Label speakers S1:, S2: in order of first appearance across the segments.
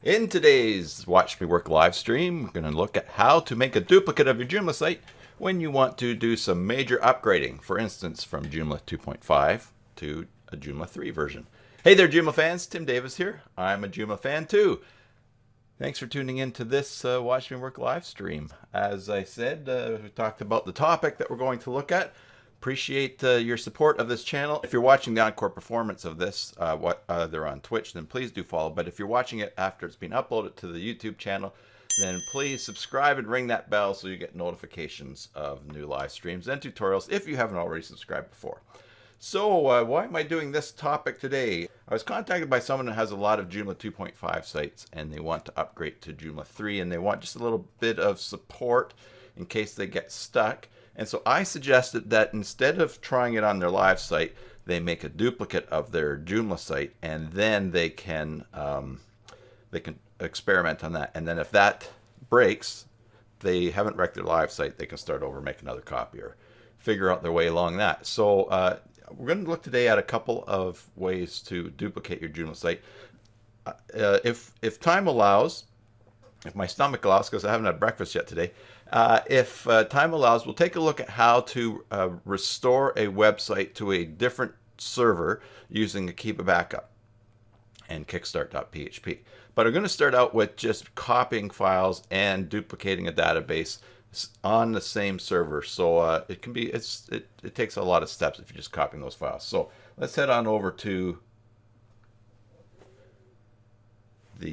S1: In today's Watch Me Work live stream, we're going to look at how to make a duplicate of your Joomla site when you want to do some major upgrading, for instance, from Joomla 2.5 to a Joomla 3 version. Hey there, Joomla fans. Tim Davis here. I'm a Joomla fan too. Thanks for tuning in to this Watch Me Work live stream. As I said, we talked about the topic that we're going to look at. Appreciate your support of this channel. If you're watching the encore performance of this, they're on Twitch, then please do follow. But if you're watching it after it's been uploaded to the YouTube channel, then please subscribe and ring that bell so you get notifications of new live streams and tutorials if you haven't already subscribed before. So why am I doing this topic today? I was contacted by someone that has a lot of Joomla 2.5 sites and they want to upgrade to Joomla 3 and they want just a little bit of support in case they get stuck. And so I suggested that instead of trying it on their live site, they make a duplicate of their Joomla site, and then they can experiment on that. And then if that breaks, they haven't wrecked their live site, they can start over, make another copy, or figure out their way along that. So we're going to look today at a couple of ways to duplicate your Joomla site. If time allows, if my stomach allows, because I haven't had breakfast yet today, if time allows, we'll take a look at how to restore a website to a different server using a Keep a Backup and kickstart.php. But I'm going to start out with just copying files and duplicating a database on the same server. So it can be, it takes a lot of steps if you're just copying those files. So let's head on over to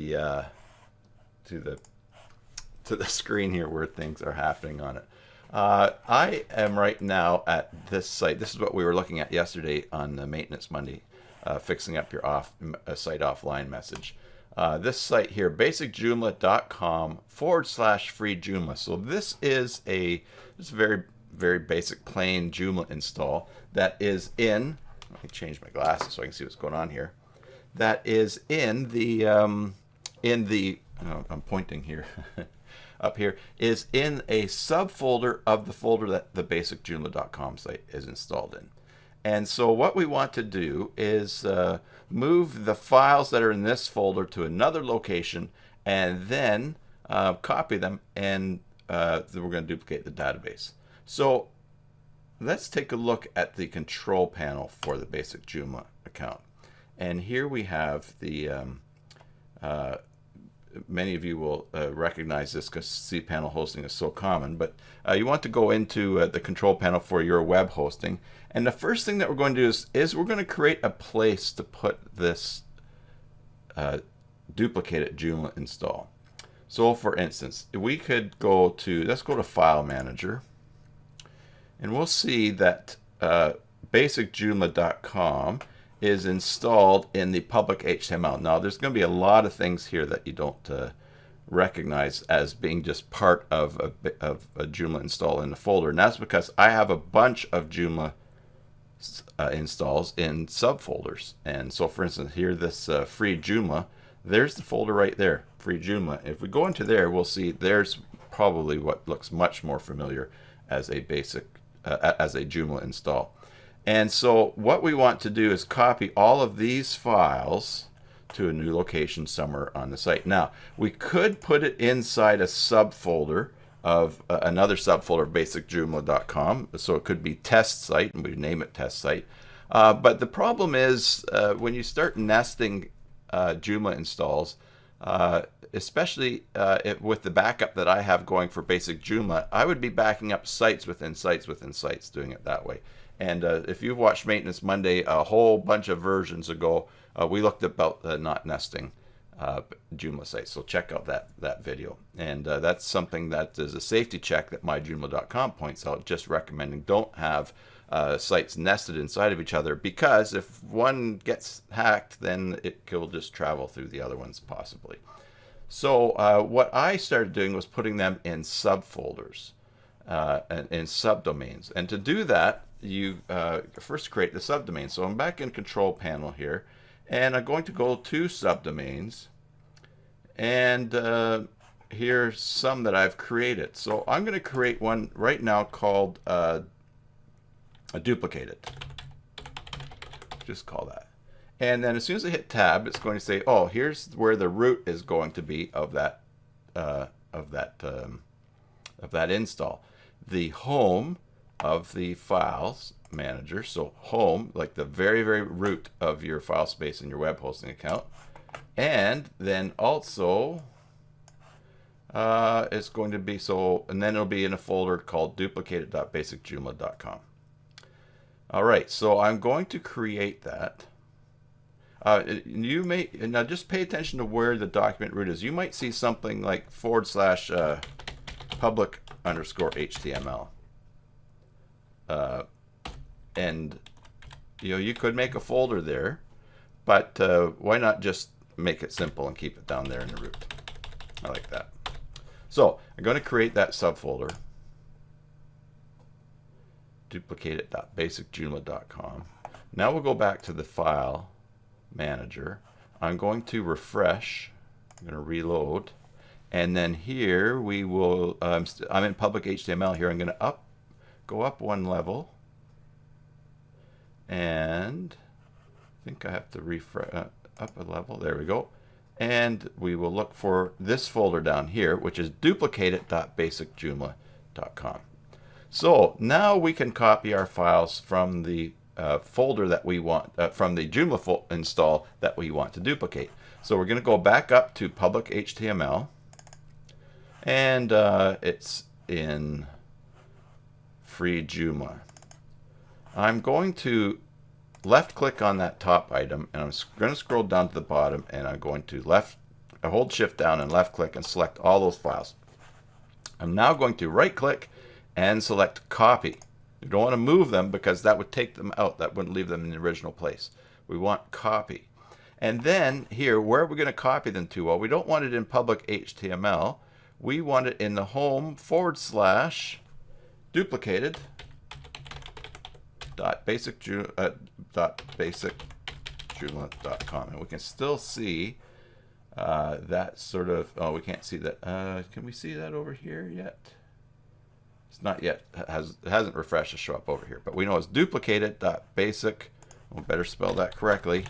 S1: the screen here where things are happening on it. I am right now at this site. This is what we were looking at yesterday on the Maintenance Monday, fixing up your site offline message. This site here, basicjoomla.com/free Joomla. So this is a very, very basic plain Joomla install that is in, let me change my glasses so I can see what's going on here. That is in the, oh, I'm pointing here. Up here is in a subfolder of the folder that the basicjoomla.com site is installed in. And so what we want to do is move the files that are in this folder to another location and then copy them, and then we're going to duplicate the database. So let's take a look at the control panel for the basic Joomla account. And here we have the many of you will recognize this because cPanel hosting is so common, but you want to go into the control panel for your web hosting. And the first thing that we're going to do is we're going to create a place to put this duplicated Joomla install. So for instance, we could go to, let's go to File Manager, and we'll see that basicjoomla.com is installed in the public HTML. Now there's going to be a lot of things here that you don't recognize as being just part of a Joomla install in the folder, and that's because I have a bunch of Joomla installs in subfolders. And so for instance here, this free Joomla, there's the folder right there, free Joomla. If we go into there, we'll see there's probably what looks much more familiar as a basic as a Joomla install. And so what we want to do is copy all of these files to a new location somewhere on the site. Now, we could put it inside a subfolder of another subfolder, basicjoomla.com. So it could be test site, and we name it test site. But the problem is when you start nesting Joomla installs, especially with the backup that I have going for basic Joomla, I would be backing up sites within sites within sites, doing it that way. And if you've watched Maintenance Monday a whole bunch of versions ago, we looked about not nesting Joomla sites. So check out that video. And that's something that is a safety check that myjoomla.com points out, just recommending don't have sites nested inside of each other, because if one gets hacked, then it will just travel through the other ones possibly. So what I started doing was putting them in subfolders and in subdomains. And to do that, you first create the subdomain. So I'm back in control panel here, and I'm going to go to subdomains, and here's some that I've created. So I'm going to create one right now called a duplicated. Just call that. And then as soon as I hit tab, it's going to say, oh, here's where the root is going to be of that install. The home of the files manager. So home, like the very, very root of your file space in your web hosting account. And then also it's going to be and then it'll be in a folder called duplicated.basicjoomla.com. All right, so I'm going to create that. You may, now just pay attention to where the document root is. You might see something like / public_HTML. And you could make a folder there, but why not just make it simple and keep it down there in the root? I like that. So I'm going to create that subfolder, duplicated.basicjoomla.com. Now we'll go back to the file manager. I'm going to refresh. I'm going to reload, and then here we will. I'm in public HTML here. I'm going to go up one level, and I think I have to refresh up a level. There we go. And we will look for this folder down here, which is duplicated.basicjoomla.com. So now we can copy our files from the folder that we want, from the Joomla install that we want to duplicate. So we're going to go back up to public HTML, and it's in free Joomla. I'm going to left click on that top item, and I'm going to scroll down to the bottom, and I'm going to hold shift down and left click and select all those files. I'm now going to right click and select copy. You don't want to move them because that would take them out. That wouldn't leave them in the original place. We want copy. And then here, where are we going to copy them to? Well, we don't want it in public HTML. We want it in the home /duplicated.basicjoomla.com. And we can still see that sort of, oh, we can't see that. Can we see that over here yet? It's not yet. It hasn't refreshed to show up over here. But we know it's duplicated.basic. We'll better spell that correctly.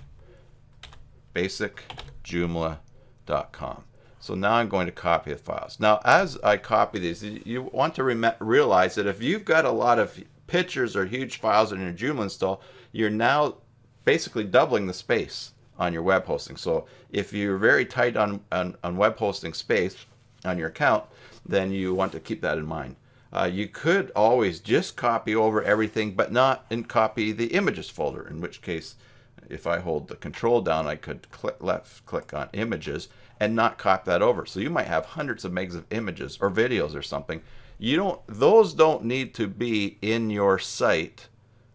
S1: basicjoomla.com. So now I'm going to copy the files. Now, as I copy these, you want to realize that if you've got a lot of pictures or huge files in your Joomla install, you're now basically doubling the space on your web hosting. So if you're very tight on web hosting space on your account, then you want to keep that in mind. You could always just copy over everything, but not copy the images folder, in which case, if I hold the control down, I could left click on images and not copy that over. So you might have hundreds of megs of images or videos or something. Those don't need to be in your site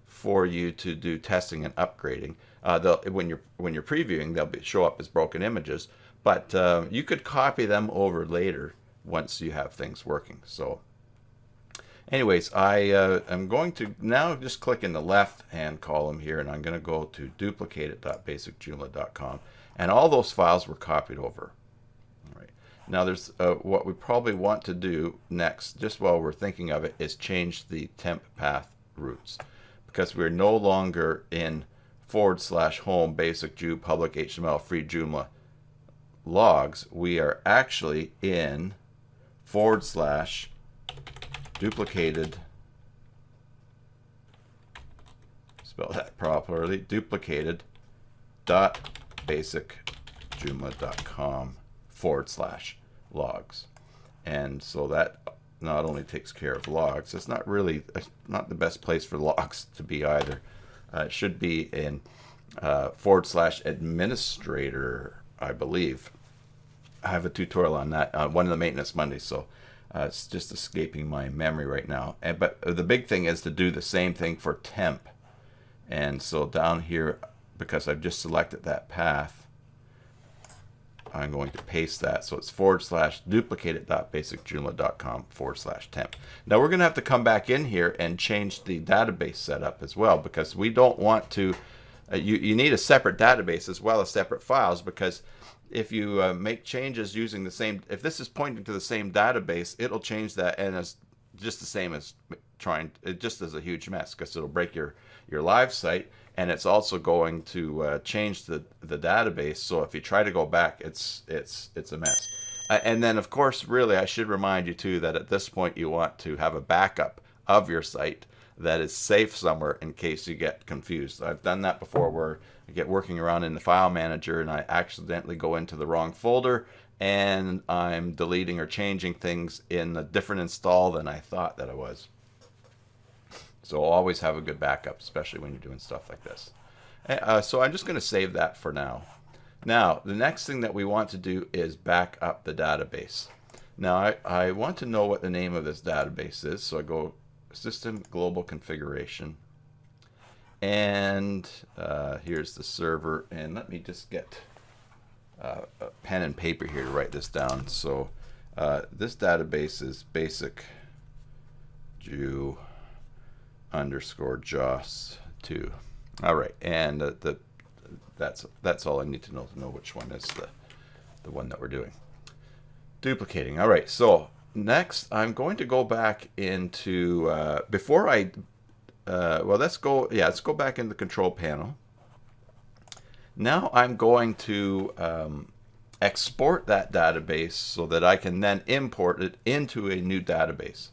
S1: for you to do testing and upgrading. When you're previewing, they'll show up as broken images, but you could copy them over later once you have things working. So anyways, I am going to now just click in the left hand column here, and I'm going to go to duplicated.basicjoomla.com, and all those files were copied over. All right. Now there's what we probably want to do next, just while we're thinking of it, is change the temp path roots, because we're no longer in /home basic Joom public HTML free Joomla logs. We are actually in /duplicated, spell that properly, duplicated.basicjoomla.com /logs. And so that not only takes care of logs, it's not the best place for logs to be either. It should be in /administrator, I believe. I have a tutorial on that on one of the Maintenance Mondays, so it's just escaping my memory right now. But the big thing is to do the same thing for temp. And so down here, because I've just selected that path, I'm going to paste that. So it's /duplicated.basicjoomla.com /temp. Now we're going to have to come back in here and change the database setup as well, because we don't want to, you need a separate database as well as separate files, because if you make changes using the same, if this is pointing to the same database, it'll change that, and it's just the same as just as a huge mess, because it'll break your live site, and it's also going to change the database. So if you try to go back, it's a mess. And then, of course, really, I should remind you too that at this point you want to have a backup of your site that is safe somewhere in case you get confused. I've done that before, where I get working around in the file manager and I accidentally go into the wrong folder and I'm deleting or changing things in a different install than I thought that I was. So always have a good backup, especially when you're doing stuff like this. So I'm just going to save that for now. Now, the next thing that we want to do is back up the database. Now, I want to know what the name of this database is, so I go System Global Configuration. And here's the server. And let me just get a pen and paper here to write this down. So this database is basic Jew underscore JOS 2. All right, and that's all I need to know which one is the one that we're doing. Duplicating. All right, so next I'm going to go back into before I well, let's go back in the control panel. Now I'm going to export that database so that I can then import it into a new database.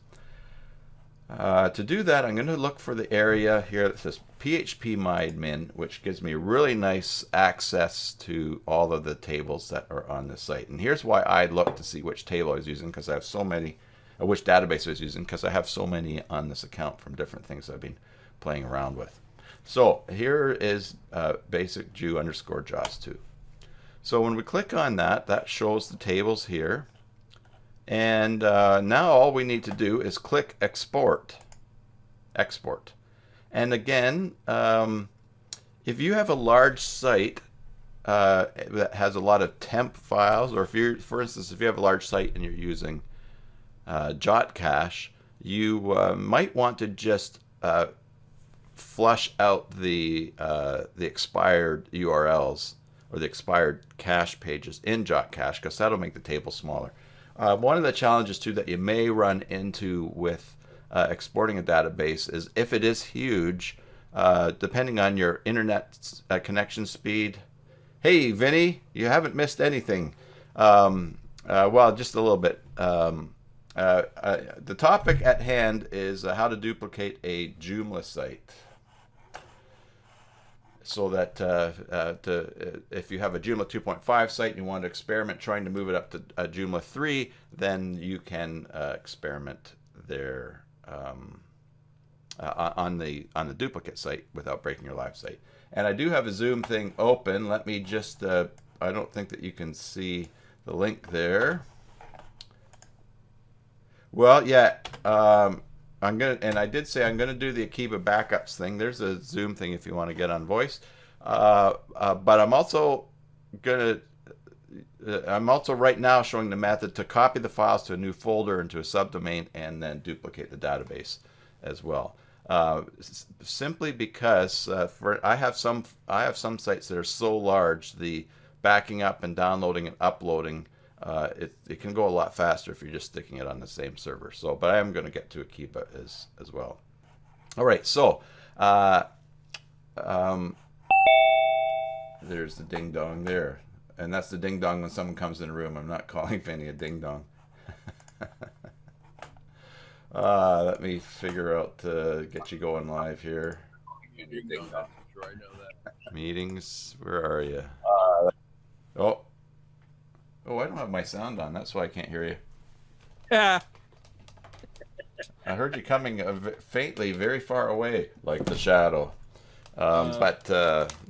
S1: To do that, I'm going to look for the area here that says phpMyAdmin, which gives me really nice access to all of the tables that are on the site. And here's why I look to see which table I was using, because I have so many, or which database I was using, because I have so many on this account from different things I've been playing around with. So here is basic Jew underscore JOS 2. So when we click on that, that shows the tables here. And now all we need to do is click export. Export. And again, if you have a large site that has a lot of temp files, or if you're, for instance, if you have a large site and you're using Jot cache, you might want to just flush out the expired URLs or the expired cache pages in Jot cache, because that'll make the table smaller. One of the challenges too that you may run into with exporting a database is if it is huge, depending on your internet connection speed. Hey, Vinny, you haven't missed anything. Well, just a little bit. The topic at hand is how to duplicate a Joomla site. So that if you have a Joomla 2.5 site and you want to experiment trying to move it up to Joomla 3, then you can experiment there on the duplicate site without breaking your live site. And I do have a Zoom thing open. Let me just, I don't think that you can see the link there. Well, yeah, I'm gonna, and I did say I'm gonna do the Akiba backups thing. There's a Zoom thing if you want to get on voice. But I'm also right now showing the method to copy the files to a new folder into a subdomain and then duplicate the database as well. Simply because I have some sites that are so large, the backing up and downloading and uploading, it can go a lot faster if you're just sticking it on the same server. So, but I am going to get to Akiba as well. All right, so there's the ding dong there, and that's the ding dong when someone comes in the room. I'm not calling Vinny a ding dong. Let me figure out to get you going live here. Meetings, where are you? Oh, I don't have my sound on. That's why I can't hear you.
S2: Yeah.
S1: I heard you coming faintly, very far away, like the shadow. But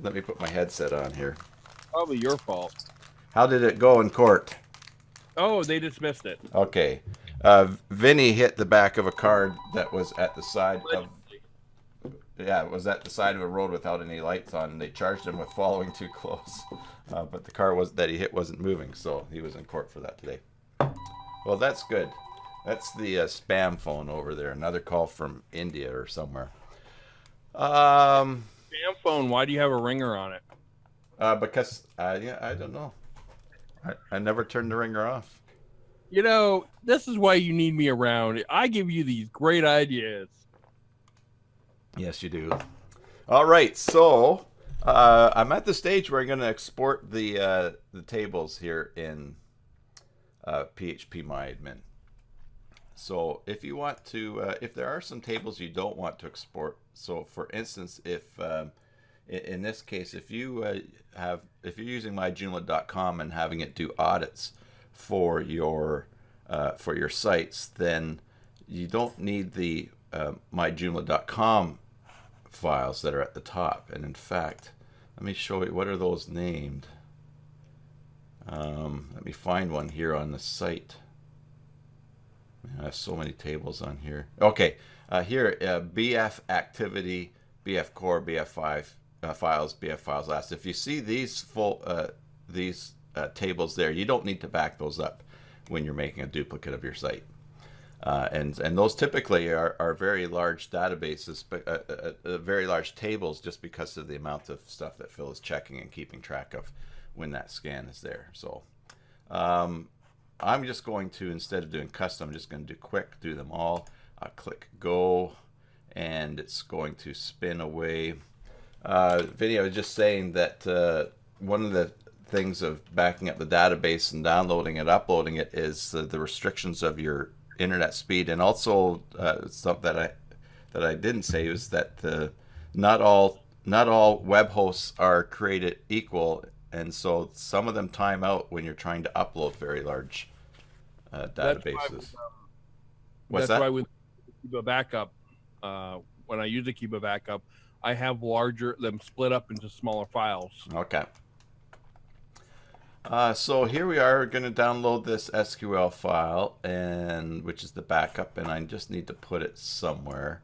S1: let me put my headset on here.
S2: Probably your fault.
S1: How did it go in court?
S2: Oh, they dismissed it.
S1: Okay. Vinny hit the back of a car that was at the side of... Yeah, it was at the side of a road without any lights on, and they charged him with following too close. But the car that he hit wasn't moving, so he was in court for that today. Well, that's good. That's the spam phone over there. Another call from India or somewhere.
S2: Spam phone. Why do you have a ringer on it?
S1: Because yeah, I don't know. I never turned the ringer off.
S2: You know, this is why you need me around. I give you these great ideas.
S1: Yes, you do. All right, so I'm at the stage where I'm going to export the tables here in PHP So if you want to, if there are some tables you don't want to export, so for instance, if in this case, if you if you're using myjoomla.com and having it do audits for your sites, then you don't need the myjoomla.com files that are at the top. And in fact, let me show you what are those named. Let me find one here on the site. I have so many tables on here. Okay, here BF activity, BF core, BF5 files, BF files last. If you see these tables there, you don't need to back those up when you're making a duplicate of your site. And those typically are very large databases, but very large tables, just because of the amount of stuff that Phil is checking and keeping track of when that scan is there. So I'm just going to, instead of doing custom, I'm just going to do quick, do them all. I'll click go, and it's going to spin away. Video was just saying that one of the things of backing up the database and downloading it, uploading it, is the restrictions of your internet speed. And also something that I didn't say is that not all web hosts are created equal, and so some of them time out when you're trying to upload very large databases.
S2: That's why with Kiba Backup, when I use a Kiba Backup, I have them split up into smaller files.
S1: Okay. So here we are going to download this SQL file, which is the backup, and I just need to put it somewhere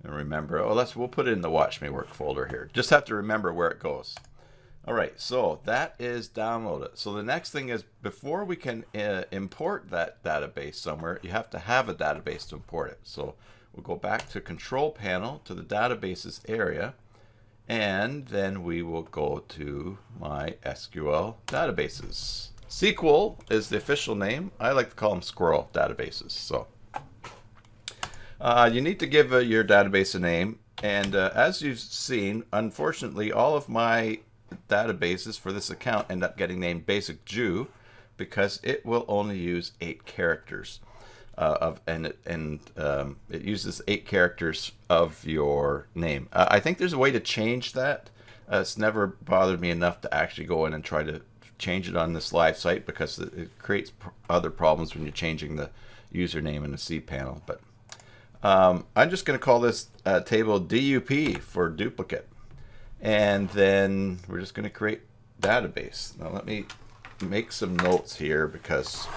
S1: and remember. We'll put it in the Watch Me Work folder here. Just have to remember where it goes. All right, so that is downloaded. So the next thing is, before we can import that database somewhere, you have to have a database to import it. So we'll go back to Control Panel to the Databases area, and then we will go to my SQL databases. SQL is the official name. I like to call them squirrel databases. So you need to give your database a name, and as you've seen, unfortunately, all of my databases for this account end up getting named Basic Jew, because it will only use 8 characters it uses 8 characters of your name. I think there's a way to change that. It's never bothered me enough to actually go in and try to change it on this live site, because it creates other problems when you're changing the username in the cPanel. But I'm just going to call this table DUP for duplicate. And then we're just going to create database. Now let me make some notes here, because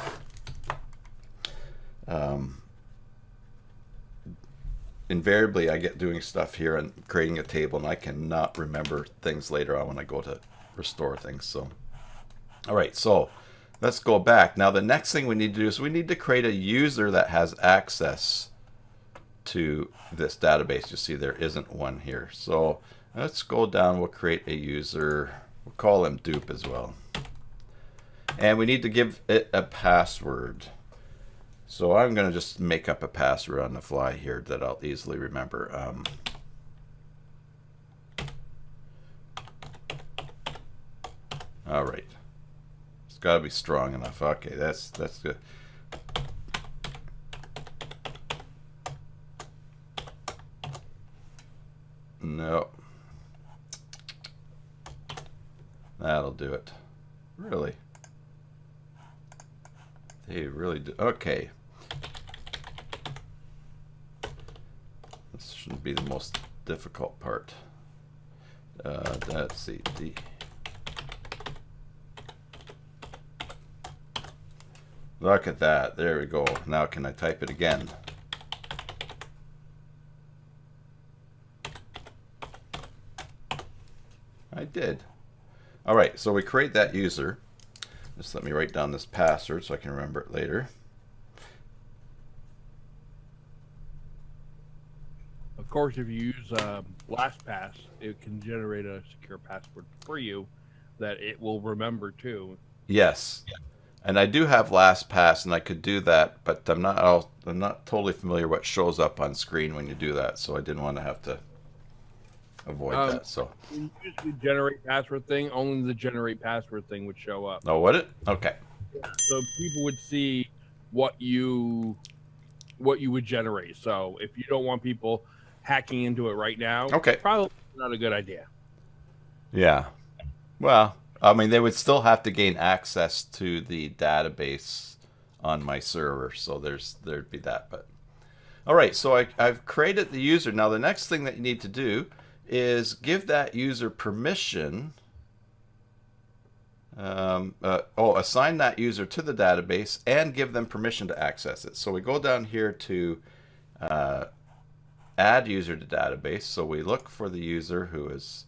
S1: invariably I get doing stuff here and creating a table, and I cannot remember things later on when I go to restore things. So, all right, so let's go back. Now the next thing we need to do is we need to create a user that has access to this database. You see there isn't one here. So let's go down, we'll create a user, we'll call him dupe as well. And we need to give it a password. So I'm going to just make up a password on the fly here that I'll easily remember. All right. It's got to be strong enough. Okay, that's good. No. That'll do it. Really? They really do. Okay. This shouldn't be the most difficult part. Let's see. Look at that. There we go. Now can I type it again? I did. All right, so we create that user. Just let me write down this password so I can remember it later.
S2: Of course, if you use LastPass, it can generate a secure password for you that it will remember too.
S1: Yes. Yeah. And I do have LastPass, and I could do that, but I'm not totally familiar what shows up on screen when you do that, so I didn't want to have to avoid that. So
S2: when you use the generate password thing, only the generate password thing would show up.
S1: oh, would it? Okay.
S2: So people would see what you would generate. So if you don't want people hacking into it right now,
S1: Okay.
S2: probably not a good idea.
S1: Yeah. Well, I mean, they would still have to gain access to the database on my server, so there'd be that. But all right, so I've created the user. Now the next thing that you need to do is give that user permission. Assign that user to the database and give them permission to access it. So we go down here to add user to database. So we look for the user who is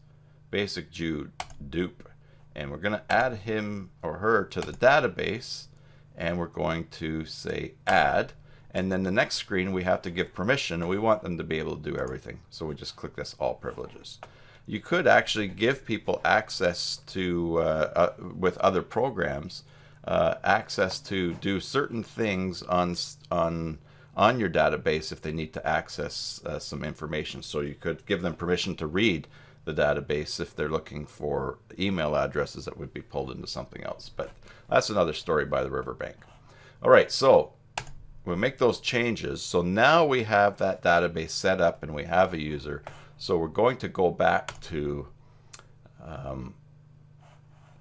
S1: basic dupe, and we're going to add him or her to the database, and we're going to say add, and then the next screen we have to give permission, and we want them to be able to do everything. So we just click this all privileges. You could actually give people access to with other programs access to do certain things on your database if they need to access some information. So you could give them permission to read the database if they're looking for email addresses that would be pulled into something else. But that's another story by the riverbank. All right, so we'll make those changes. So now we have that database set up and we have a user. So we're going to go back to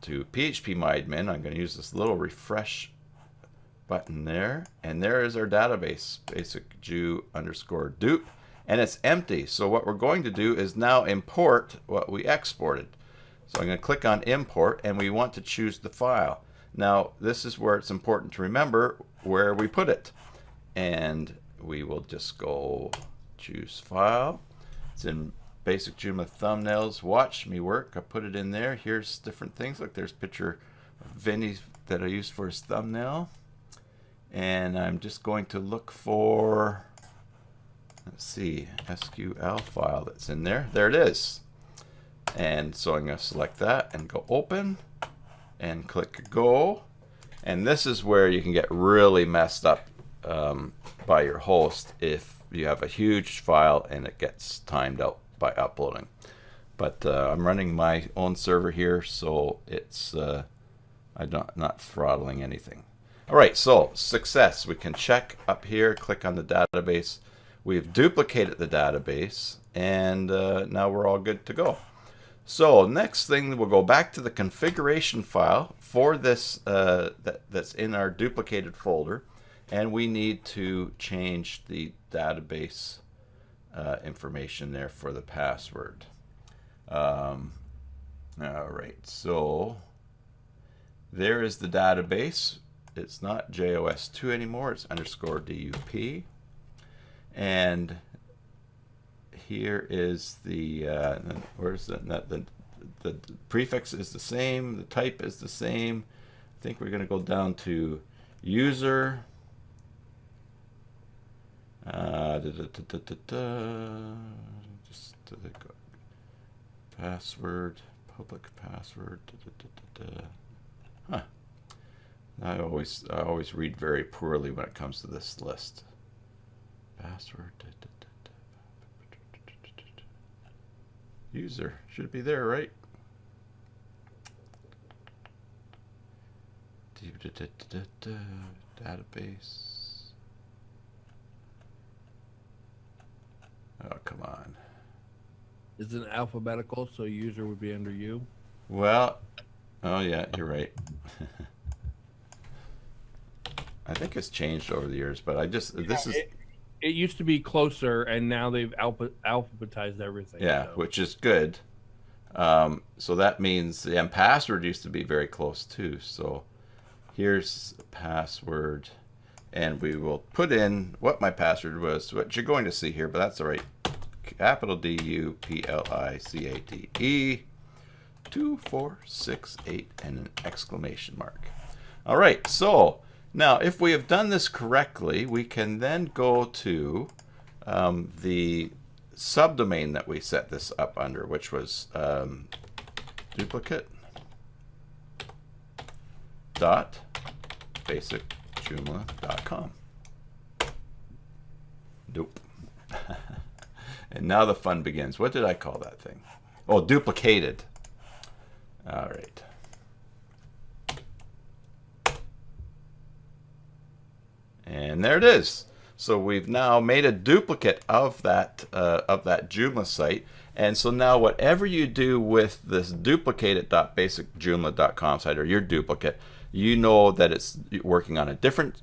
S1: PHPMyAdmin. I'm going to use this little refresh button there, and there is our database, basic Jew_dupe, and it's empty. So what we're going to do is now import what we exported. So I'm going to click on import, and we want to choose the file. Now this is where it's important to remember where we put it, and we will just go choose file. It's in basic Joomla thumbnails. Watch me work. I put it in there. Here's different things. Like there's a picture of Vinny that I used for his thumbnail. And I'm just going to look for, let's see, SQL file that's in there. There it is. And so I'm going to select that and go open and click go. And this is where you can get really messed up by your host if you have a huge file and it gets timed out by uploading. But I'm running my own server here, so it's I'm not throttling anything. All right, so success. We can check up here, click on the database. We've duplicated the database, and now we're all good to go. So next thing, we'll go back to the configuration file for this that's in our duplicated folder, and we need to change the database information there for the password. All right, so there is the database. It's not JOS2 anymore, it's _DUP. And here is the where's the prefix is the same, the type is the same. I think we're going to go down to user. Just password, public password. Huh. I always read very poorly when it comes to this list. Password. User should be there, right? Database. Oh, come on.
S2: Is it alphabetical, so user would be under you?
S1: Well, oh yeah, you're right. I think it's changed over the years, but
S2: it used to be closer, and now they've alphabetized everything.
S1: Yeah, so. Which is good. So that means the password used to be very close too. So here's password, and we will put in what my password was, what you're going to see here, but that's all right. Capital DUPLICATE 2468 and an exclamation mark. All right, so now if we have done this correctly, we can then go to the subdomain that we set this up under, which was duplicate.basicjoomla.com. Dope. And now the fun begins. What did I call that thing? Oh, duplicated. All right. And there it is. So we've now made a duplicate of that Joomla site. And so now whatever you do with this duplicated.basicjoomla.com site, or your duplicate, you know that it's working on a different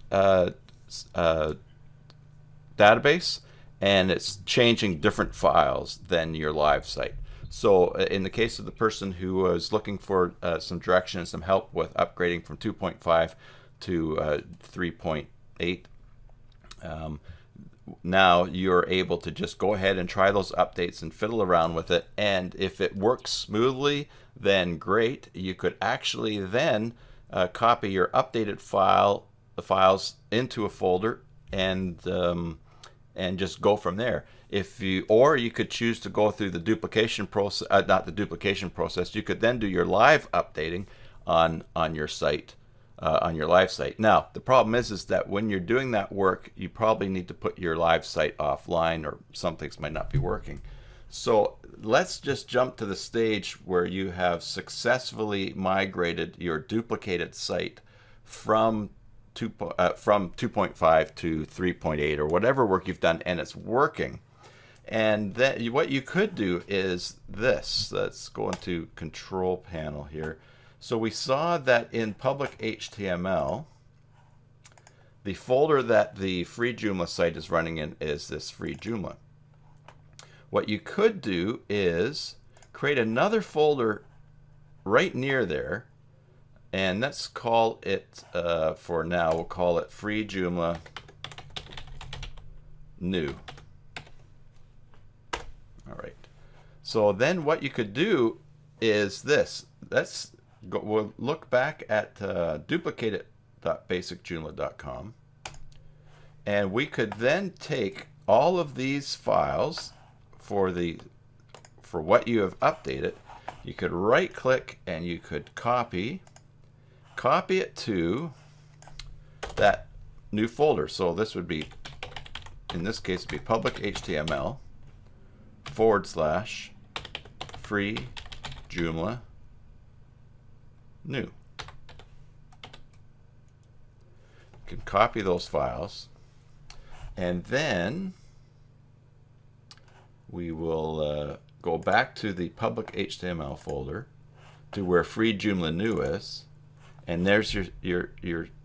S1: database, and it's changing different files than your live site. So in the case of the person who was looking for some direction and some help with upgrading from 2.5 to 3.8, now you're able to just go ahead and try those updates and fiddle around with it. And if it works smoothly, then great. You could actually then copy your updated files into a folder and just go from there. Or you could choose to go through the duplication process, not the duplication process. You could then do your live updating on your site. On your live site. Now, the problem is that when you're doing that work, you probably need to put your live site offline, or some things might not be working. So let's just jump to the stage where you have successfully migrated your duplicated site from 2.5 to 3.8, or whatever work you've done, and it's working. And then what you could do is this. Let's go into control panel here. So we saw that in public HTML, the folder that the free Joomla site is running in is this free Joomla. What you could do is create another folder right near there, and let's call it, for now, we'll call it free Joomla new. All right. So then what you could do is this. We'll look back at duplicated.basicjoomla.com, and we could then take all of these files for what you have updated. You could right click and you could copy it to that new folder. So this would be, in this case, it'd be public HTML / free Joomla new. You can copy those files, and then we will go back to the public HTML folder to where free Joomla new is, and there's your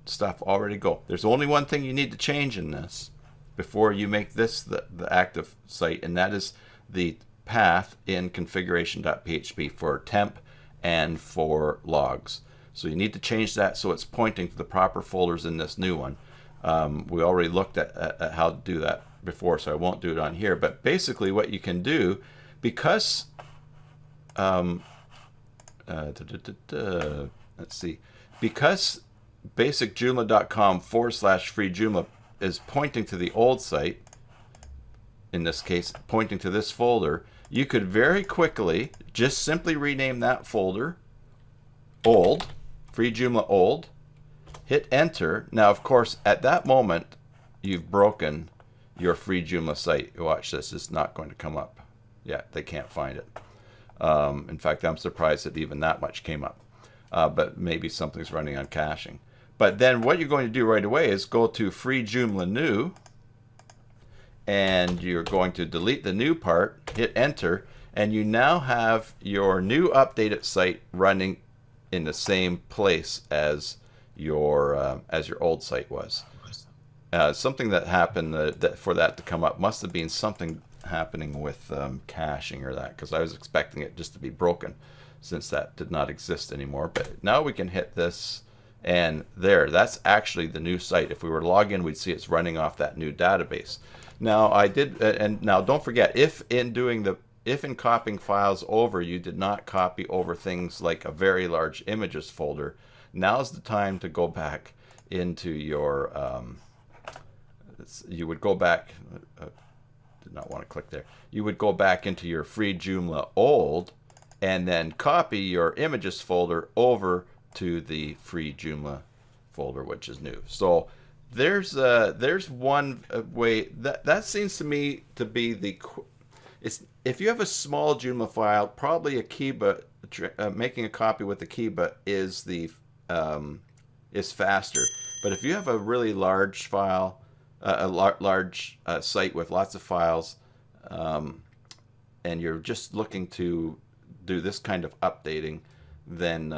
S1: stuff already go. There's only one thing you need to change in this before you make this the active site, and that is the path in configuration.php for temp and for logs. So you need to change that so it's pointing to the proper folders in this new one. We already looked at how to do that before, so I won't do it on here. But basically what you can do, because let's see, because basicjoomla.com / free Joomla is pointing to the old site, in this case pointing to this folder, you could very quickly just simply rename that folder old, free Joomla old, hit enter. Now of course at that moment you've broken your free Joomla site. Watch this, it's not going to come up. Yeah, they can't find it. In fact, I'm surprised that even that much came up, but maybe something's running on caching. But then what you're going to do right away is go to free Joomla new, and you're going to delete the new part, hit enter, and you now have your new updated site running in the same place as your old site was. Something that happened that for that to come up must have been something happening with caching or that, because I was expecting it just to be broken since that did not exist anymore. But now we can hit this, and there, that's actually the new site. If we were to log in, we'd see it's running off that new database. Now I did, and now don't forget, if in copying files over, you did not copy over things like a very large images folder, now's the time to go back into your, you would go back, did not want to click there, you would go back into your free Joomla old, and then copy your images folder over to the free Joomla folder, which is new. So there's one way that seems to me to be it's if you have a small Joomla file, probably a Kiba making a copy with the Kiba is faster. But if you have a really large file, large site with lots of files, um, and you're just looking to do this kind of updating, then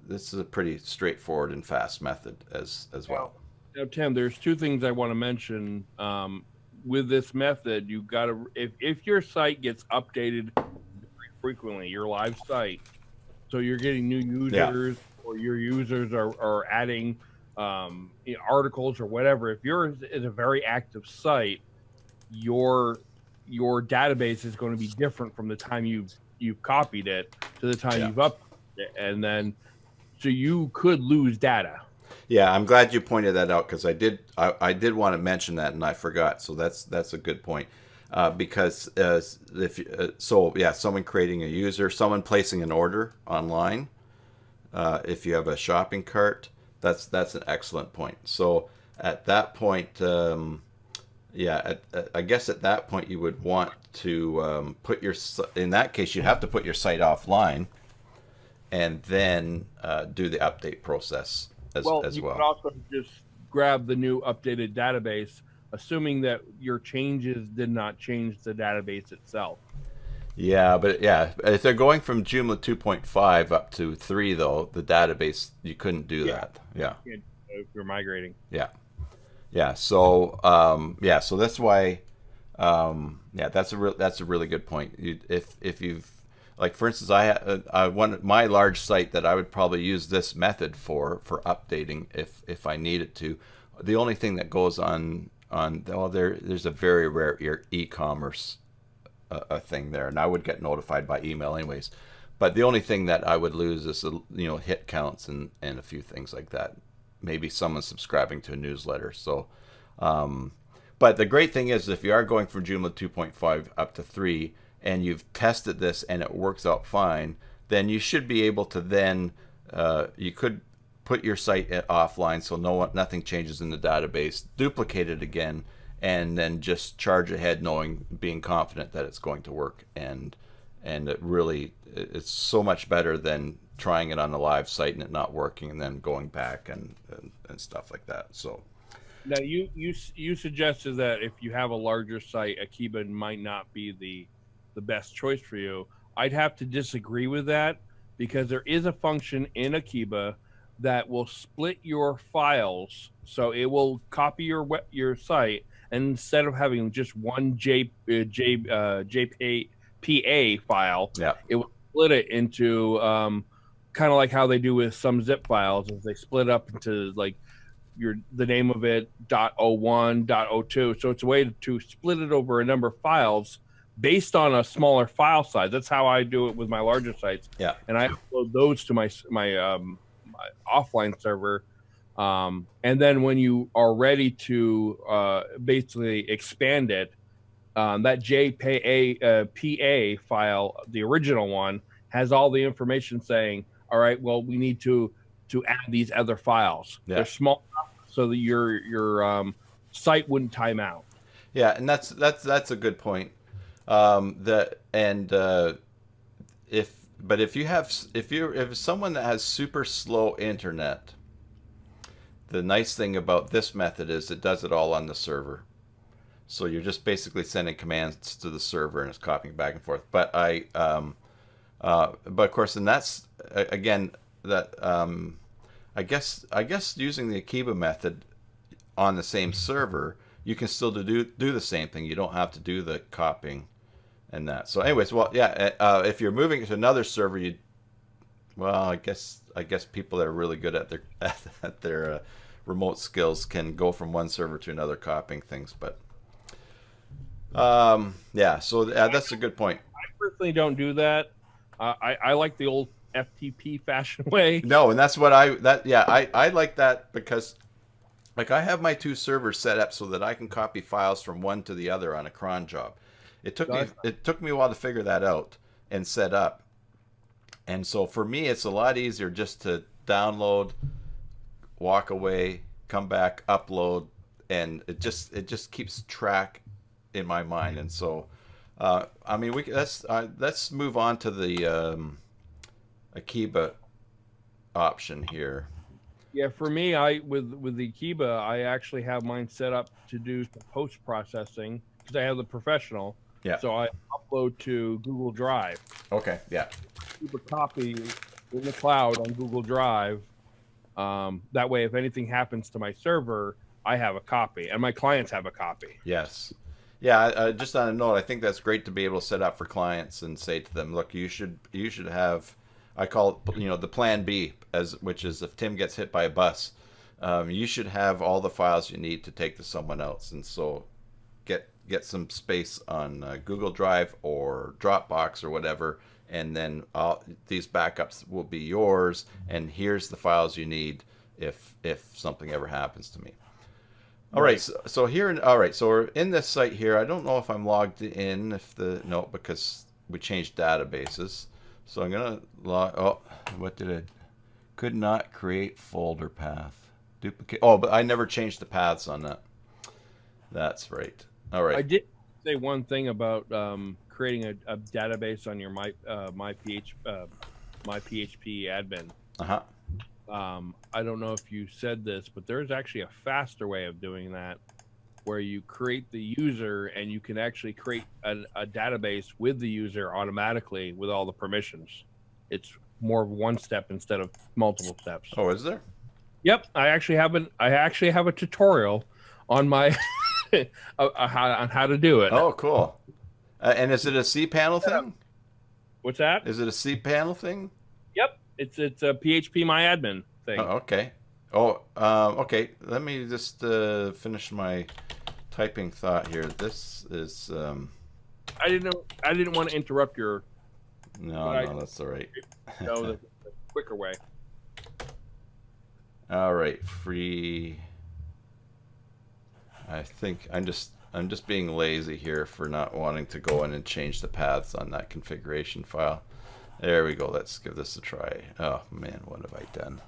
S1: this is a pretty straightforward and fast method as well.
S2: Now, Tim, there's two things I want to mention. With this method, you got to if your site gets updated frequently, your live site, so you're getting new users or your users are adding articles or whatever. If yours is a very active site, your database is going to be different from the time you've copied it to the time you've updated it, and then so you could lose data.
S1: Yeah, I'm glad you pointed that out because I did want to mention that and I forgot. So that's a good point. Because someone creating a user, someone placing an order online, if you have a shopping cart, that's an excellent point. So at that point, I guess at that point you would want to in that case you'd have to put your site offline, and then do the update process as well.
S2: You could also just grab the new updated database, assuming that your changes did not change the database itself.
S1: Yeah, but if they're going from Joomla 2.5 up to 3, though, the database, you couldn't do that. Yeah.
S2: If you're migrating.
S1: Yeah. Yeah. So, so that's why, that's a really good point. If you've, like, for instance, I want my large site that I would probably use this method for updating if I needed to. The only thing that goes there's a very rare e-commerce a thing there, and I would get notified by email anyways. But the only thing that I would lose is hit counts and a few things like that. Maybe someone subscribing to a newsletter. So, but the great thing is if you are going from Joomla 2.5 up to 3 and you've tested this and it works out fine, then you should be able to then you could put your site offline so nothing changes in the database, duplicate it again, and then just charge ahead being confident that it's going to work. And it's so much better than trying it on a live site and it not working and then going back and stuff like that. So
S2: now you suggested that if you have a larger site, Akiba might not be the best choice for you. I'd have to disagree with that because there is a function in Akiba that will split your files, so it will copy your site, and instead of having just one JPA file, it will split it into kind of like how they do with some zip files, is they split up into like the name of it .01, .02. So it's a way to split it over a number of files based on a smaller file size. That's how I do it with my larger sites.
S1: Yeah,
S2: and I upload those to my offline server, and then when you are ready to basically expand it, that JPA file, the original one, has all the information saying, all right, well, we need to add these other files. They're small enough so that your site wouldn't time out.
S1: Yeah, and that's a good point. If someone that has super slow internet, the nice thing about this method is it does it all on the server. So you're just basically sending commands to the server and it's copying back and forth. But of course, and that's again that I guess using the Akiba method on the same server, you can still do the same thing. You don't have to do the copying and that. So anyways, if you're moving it to another server, I guess people that are really good at their remote skills can go from one server to another copying things. But that's a good point.
S2: I personally don't do that. I like the old FTP fashion way.
S1: No, and that's what I like that because like I have my two servers set up so that I can copy files from one to the other on a cron job. It took me a while to figure that out and set up. And so for me, it's a lot easier just to download, walk away, come back, upload, and it just keeps track in my mind. And so I mean, let's move on to the Akiba option here.
S2: Yeah, for me, I with the Kiba, I actually have mine set up to do some post processing because I have the professional.
S1: Yeah.
S2: So I upload to Google Drive.
S1: Okay. Yeah.
S2: Keep a copy in the cloud on Google Drive. That way, if anything happens to my server, I have a copy, and my clients have a copy.
S1: Yes. Yeah. Just on a note, I think that's great to be able to set up for clients and say to them, look, you should have. I call it, the plan B, which is if Tim gets hit by a bus, you should have all the files you need to take to someone else, and so get some space on Google Drive or Dropbox or whatever, and then these backups will be yours. And here's the files you need if something ever happens to me. All right, so here, all right, so we're in this site here. I don't know if I'm logged in. No, because we changed databases. So I'm gonna log. Oh, what did it? Could not create folder path. Duplicate. Oh, but I never changed the paths on that. That's right. All right.
S2: I did say one thing about creating a database on your my PHP admin.
S1: Uh-huh.
S2: I don't know if you said this, but there's actually a faster way of doing that, where you create the user and you can actually create a database with the user automatically with all the permissions. It's more of one step instead of multiple steps.
S1: Oh, is there?
S2: Yep, I actually have a tutorial on my on how to do it.
S1: Oh, cool. And is it a cPanel thing?
S2: What's that?
S1: Is it a cPanel thing?
S2: Yep, it's a PHP my admin thing.
S1: Oh, okay. Oh, okay. Let me just finish my typing thought here. This is.
S2: I didn't want to interrupt your.
S1: No, that's all right.
S2: No, the quicker way.
S1: All right, free. I think I'm just being lazy here for not wanting to go in and change the paths on that configuration file. There we go. Let's give this a try. Oh man, what have I done?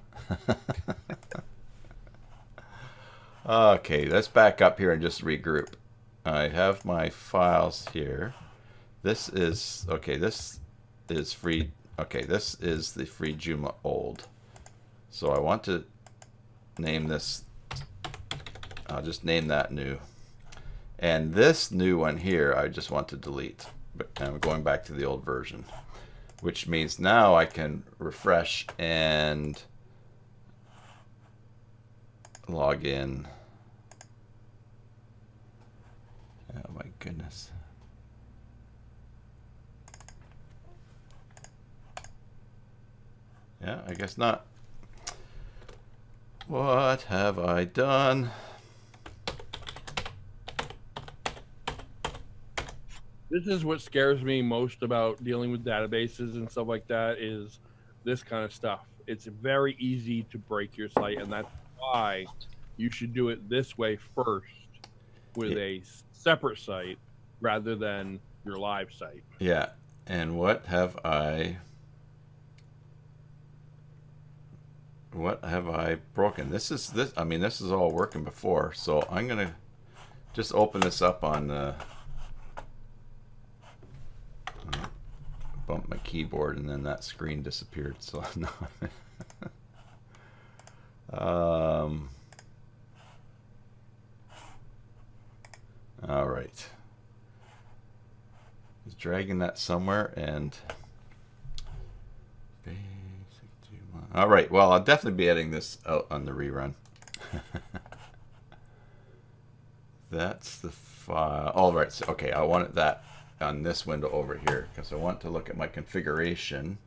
S1: Okay, let's back up here and just regroup. I have my files here. This is okay. This is free. Okay, this is the free Joomla old. So I want to name this. I'll just name that new. And this new one here, I just want to delete. But I'm going back to the old version, which means now I can refresh and log in. Oh my goodness. Yeah, I guess not. What have I done?
S2: This is what scares me most about dealing with databases and stuff like that, is this kind of stuff. It's very easy to break your site, and that's why you should do it this way first with a separate site rather than your live site.
S1: Yeah. And what have I broken? This is all working before, so I'm going to just open this up on bump my keyboard, and then that screen disappeared. So no. All right. Just dragging that somewhere, and all right. Well, I'll definitely be editing this out on the rerun. That's the file. All right. So, okay, I wanted that on this window over here because I want to look at my configuration.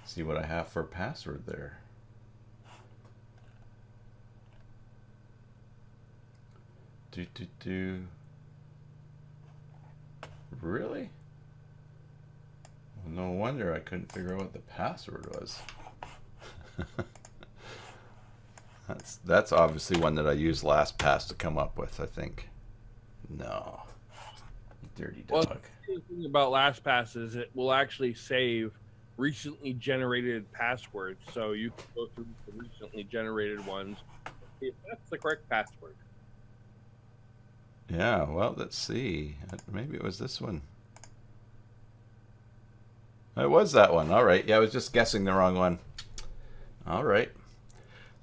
S1: See what I have for a password there. Really? Well, no wonder I couldn't figure out what the password was. That's obviously one that I used LastPass to come up with, I think. No. Dirty dog.
S2: Well, the thing about LastPass is it will actually save recently generated passwords, so you can go through the recently generated ones if that's the correct password.
S1: Yeah, well, let's see. Maybe it was this one. It was that one. All right. Yeah, I was just guessing the wrong one. All right.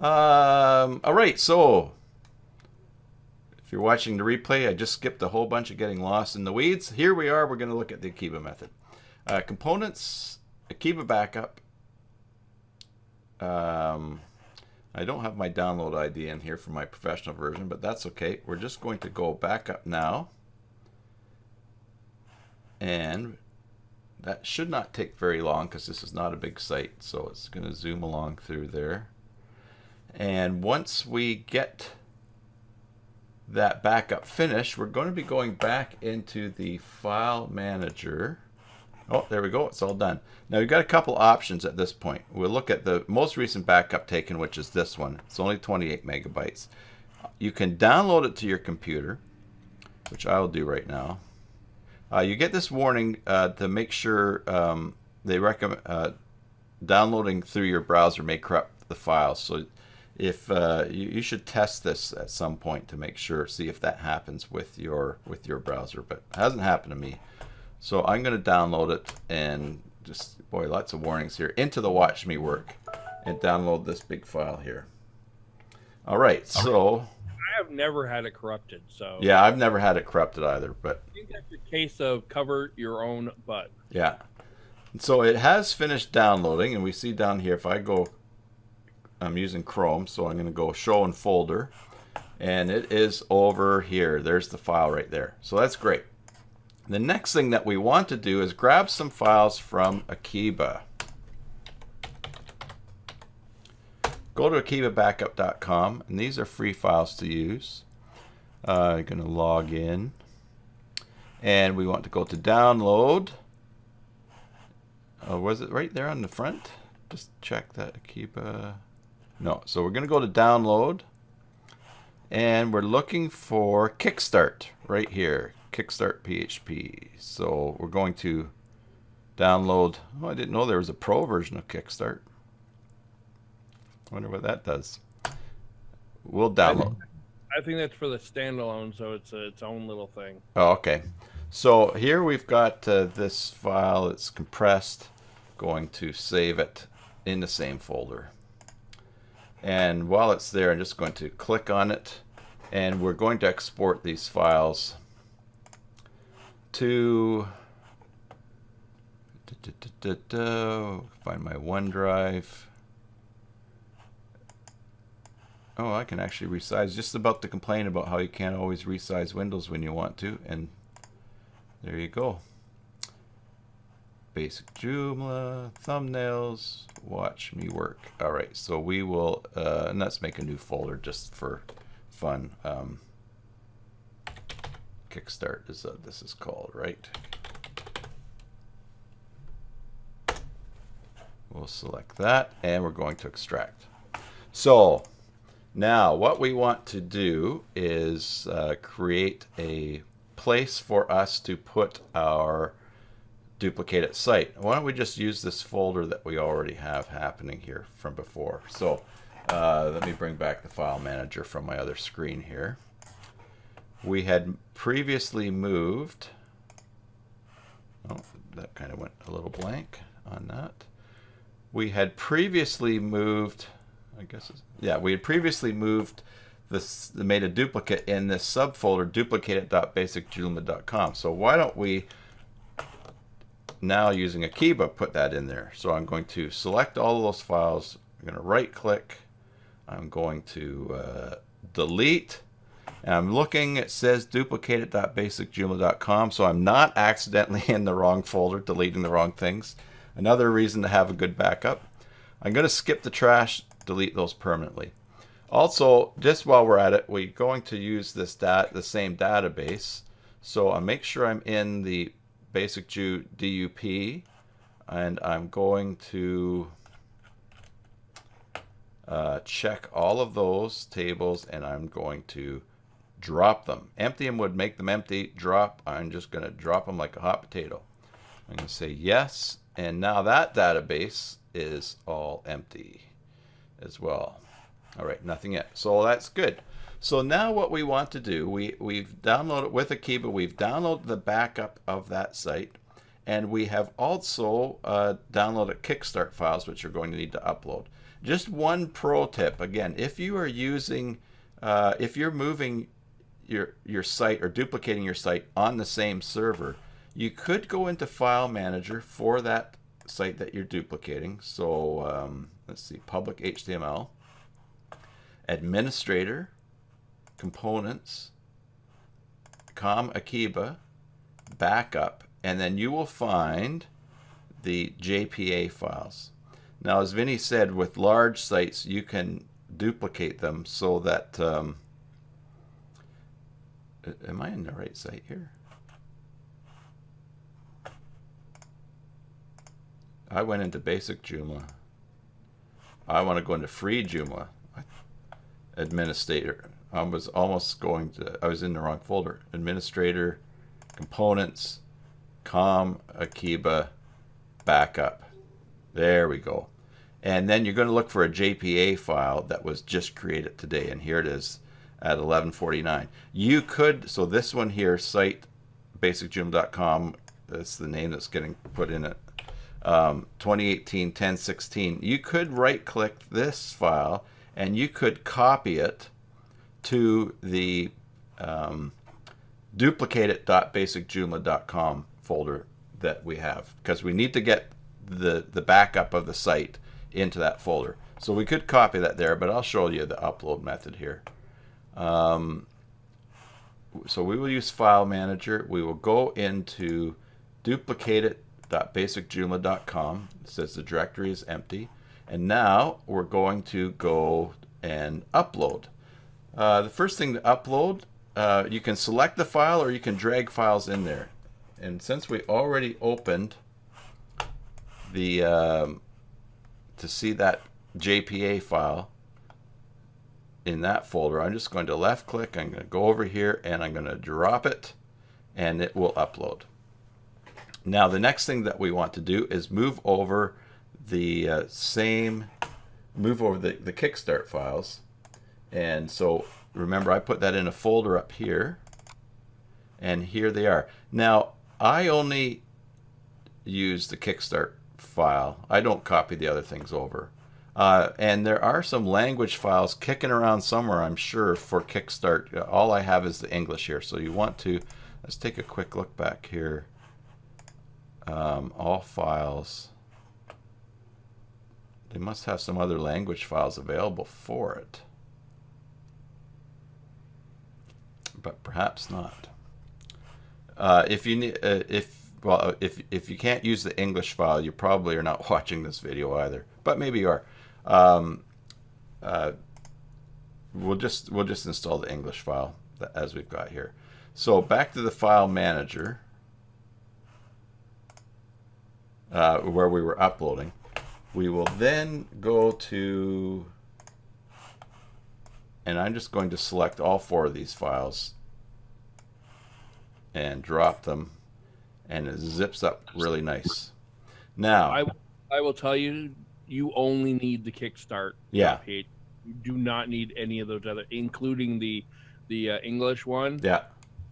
S1: All right. So if you're watching the replay, I just skipped a whole bunch of getting lost in the weeds. Here we are. We're going to look at the Akiba method. Components, Akiba backup. I don't have my download ID in here for my professional version, but that's okay. We're just going to go back up now. And that should not take very long because this is not a big site. So it's going to zoom along through there. And once we get that backup finished, we're going to be going back into the file manager. Oh, there we go. It's all done. Now we've got a couple options at this point. We'll look at the most recent backup taken, which is this one. It's only 28 megabytes. You can download it to your computer, which I will do right now. You get this warning to make sure they recommend downloading through your browser may corrupt the files. So if you should test this at some point to make sure, see if that happens with your browser, but it hasn't happened to me. So I'm going to download it and just, boy, lots of warnings here, into the Watch Me Work and download this big file here. All right, so
S2: I have never had it corrupted, so
S1: yeah, I've never had it corrupted either, but
S2: I think that's a case of cover your own butt.
S1: yeah. So it has finished downloading, and we see down here, if I go, I'm using Chrome, so I'm going to go Show in Folder, and it is over here. There's the file right there. So that's great. The next thing that we want to do is grab some files from Akiba. Go to akibabackup.com, and these are free files to use. I'm going to log in, and we want to go to download. Was it right there on the front? Just check that Akiba. No, so we're going to go to download, and we're looking for Kickstart right here. Kickstart PHP. So we're going to download. Oh, I didn't know there was a pro version of Kickstart. I wonder what that does. We'll download.
S2: I think that's for the standalone, so it's its own little thing.
S1: Oh, okay. So here we've got this file. It's compressed. Going to save it in the same folder. And while it's there, I'm just going to click on it, and we're going to export these files to find my OneDrive. Oh, I can actually resize. Just about to complain about how you can't always resize windows when you want to, and there you go. Basic Joomla, thumbnails, watch me work. All right, so we will, and let's make a new folder just for fun. Kickstart is this is called, right? We'll select that, and we're going to extract. So now what we want to do is create a place for us to put our duplicated site. Why don't we just use this folder that we already have happening here from before? So let me bring back the file manager from my other screen here. We had previously moved, oh, that kind of went a little blank on that. We had previously moved, I guess, yeah, we had previously moved this, made a duplicate in this subfolder, duplicated.basicjoomla.com. So why don't we, now using Akiba, put that in there. So I'm going to select all of those files. I'm going to right click. I'm going to delete. And I'm looking, it says duplicated.basicjoomla.com, so I'm not accidentally in the wrong folder, deleting the wrong things. Another reason to have a good backup. I'm going to skip the trash, delete those permanently. Also, just while we're at it, we're going to use this the same database. So I'll make sure I'm in the basic DUP, and I'm going to check all of those tables, and I'm going to drop them. Empty them would make them empty. Drop, I'm just going to drop them like a hot potato. I'm going to say yes, and now that database is all empty as well. All right, nothing yet. So that's good. So now what we want to do, we've downloaded with Akiba, we've downloaded the backup of that site, and we have also downloaded Kickstart files, which you're going to need to upload. Just one pro tip, again, if you are using, if you're moving your site or duplicating your site on the same server, you could go into File Manager for that site that you're duplicating. So let's see, public HTML, Administrator, Components, com Akiba, Backup, and then you will find the JPA files. Now, as Vinny said, with large sites, you can duplicate them so that, am I in the right site here? I went into basic Joomla. I want to go into free Joomla. Administrator. I was almost going to, I was in the wrong folder. Administrator, Components, com Akiba, Backup. There we go. And then you're going to look for a JPA file that was just created today. And here it is at 11:49. You could, so this one here, site basicjoomla.com, that's the name that's getting put in it. 2018 1016. You could right click this file and you could copy it to the duplicated.basicjoomla.com folder that we have, because we need to get the backup of the site into that folder. So we could copy that there, but I'll show you the upload method here. So we will use File Manager. We will go into duplicated.basicjoomla.com. It says the directory is empty. And now we're going to go and upload. The first thing to upload, you can select the file or you can drag files in there. And since we already opened the to see that JPA file in that folder, I'm just going to left click, I'm going to go over here and I'm going to drop it and it will upload. Now the next thing that we want to do is move over the the Kickstart files. And so remember, I put that in a folder up here, and here they are. Now I only use the Kickstart file. I don't copy the other things over. And there are some language files kicking around somewhere, I'm sure, for Kickstart. All I have is the English here. So you want to, let's take a quick look back here. All files. They must have some other language files available for it. But perhaps not. If you need, if you can't use the English file, you probably are not watching this video either. But maybe you are. We'll just install the English file as we've got here. So back to the File Manager, where we were uploading. We will then go to, and I'm just going to select all 4 of these files and drop them, and it zips up really nice. Now
S2: I will tell you, you only need the Kickstart page. You do not need any of those other, including the English one.
S1: Yeah.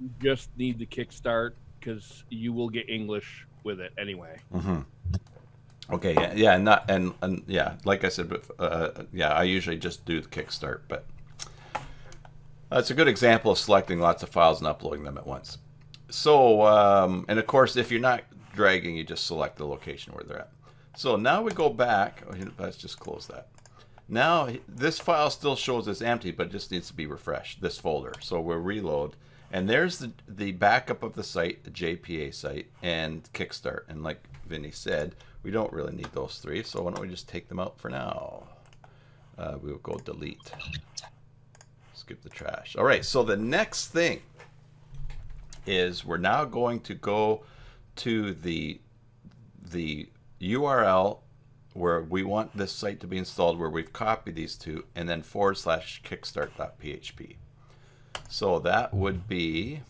S2: You just need the Kickstart because you will get English with it anyway.
S1: Mm-hmm. Okay, yeah, and yeah, like I said, yeah, I usually just do the Kickstart, but that's a good example of selecting lots of files and uploading them at once. So, and of course, if you're not dragging, you just select the location where they're at. So now we go back. Let's just close that. Now this file still shows as empty, but it just needs to be refreshed, this folder. So we'll reload, and there's the backup of the site, the JPA site, and Kickstart. And like Vinny said, we don't really need those 3, so why don't we just take them out for now? We will go delete. Skip the trash. All right, so the next thing is we're now going to go to the URL where we want this site to be installed, where we've copied these 2, and then / kickstart.php. So that would be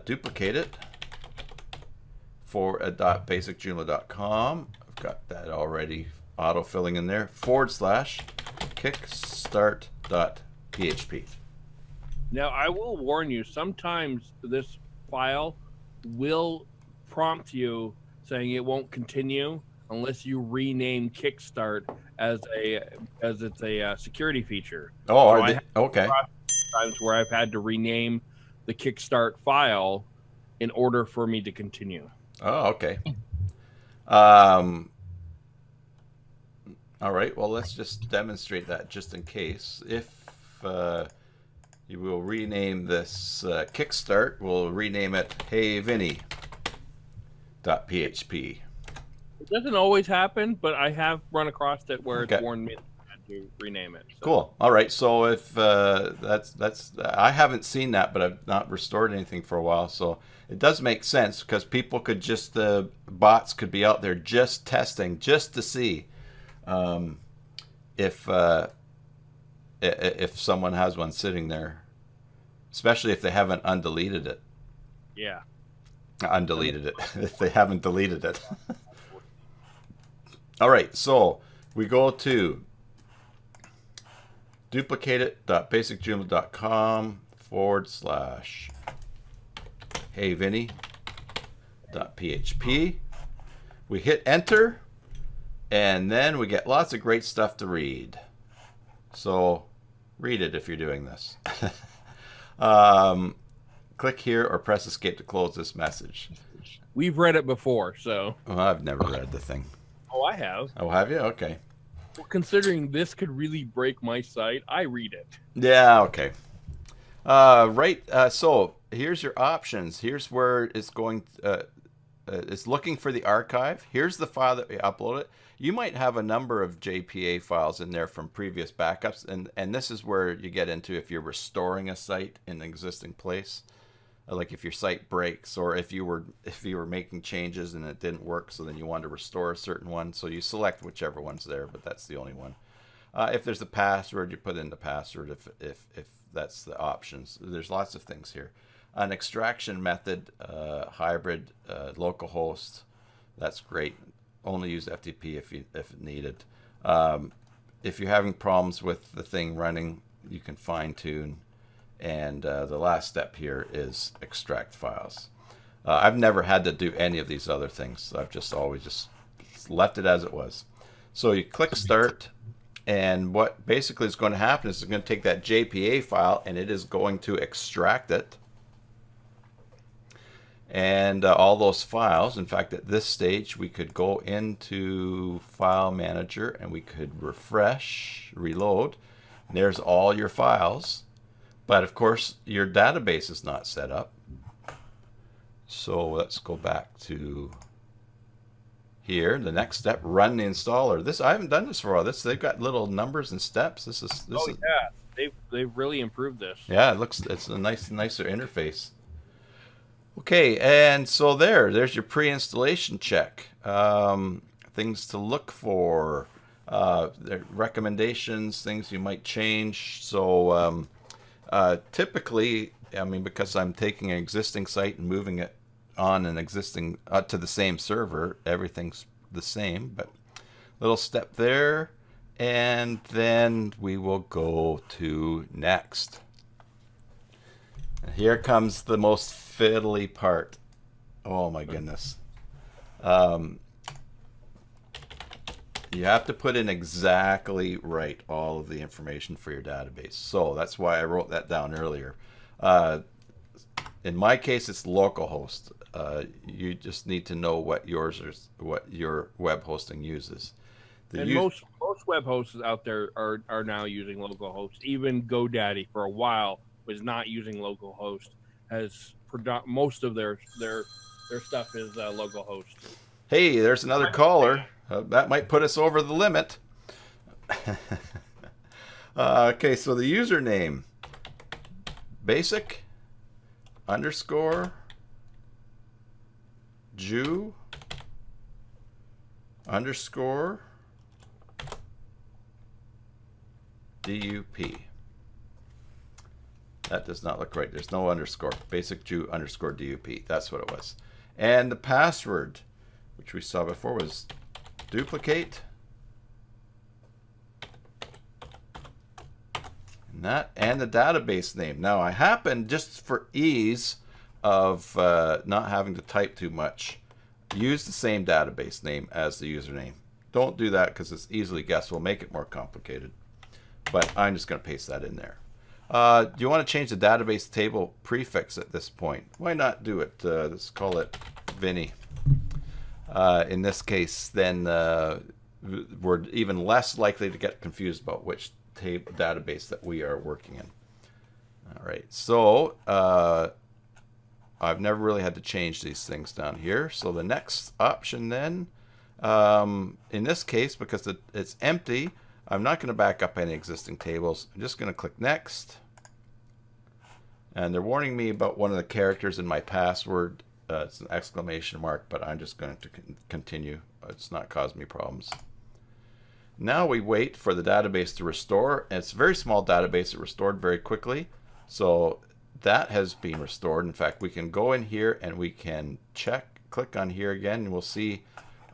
S1: duplicated for a .basicjoomla.com. I've got that already auto-filling in there, / kickstart.php.
S2: Now, I will warn you, sometimes this file will prompt you saying it won't continue unless you rename Kickstart as it's a security feature.
S1: Oh,
S2: So
S1: are they? Okay.
S2: times where I've had to rename the Kickstart file in order for me to continue.
S1: Oh, okay. All right. Well, let's just demonstrate that just in case. If you will rename this Kickstart, we'll rename it HeyVinny.php.
S2: It doesn't always happen, but I have run across it where
S1: Okay.
S2: it's warned me that I had to rename it. So.
S1: Cool. All right. So if that's I haven't seen that, but I've not restored anything for a while. So it does make sense because people could just bots could be out there just testing just to see if someone has one sitting there, especially if they haven't undeleted it.
S2: Yeah.
S1: Undeleted it if they haven't deleted it. All right. So we go to duplicate.basicjoomla.com/heyvinny.php. We hit enter, and then we get lots of great stuff to read. So read it if you're doing this. Click here or press escape to close this message.
S2: We've read it before, so.
S1: Well, I've never read the thing.
S2: Oh, I have.
S1: Oh, have you? Okay.
S2: Well, considering this could really break my site, I read it.
S1: Yeah, okay. So here's your options. Here's where it's going. It's looking for the archive. Here's the file that we uploaded. You might have a number of JPA files in there from previous backups, and this is where you get into if you're restoring a site in an existing place, like if your site breaks or if you were making changes and it didn't work, so then you want to restore a certain one. So you select whichever one's there, but that's the only one. If there's a password, you put in the password. If that's the options. There's lots of things here. An extraction method, hybrid, localhost. That's great. Only use FTP if needed. If you're having problems with the thing running, you can fine tune. And the last step here is extract files. I've never had to do any of these other things. I've just always just left it as it was. So you click start, and what basically is going to happen is it's going to take that JPA file and it is going to extract it. And all those files, in fact, at this stage, we could go into File Manager and we could refresh, reload. And there's all your files. But of course, your database is not set up. So let's go back to here. The next step, run the installer. This I haven't done this for a while. They've got little numbers and steps. This is.
S2: Yeah, they've really improved this.
S1: Yeah, it's a nicer interface. Okay, and so there's your pre-installation check. Things to look for, recommendations, things you might change. So typically, I mean, because I'm taking an existing site and moving it on an existing to the same server, everything's the same. But little step there, and then we will go to next. And here comes the most fiddly part. Oh my goodness. You have to put in exactly right all of the information for your database. So that's why I wrote that down earlier. In my case, it's localhost. You just need to know what your web hosting uses.
S2: Most web hosts out there are now using localhost. Even GoDaddy for a while was not using localhost. Most of their stuff is localhost. Hey,
S1: there's another caller. That might put us over the limit. Okay, so the username, basic _ Jew _ DUP. That does not look right. There's no underscore. Basic Jew _ DUP. That's what it was. And the password, which we saw before, was duplicate and the database name. Now I happen, just for ease of not having to type too much, use the same database name as the username. Don't do that because it's easily guessable. Make it more complicated. But I'm just going to paste that in there. Do you want to change the database table prefix at this point? Why not do it? Let's call it Vinny. In this case, then we're even less likely to get confused about which database that we are working in. All right, so I've never really had to change these things down here. So the next option then, in this case, because it's empty, I'm not going to back up any existing tables. I'm just going to click next. And they're warning me about one of the characters in my password. It's an exclamation mark, but I'm just going to continue. It's not causing me problems. Now we wait for the database to restore. And it's a very small database. It restored very quickly. So that has been restored. In fact, we can go in here and we can click on here again, and we'll see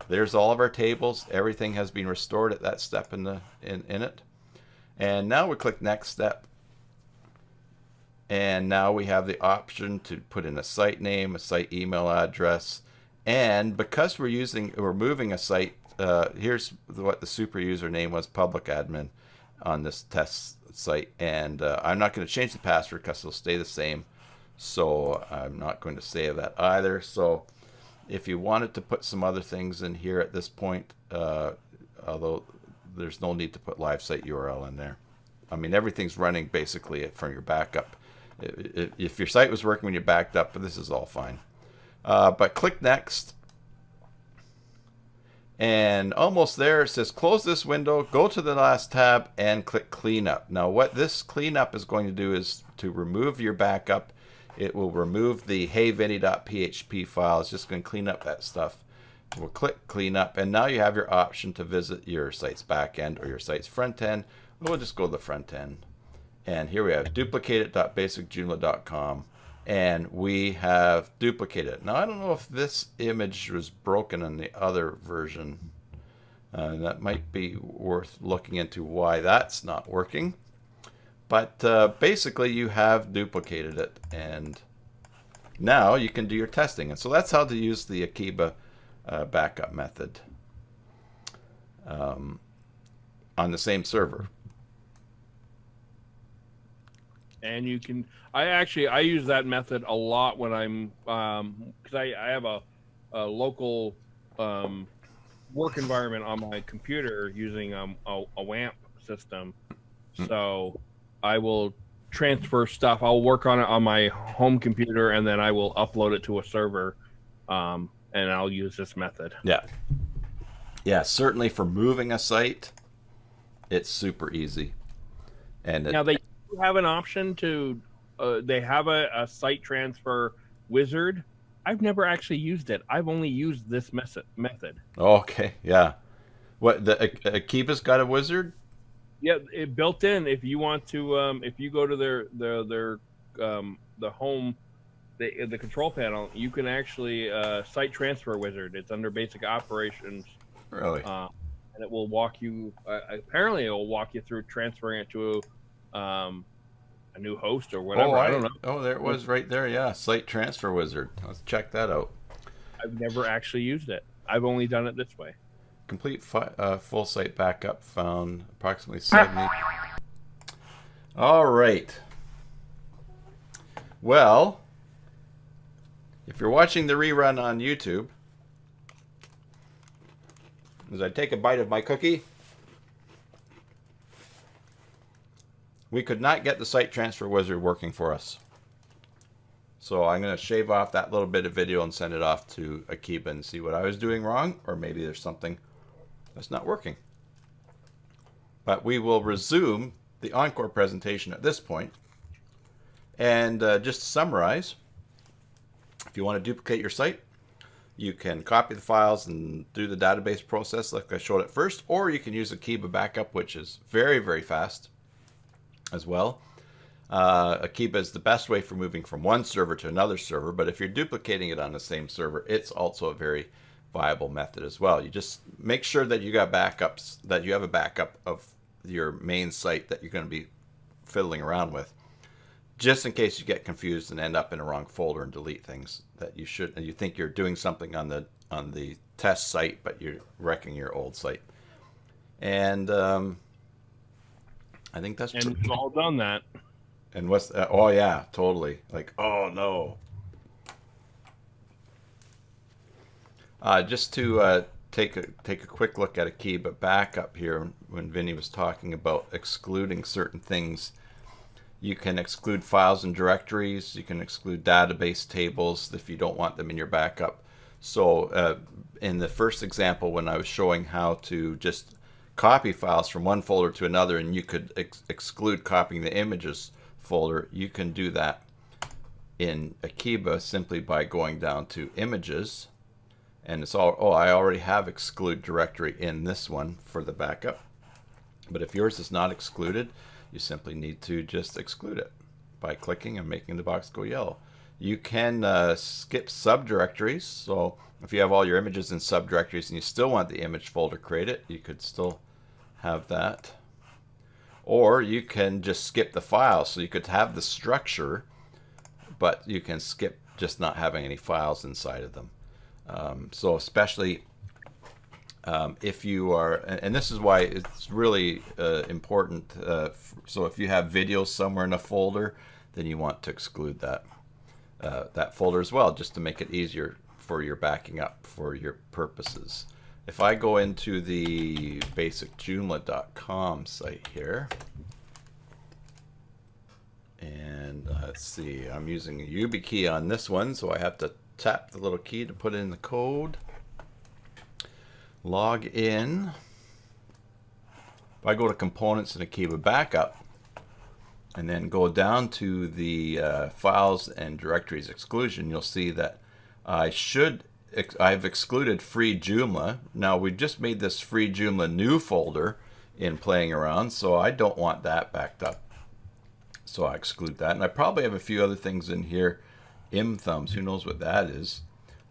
S1: there's all of our tables. Everything has been restored at that step in it. And now we click next step. And now we have the option to put in a site name, a site email address. And because we're moving a site, here's what the super username was, public admin on this test site. And I'm not going to change the password because it'll stay the same. So I'm not going to save that either. So if you wanted to put some other things in here at this point, although there's no need to put live site URL in there. I mean, everything's running basically from your backup. If your site was working when you backed up, this is all fine. But click next. And almost there, it says close this window, go to the last tab, and click cleanup. Now what this cleanup is going to do is to remove your backup. It will remove the heyvinny.php file. It's just going to clean up that stuff. We'll click cleanup, and now you have your option to visit your site's back end or your site's front end. We'll just go to the front end. And here we have duplicated.basicjoomla.com, and we have duplicated it. Now I don't know if this image was broken in the other version. That might be worth looking into why that's not working. But basically you have duplicated it, and now you can do your testing. And so that's how to use the Akiba backup method on the same server.
S2: And you can, I use that method a lot when I'm, because I have a local work environment on my computer using a WAMP system. So I will transfer stuff. I'll work on it on my home computer, and then I will upload it to a server, and I'll use this method.
S1: Yeah. Yeah, certainly for moving a site, it's super easy. And
S2: now they have an option to, they have a site transfer wizard. I've never actually used it. I've only used this method.
S1: Okay, yeah. What, the Akiba's got a wizard?
S2: Yeah, it built in. If you want to, if you go to their the home, the control panel, you can actually site transfer wizard. It's under basic operations.
S1: Really?
S2: And it will walk you. Apparently, it will walk you through transferring it to a new host or whatever. I don't know.
S1: Oh, there it was right there. Yeah, site transfer wizard. Let's check that out.
S2: I've never actually used it. I've only done it this way.
S1: Complete full site backup found approximately 70. All right. Well, if you're watching the rerun on YouTube, as I take a bite of my cookie, we could not get the site transfer wizard working for us. So I'm going to shave off that little bit of video and send it off to Akiba and see what I was doing wrong, or maybe there's something that's not working. But we will resume the Encore presentation at this point. And just to summarize, if you want to duplicate your site, you can copy the files and do the database process like I showed at first, or you can use Akiba Backup, which is very, very fast as well. Akiba is the best way for moving from one server to another server, but if you're duplicating it on the same server, it's also a very viable method as well. You just make sure that you got backups, that you have a backup of your main site that you're going to be fiddling around with, just in case you get confused and end up in a wrong folder and delete things that you should, and you think you're doing something on the test site, but you're wrecking your old site. And I think that's
S2: and we've all done that.
S1: And what's oh yeah, totally. Like, oh no. Just to take a quick look at a key, but back up here when Vinny was talking about excluding certain things. You can exclude files and directories. You can exclude database tables if you don't want them in your backup. So in the first example, when I was showing how to just copy files from one folder to another, and you could exclude copying the images folder, you can do that in Akiba simply by going down to images. And it's all, oh, I already have exclude directory in this one for the backup. But if yours is not excluded, you simply need to just exclude it by clicking and making the box go yellow. You can skip subdirectories. So if you have all your images in subdirectories and you still want the image folder created, you could still have that. Or you can just skip the file. So you could have the structure, but you can skip just not having any files inside of them. So especially if you are, and this is why it's really important. So if you have videos somewhere in a folder, then you want to exclude that that folder as well, just to make it easier for your backing up for your purposes. If I go into the basic Joomla.com site here, and let's see, I'm using a YubiKey on this one, so I have to tap the little key to put in the code. Log in. If I go to components in Akiba backup and then go down to the files and directories exclusion, you'll see that I've excluded free Joomla. Now we just made this free Joomla new folder in playing around, so I don't want that backed up. So I exclude that, and I probably have a few other things in here. Thumbs, who knows what that is?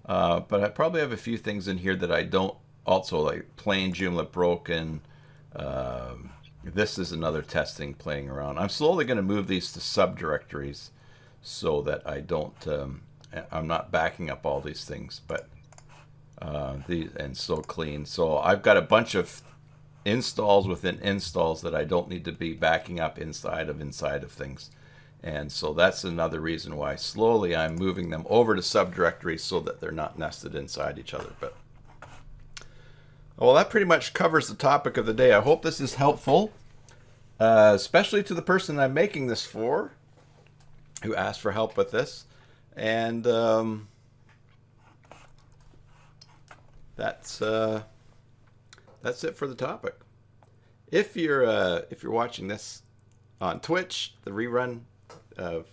S1: But I probably have a few things in here that I don't. Also, like plain Joomla broken. This is another testing playing around. I'm slowly going to move these to subdirectories so that I don't. I'm not backing up all these things, but these and so clean. So I've got a bunch of installs within installs that I don't need to be backing up inside of things. And so that's another reason why slowly I'm moving them over to subdirectories so that they're not nested inside each other. But well, that pretty much covers the topic of the day. I hope this is helpful, especially to the person I'm making this for, who asked for help with this. And that's it for the topic. If you're watching this on Twitch, the rerun,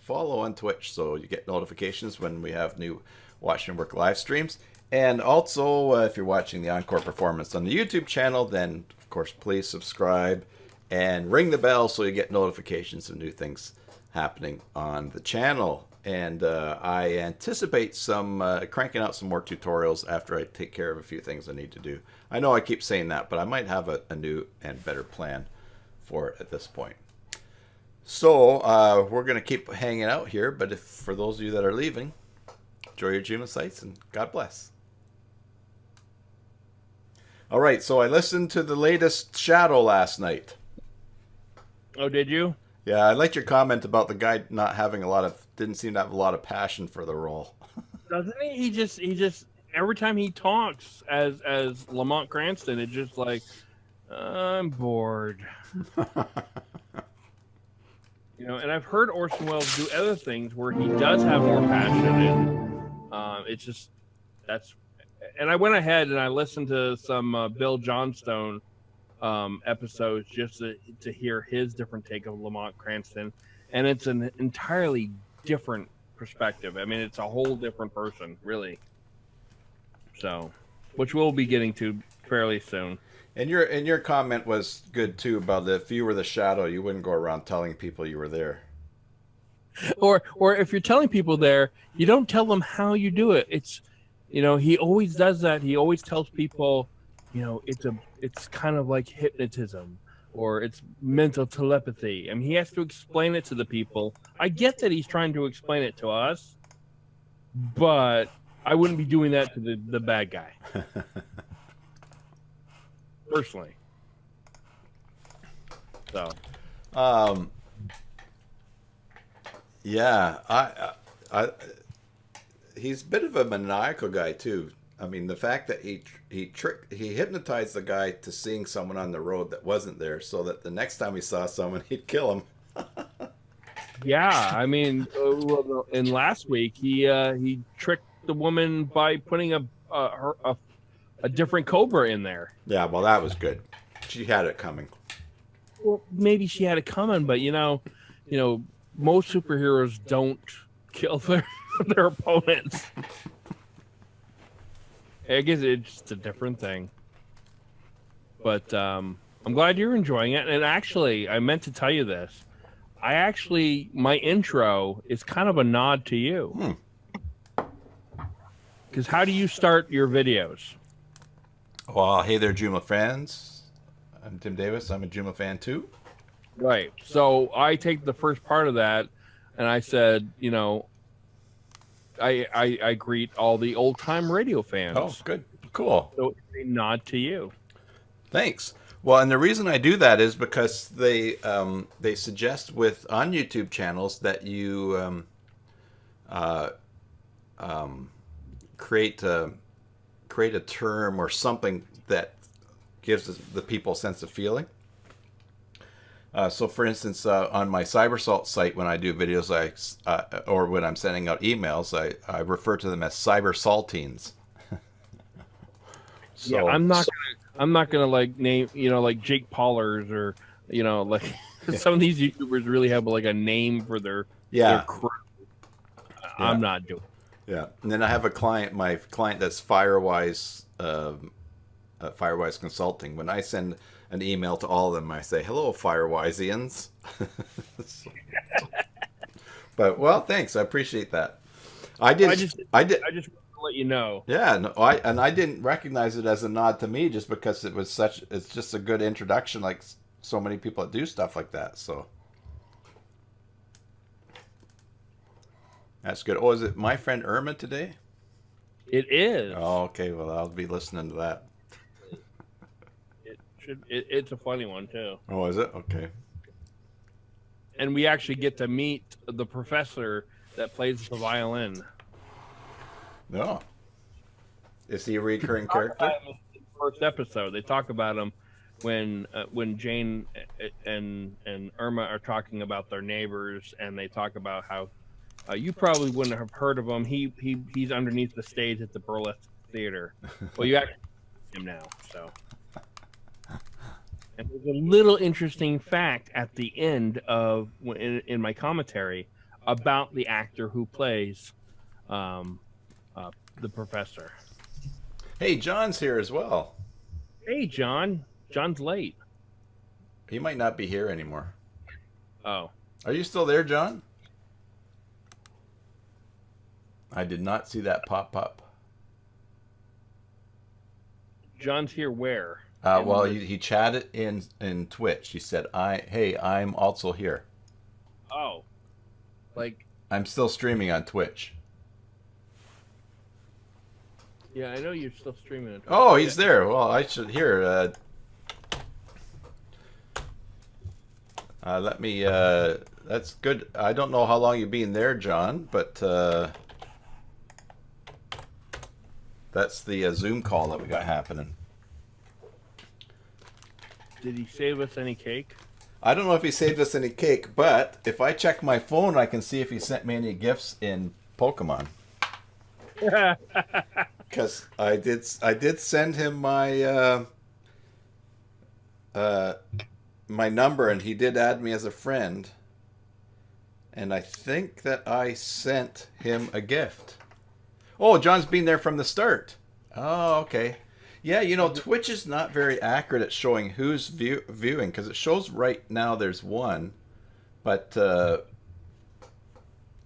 S1: follow on Twitch so you get notifications when we have new Watch and Work live streams. And also, if you're watching the encore performance on the YouTube channel, then of course please subscribe and ring the bell so you get notifications of new things happening on the channel. And I anticipate cranking out some more tutorials after I take care of a few things I need to do. I know I keep saying that, but I might have a new and better plan for it at this point. So we're going to keep hanging out here, but for those of you that are leaving, enjoy your Joomla sites and God bless. All right, so I listened to the latest Shadow last night.
S2: Oh, did you?
S1: Yeah, I liked your comment about the guy not having didn't seem to have a lot of passion for the role.
S2: Doesn't he? He just every time he talks as Lamont Cranston, it's just like, I'm bored. You know, and I've heard Orson Welles do other things where he does have more passion, and it's just that's. And I went ahead and I listened to some Bill Johnstone episodes just to hear his different take of Lamont Cranston, and it's an entirely different perspective. I mean, it's a whole different person, really. So, which we'll be getting to fairly soon.
S1: And your comment was good too about if you were the Shadow, you wouldn't go around telling people you were there.
S2: Or if you're telling people there, you don't tell them how you do it. It's, you know, he always does that. He always tells people, you know, it's kind of like hypnotism. or it's mental telepathy. I mean, he has to explain it to the people. I get that he's trying to explain it to us, but I wouldn't be doing that to the bad guy. Personally. So.
S1: Yeah, he's a bit of a maniacal guy too. I mean, the fact that he hypnotized the guy to seeing someone on the road that wasn't there, so that the next time he saw someone, he'd kill him.
S2: Yeah, I mean, in last week he tricked the woman by putting a different cobra in there.
S1: Yeah, well, that was good. She had it coming.
S2: Well, maybe she had it coming, but most superheroes don't kill their opponents. I guess it's just a different thing. But I'm glad you're enjoying it. And actually, I meant to tell you this. My intro is kind of a nod to you. Because how do you start your videos?
S1: Well, hey there, Joomla fans. I'm Tim Davis. I'm a Joomla fan too.
S2: Right. So I take the first part of that, and I said, I greet all the old time radio fans.
S1: Oh, good, cool.
S2: So it's a nod to you.
S1: Thanks. Well, and the reason I do that is because they suggest on YouTube channels that you create a term or something that gives the people a sense of feeling. So, for instance, on my CyberSalt site, when I do videos, or when I'm sending out emails, I refer to them as cybersaltines.
S2: So, yeah, I'm not gonna like name like Jake Paulers or like some of these YouTubers really have like a name for their crew. I'm not doing.
S1: Yeah, and then I have my client that's Firewise Consulting. When I send an email to all of them, I say, "Hello, Firewisians." But well, thanks. I appreciate that. I just wanted
S2: to let you know.
S1: Yeah, no, I didn't recognize it as a nod to me just because it's just a good introduction, like so many people that do stuff like that. So that's good. Oh, is it my friend Irma today?
S2: It is.
S1: Oh, okay. Well, I'll be listening to that.
S2: It's a funny one too.
S1: Oh, is it? Okay.
S2: And we actually get to meet the professor that plays the violin.
S1: No. Is he a recurring character?
S2: First episode, they talk about him when Jane and Irma are talking about their neighbors, and they talk about how you probably wouldn't have heard of him. He's underneath the stage at the Burlesque Theater. Well, you actually see him now, so. And there's a little interesting fact at the end of in my commentary about the actor who plays the professor.
S1: Hey, John's here as well.
S2: Hey, John. John's late.
S1: He might not be here anymore.
S2: Oh.
S1: Are you still there, John? I did not see that pop up.
S2: John's here where?
S1: Well, he chatted in Twitch. He said, "Hey, I'm also here."
S2: Oh. Like.
S1: I'm still streaming on Twitch.
S2: Yeah, I know you're still streaming it.
S1: Oh, he's there. Well, I should hear. Let me. That's good. I don't know how long you've been there, John, but that's the Zoom call that we got happening.
S2: Did he save us any cake?
S1: I don't know if he saved us any cake, but if I check my phone, I can see if he sent me any gifts in Pokemon. Because I did send him my my number, and he did add me as a friend. And I think that I sent him a gift. Oh, John's been there from the start. Oh, okay. Yeah, Twitch is not very accurate at showing who's viewing, because it shows right now there's one, but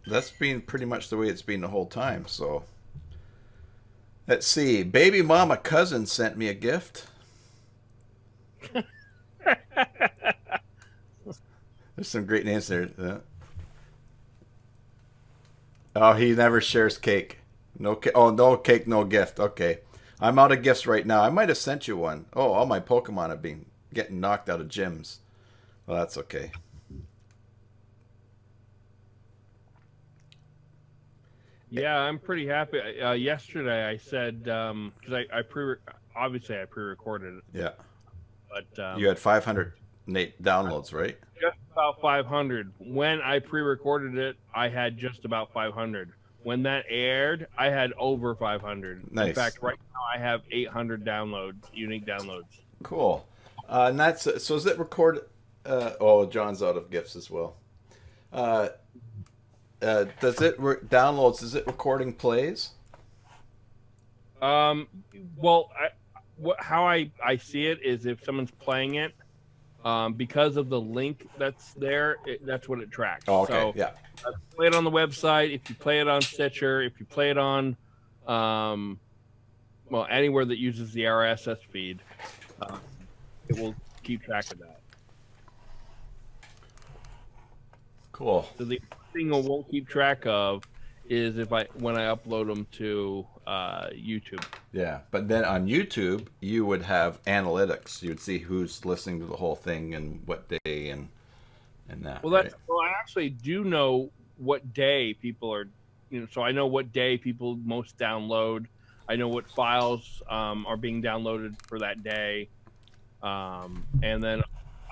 S1: that's been pretty much the way it's been the whole time. So let's see. Baby mama cousin sent me a gift. There's some great names there. Oh, he never shares cake. No cake. Oh, no cake, no gift. Okay. I'm out of gifts right now. I might have sent you one. Oh, all my Pokemon have been getting knocked out of gyms. Well, that's okay.
S2: Yeah, I'm pretty happy. Yesterday I said because obviously I pre-recorded it,
S1: Yeah.
S2: but
S1: You had 500 downloads, right?
S2: just about 500. When I pre-recorded it, I had just about 500. When that aired, I had over 500.
S1: Nice.
S2: In fact, right now I have 800 downloads, unique downloads.
S1: Cool. And that's so. Is it record? Oh, John's out of gifts as well. Uh, does it downloads? Is it recording plays?
S2: Well, how I see it is if someone's playing it, because of the link that's there, that's what it tracks.
S1: Oh, okay.
S2: So,
S1: Yeah.
S2: Play it on the website. If you play it on Stitcher, if you play it on, well, anywhere that uses the RSS feed, it will keep track of that.
S1: Cool.
S2: So the thing it won't keep track of is when I upload them to YouTube.
S1: Yeah, but then on YouTube, you would have analytics. You would see who's listening to the whole thing and what day and that.
S2: Well,
S1: right?
S2: well, I actually do know what day people are, so I know what day people most download. I know what files are being downloaded for that day, and then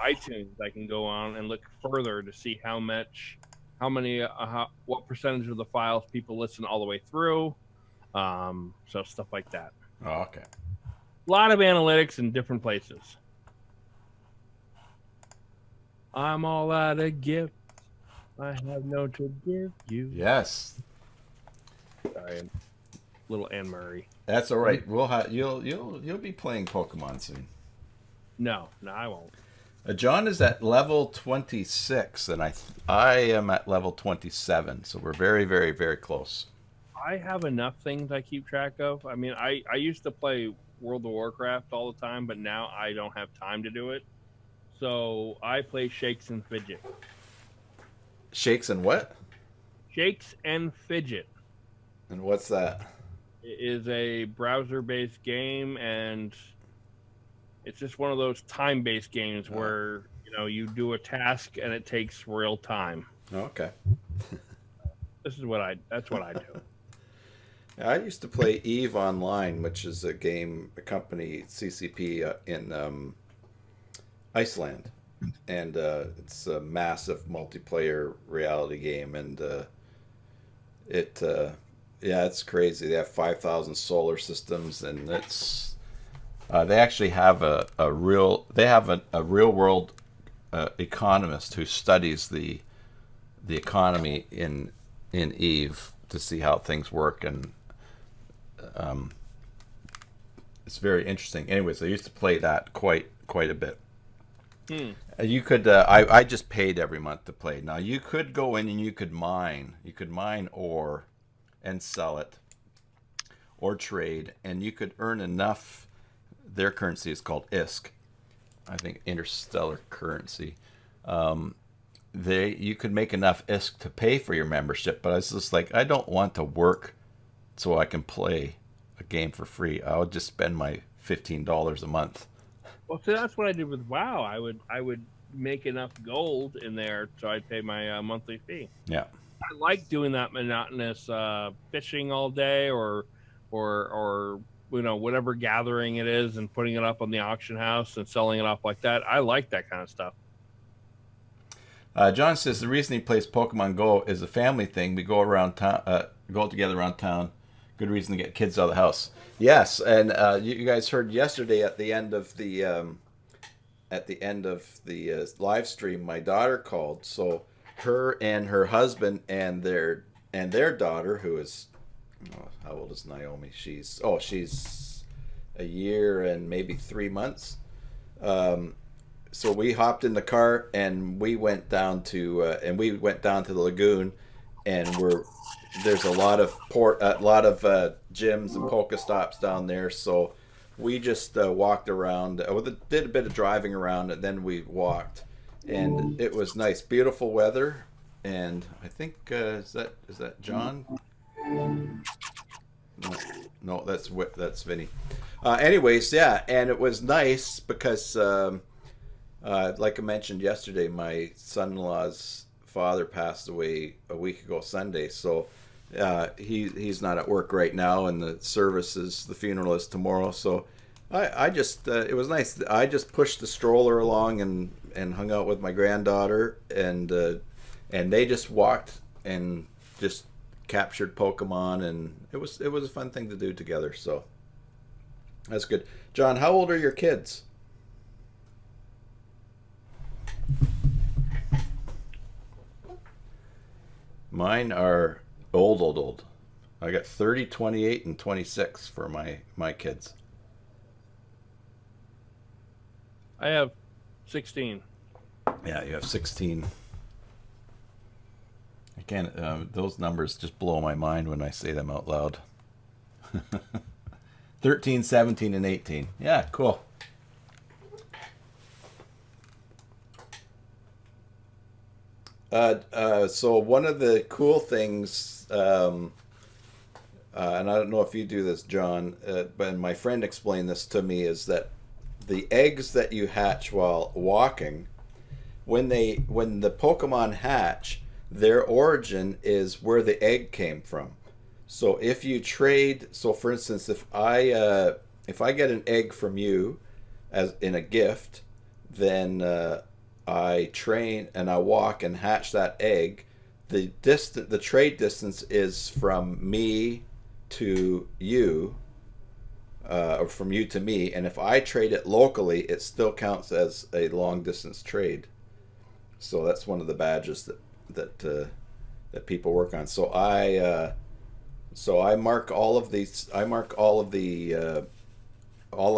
S2: iTunes, I can go on and look further to see what percentage of the files people listen all the way through. So stuff like that.
S1: Oh, okay.
S2: A lot of analytics in different places. I'm all out of gifts. I have no to give you.
S1: Yes.
S2: Sorry, little Anne Murray.
S1: That's all right. We'll you'll be playing Pokemon soon.
S2: No, I won't.
S1: John is at level 26, and I am at level 27. So we're very, very, very close.
S2: I have enough things I keep track of. I mean, I used to play World of Warcraft all the time, but now I don't have time to do it. So I play Shakes and Fidget.
S1: Shakes and what?
S2: Shakes and Fidget.
S1: And what's that?
S2: It is a browser-based game, and it's just one of those time-based games where you do a task and it takes real time.
S1: Okay.
S2: That's what I do.
S1: I used to play Eve Online, which is a company CCP in Iceland, and it's a massive multiplayer reality game, and it's crazy. They have 5,000 solar systems, and it's they actually have a real world economist who studies the economy in Eve to see how things work, and it's very interesting. Anyways, I used to play that quite a bit. You could I just paid every month to play. Now you could go in and you could mine ore and sell it or trade, and you could earn enough. Their currency is called ISK, I think, interstellar currency. You could make enough ISK to pay for your membership, but I was just like, I don't want to work so I can play a game for free. I would just spend my $15 a month.
S2: Well, so that's what I did with WoW. I would make enough gold in there so I'd pay my monthly fee.
S1: Yeah,
S2: I like doing that monotonous fishing all day, or whatever gathering it is, and putting it up on the auction house and selling it off like that. I like that kind of stuff.
S1: John says the reason he plays Pokemon Go is a family thing. We go around town, go together around town. Good reason to get kids out of the house. Yes, and you guys heard yesterday at the end of the live stream, my daughter called. So her and her husband and their daughter, who is how old is Naomi? She's a year and maybe 3 months. So we hopped in the car and we went down to the lagoon, and there's a lot of gyms and Pokestops down there. So we just walked around, did a bit of driving around, and then we walked. and it was nice, beautiful weather. And I think is that John? No, no, that's Vinny. Anyways, yeah, and it was nice because, like I mentioned yesterday, my son-in-law's father passed away a week ago Sunday, so he's not at work right now, and the funeral is tomorrow. So I just it was nice. I just pushed the stroller along and hung out with my granddaughter, and they just walked and just captured Pokemon, and it was a fun thing to do together. So that's good. John, how old are your kids? Mine are old. I got 30, 28, and 26 for my kids.
S2: I have 16.
S1: Yeah, you have 16. I can't. Those numbers just blow my mind when I say them out loud. 13, 17, and 18. Yeah, cool. So one of the cool things, and I don't know if you do this, John, but my friend explained this to me, is that the eggs that you hatch while walking, when the Pokemon hatch, their origin is where the egg came from. So if you trade, so for instance, if I get an egg from you as in a gift, then I train and I walk and hatch that egg. The trade distance is from me to you, or from you to me, and if I trade it locally, it still counts as a long distance trade. So that's one of the badges that people work on. So I mark all of these. I mark all of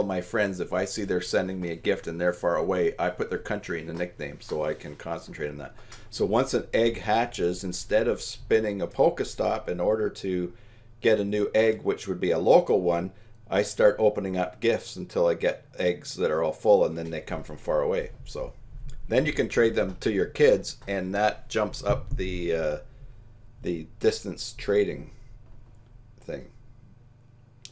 S1: my friends. If I see they're sending me a gift and they're far away, I put their country in the nickname so I can concentrate on that. So once an egg hatches, instead of spinning a Pokestop in order to get a new egg, which would be a local one, I start opening up gifts until I get eggs that are all full, and then they come from far away. So then you can trade them to your kids, and that jumps up the distance trading thing.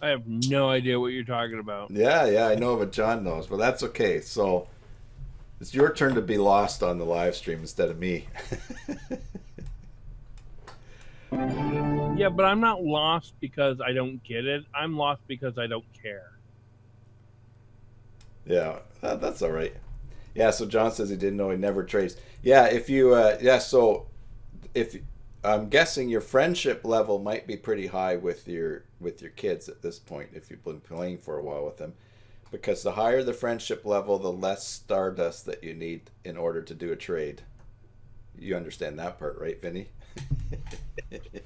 S2: I have no idea what you're talking about.
S1: Yeah, I know, but John knows. But that's okay. So it's your turn to be lost on the live stream instead of me.
S2: Yeah, but I'm not lost because I don't get it. I'm lost because I don't care.
S1: Yeah, that's all right. Yeah, so John says he didn't know he never trades. Yeah, if you so if I'm guessing your friendship level might be pretty high with your kids at this point if you've been playing for a while with them, because the higher the friendship level, the less stardust that you need in order to do a trade. You understand that part, right, Vinny?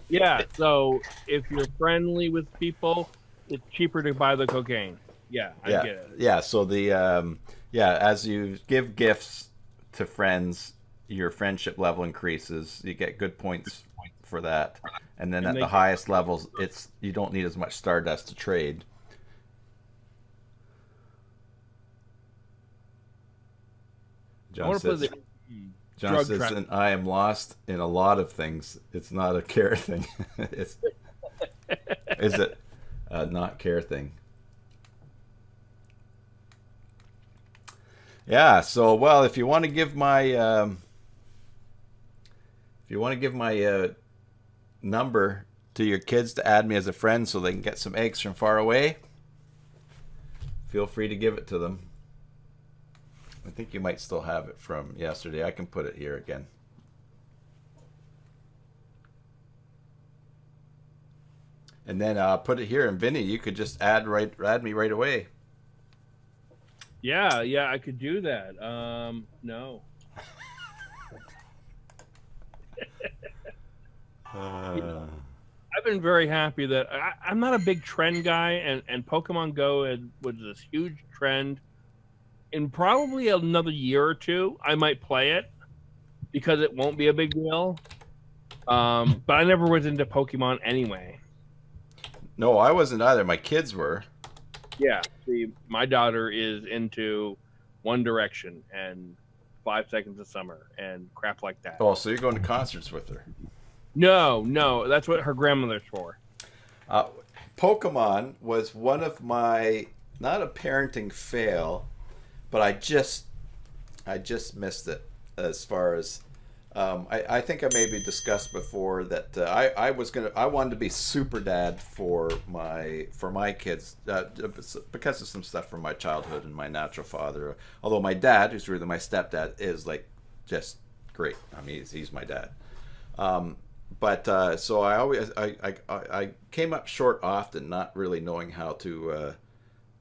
S2: Yeah, so if you're friendly with people, it's cheaper to buy the cocaine. Yeah, I
S1: Yeah,
S2: get it.
S1: yeah. So as you give gifts to friends, your friendship level increases. You get good points for that, and then
S2: And
S1: at
S2: they
S1: the highest levels, you don't need as much stardust to trade.
S2: I
S1: John
S2: want to play
S1: says.
S2: the
S1: John
S2: drug
S1: says,
S2: trap.
S1: and I am lost in a lot of things. It's not a care thing. Is it a not care thing? Yeah. So, well, if you want to give my number to your kids to add me as a friend so they can get some eggs from far away, feel free to give it to them. I think you might still have it from yesterday. I can put it here again. And then put it here. And Vinny, you could just add me right away.
S2: Yeah, I could do that. No. I've been very happy that I'm not a big trend guy, and Pokemon Go was this huge trend. In probably another year or two, I might play it because it won't be a big deal. But I never was into Pokemon anyway.
S1: No, I wasn't either. My kids were.
S2: Yeah, see, my daughter is into One Direction, and 5 Seconds of Summer and crap like that.
S1: Oh, so you're going to concerts with her?
S2: No, that's what her grandmother's for.
S1: Uh, Pokemon was one of my, not a parenting fail, but I just missed it as far as I think I maybe discussed before that I wanted to be super dad for my kids because of some stuff from my childhood and my natural father. Although my dad, who's really my stepdad, is like just great. I mean, he's my dad. But so I always I came up short often, not really knowing how to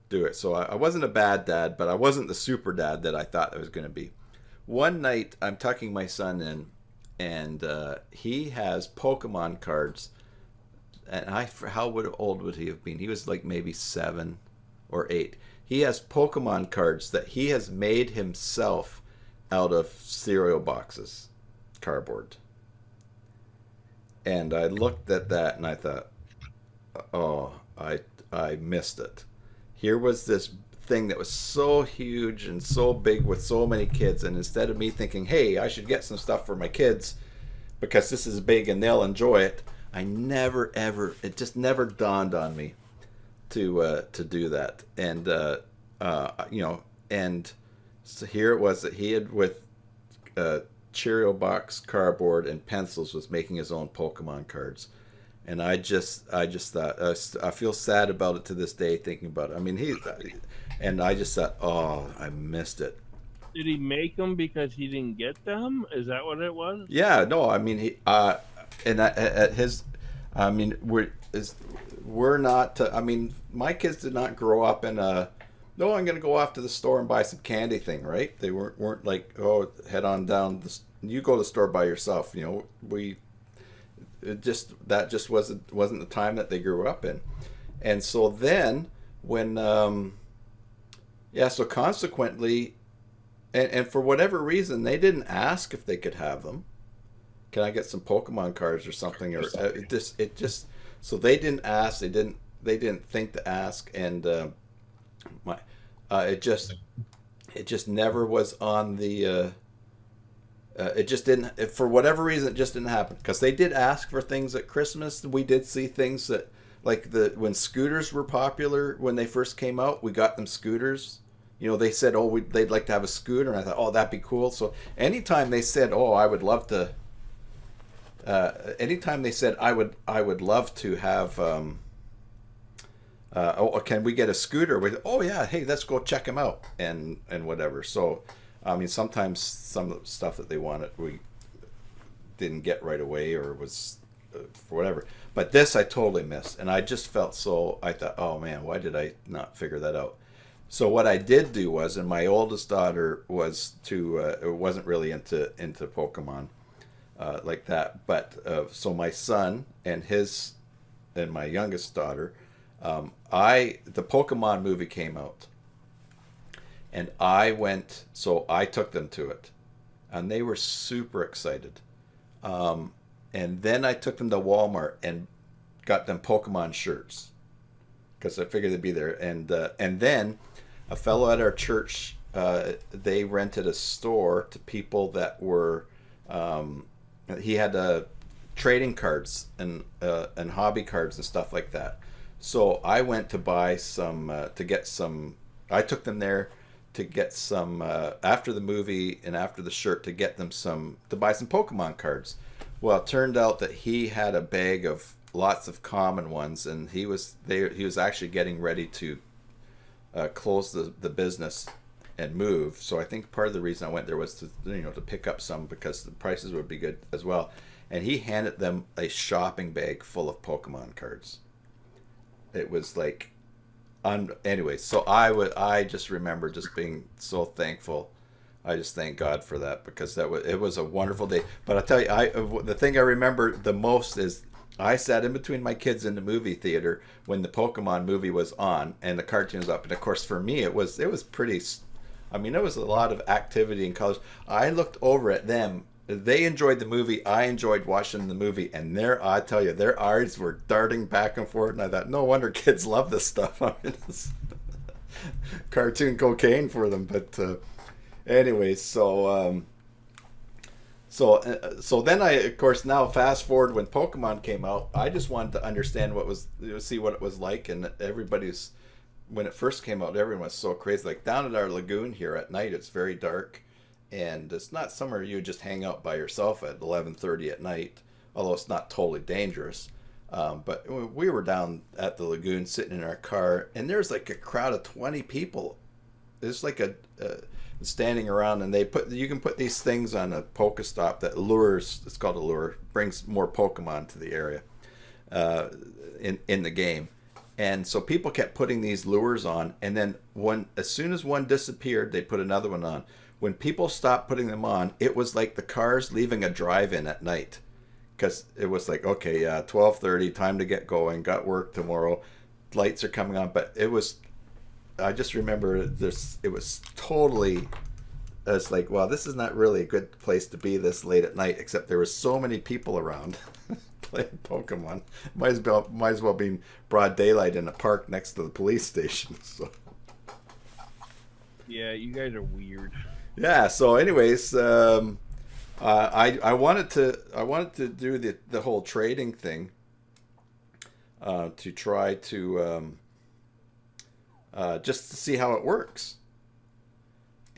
S1: do it. So I wasn't a bad dad, but I wasn't the super dad that I thought I was going to be. One night I'm tucking my son in, and he has Pokemon cards. And how old would he have been? He was like maybe 7 or 8. He has Pokemon cards that he has made himself out of cereal boxes, cardboard. And I looked at that and I thought, oh, I missed it. Here was this thing that was so huge and so big with so many kids, and instead of me thinking, hey, I should get some stuff for my kids because this is big and they'll enjoy it, I never ever, it just never dawned on me to do that. And and so here it was that he had, with Cheerio box, cardboard, and pencils, was making his own Pokemon cards. And I just thought, I feel sad about it to this day thinking about it. I mean, and I just thought, oh, I missed it.
S2: Did he make them because he didn't get them? Is that what it was?
S1: Yeah, no, I mean, at his, I mean, we're not, I mean, my kids did not grow up in a, no, I'm going to go off to the store and buy some candy thing, right? They weren't like, oh, head on down, you go to the store by yourself. You know, that just wasn't the time that they grew up in. And so then when so consequently, and for whatever reason, they didn't ask if they could have them. Can I get some Pokemon cards or something? Or it just so they didn't ask. They didn't think to ask, and it just never was on the. It just didn't, for whatever reason, it just didn't happen. Because they did ask for things at Christmas. We did see things that, like when scooters were popular when they first came out, we got them scooters. You know, they said, oh, they'd like to have a scooter, and I thought, oh, that'd be cool. So anytime they said, oh, I would love to, anytime they said, I would love to have, can we get a scooter? Oh yeah, hey, let's go check them out and whatever. So. I mean, sometimes some of the stuff that they wanted we didn't get right away, or was for whatever. But this I totally missed, and I just felt so. I thought, oh man, why did I not figure that out? So what I did do was, and my oldest daughter was wasn't really into Pokemon like that, but so my son and my youngest daughter, the Pokemon movie came out. And I took them to it, and they were super excited. And then I took them to Walmart and got them Pokemon shirts because I figured they'd be there. And then a fellow at our church, they rented a store to people that were. He had trading cards and hobby cards and stuff like that. So I went to buy some to get some. I took them there to get some after the movie and after the shirt to buy some Pokemon cards. Well, it turned out that he had a bag of lots of common ones, and he was actually getting ready to close the business and move. So I think part of the reason I went there was to pick up some because the prices would be good as well. And he handed them a shopping bag full of Pokemon cards. It was like. Anyway, so I just remember just being so thankful. I just thank God for that because it was a wonderful day. But I'll tell you, the thing I remember the most is I sat in between my kids in the movie theater when the Pokemon movie was on and the cartoon was up. And of course, for me, it was pretty. I mean, there was a lot of activity in college. I looked over at them. They enjoyed the movie. I enjoyed watching the movie, and I tell you, their eyes were darting back and forth. And I thought, no wonder kids love this stuff. I mean, it's cartoon cocaine for them. But Anyways, so then I, of course, now fast forward when Pokemon came out, I just wanted to understand what was, see what it was like, and everybody's, when it first came out, everyone was so crazy. Like down at our lagoon here at night, it's very dark, and it's not somewhere you just hang out by yourself at 11:30 at night, although it's not totally dangerous. But we were down at the lagoon sitting in our car, and there's like a crowd of 20 people. It's like a standing around, and you can put these things on a Pokestop that lures. It's called a lure. Brings more Pokemon to the area in the game, and so people kept putting these lures on, and then as soon as one disappeared, they put another one on. When people stopped putting them on, it was like the cars leaving a drive-in at night, because it was like, okay, 12:30, time to get going. Got work tomorrow. Lights are coming on, but it was. I just remember this. It was totally. It's like, well, this is not really a good place to be this late at night. Except there were so many people around playing Pokemon. Might as well be broad daylight in a park next to the police station. So.
S2: Yeah, you guys are weird.
S1: Yeah. So, anyways, I wanted to do the whole trading thing. To try to. Just to see how it works,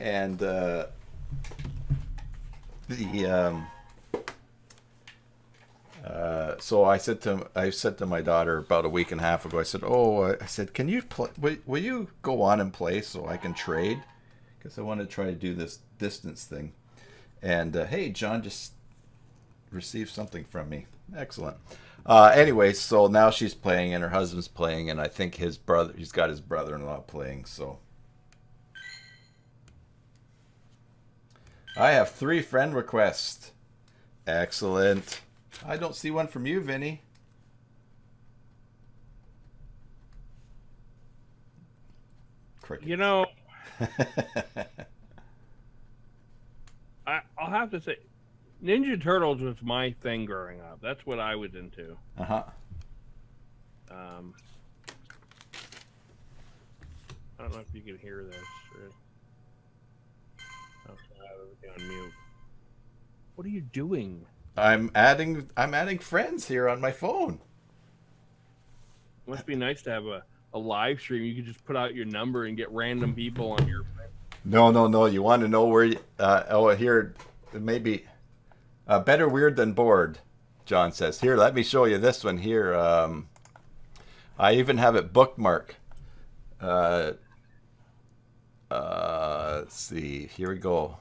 S1: and so I said to my daughter about a week and a half ago. I said, I said, can you play? Will you go on and play so I can trade? Because I want to try to do this distance thing. And hey, John just received something from me. Excellent. Anyway, so now she's playing and her husband's playing, and I think he's got his brother-in-law playing, so. I have 3 friend requests. Excellent. I don't see one from you, Vinny. Cricket.
S2: You know, I'll have to say, Ninja Turtles was my thing growing up. That's what I was into.
S1: Uh-huh.
S2: I don't know if you can hear this. Okay, on mute. What are you doing?
S1: I'm adding friends here on my phone.
S2: Must be nice to have a live stream. You could just put out your number and get random people on your.
S1: No. You want to know where? Here, maybe. Better weird than bored, John says. Here, let me show you this one here. I even have it bookmarked. Let's see. Here we go.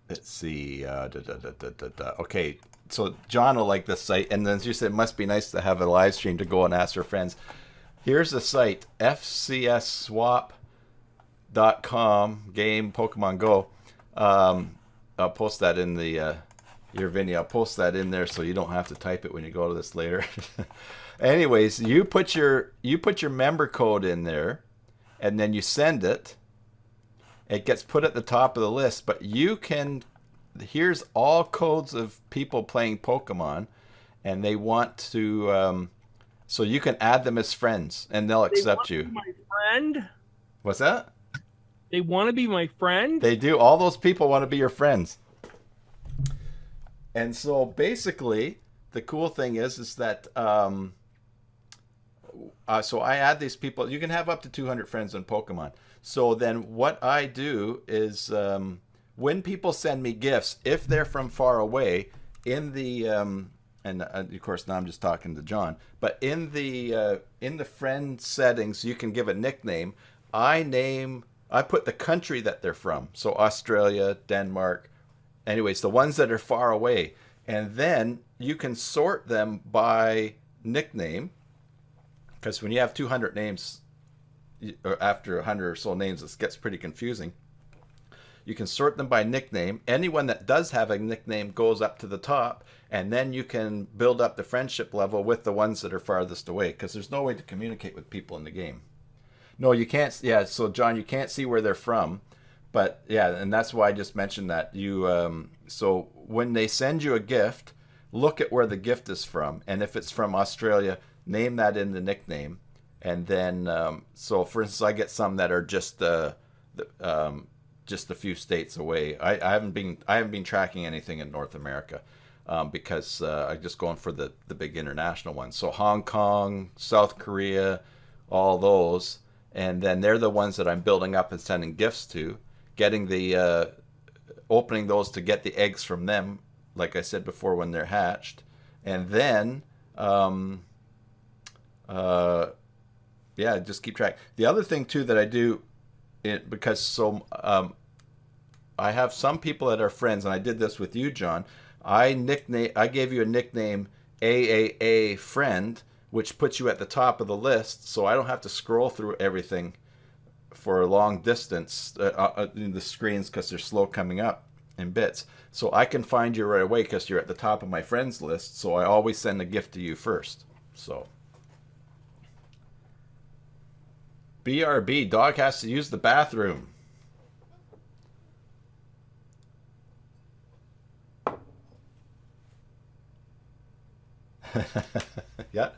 S1: Let's see. Okay, so John will like this site, and then you said it must be nice to have a live stream to go and ask your friends. Here's the site, fcsswap.com, game Pokemon Go. I'll post that in the your Vinny. I'll post that in there so you don't have to type it when you go to this later. Anyways, you put your member code in there, and then you send it. It gets put at the top of the list, but you can. Here's all codes of people playing Pokemon, and they want to. So you can add them as friends, and they'll accept you.
S2: Be my friend?
S1: What's that?
S2: They want to be my friend?
S1: They do. All those people want to be your friends. And so basically, the cool thing is that so I add these people. You can have up to 200 friends on Pokemon. So then what I do is when people send me gifts, if they're from far away, in the and of course now I'm just talking to John, but in the friend settings, you can give a nickname. I put the country that they're from, so Australia, Denmark, anyways, the ones that are far away, and then you can sort them by nickname, because when you have 200 names, or after 100 or so names, it gets pretty confusing. You can sort them by nickname. Anyone that does have a nickname goes up to the top, and then you can build up the friendship level with the ones that are farthest away, because there's no way to communicate with people in the game. No, you can't. Yeah, so John, you can't see where they're from, but yeah, and that's why I just mentioned that. So when they send you a gift, look at where the gift is from, and if it's from Australia, name that in the nickname, And then, so for instance, I get some that are just a few states away. I haven't been tracking anything in North America, because I'm just going for the big international ones. So Hong Kong, South Korea, all those, and then they're the ones that I'm building up and sending gifts to, getting the opening those to get the eggs from them, like I said before, when they're hatched, and then yeah, just keep track. The other thing too that I do, because I have some people that are friends, and I did this with you, John. I gave you a nickname, AAA friend, which puts you at the top of the list, so I don't have to scroll through everything for a long distance in the screens, because they're slow coming up in bits. So I can find you right away because you're at the top of my friends list. So I always send a gift to you first. So BRB, dog has to use the bathroom. Yeah.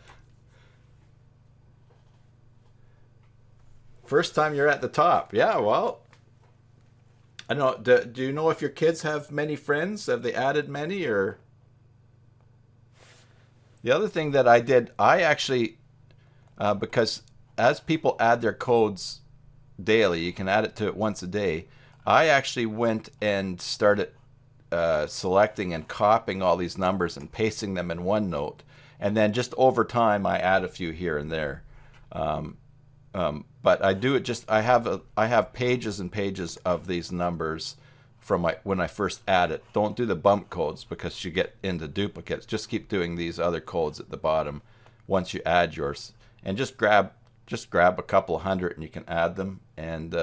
S1: First time you're at the top. Yeah, well, I don't know. Do you know if your kids have many friends? Have they added many? Or the other thing that I did, I actually, because as people add their codes daily, you can add it to it once a day. I actually went and started selecting and copying all these numbers and pasting them in OneNote, and then just over time I add a few here and there. But I do it just I have pages and pages of these numbers from when I first add it. Don't do the bump codes because you get into duplicates. Just keep doing these other codes at the bottom once you add yours, and just grab a couple hundred and you can add them. And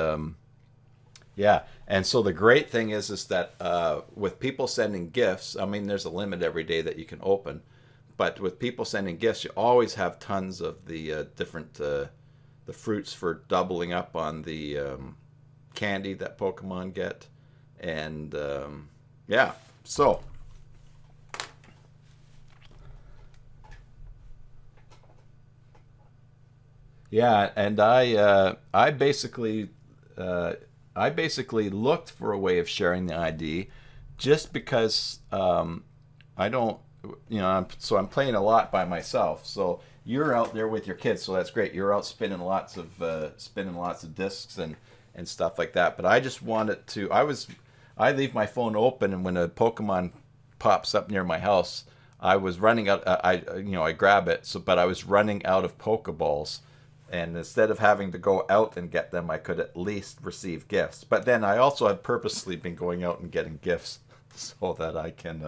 S1: yeah, and so the great thing is that with people sending gifts, I mean, there's a limit every day that you can open, but with people sending gifts, you always have tons of the different the fruits for doubling up on the candy that Pokemon get. And yeah, so yeah, and I basically looked for a way of sharing the ID, just because I don't, I'm playing a lot by myself. So you're out there with your kids, so that's great. You're out spinning lots of discs and stuff like that. But I just wanted to. I leave my phone open, and when a Pokemon pops up near my house, I was running out. I grab it. But I was running out of Pokeballs, and instead of having to go out and get them, I could at least receive gifts. But then I also have purposely been going out and getting gifts so that I can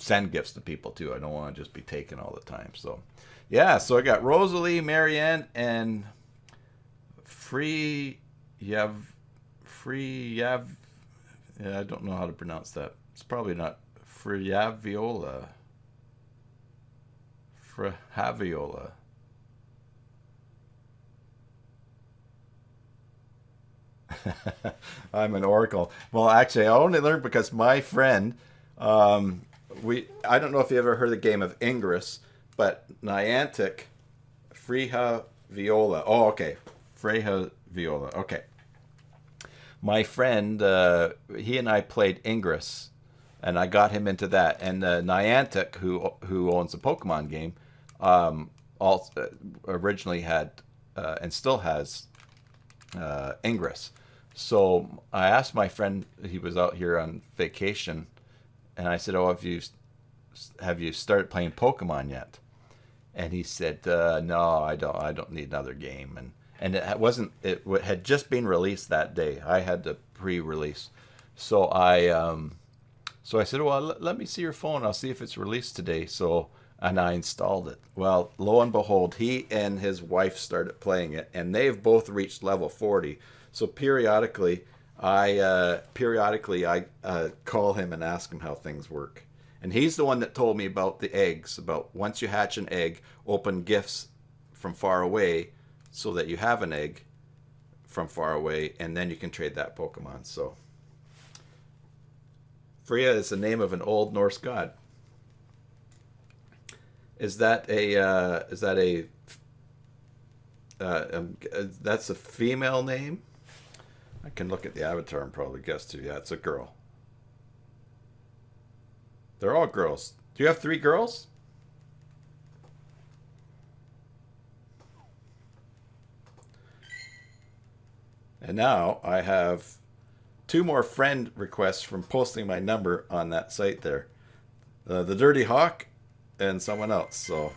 S1: send gifts to people too. I don't want to just be taken all the time. So yeah, so I got Rosalie, Marianne, and Yeah, I don't know how to pronounce that. It's probably not Friaviola. Frihaviola. I'm an oracle. Well, actually, I only learned because my friend, I don't know if you ever heard the game of Ingress, but Niantic, Friha Viola. Oh, okay. Freya Viola. Okay. My friend, he and I played Ingress, and I got him into that. And Niantic, who owns the Pokemon game, also originally had and still has Ingress. So I asked my friend, he was out here on vacation, and I said, "Oh, have you started playing Pokemon yet?" And he said, "No, I don't. I don't need another game." And it wasn't. It had just been released that day. I had the pre-release, so I said, "Well, let me see your phone. I'll see if it's released today." And I installed it. Well, lo and behold, he and his wife started playing it, and they've both reached level 40. So periodically, I call him and ask him how things work. And he's the one that told me about the eggs. About once you hatch an egg, open gifts from far away, so that you have an egg from far away, and then you can trade that Pokemon. So Freya is the name of an old Norse god. Is that a that's a female name? I can look at the avatar and probably guess too. Yeah, it's a girl. They're all girls. Do you have three girls? And now I have two more friend requests from posting my number on that site there. The Dirty Hawk and someone else. So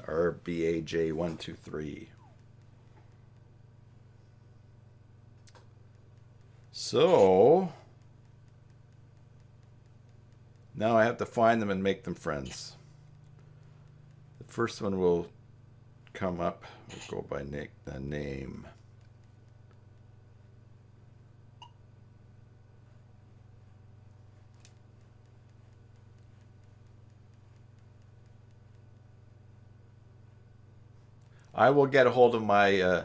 S1: RBAJ123. So now I have to find them and make them friends. The first one will come up. We'll go by name. I will get a hold of my.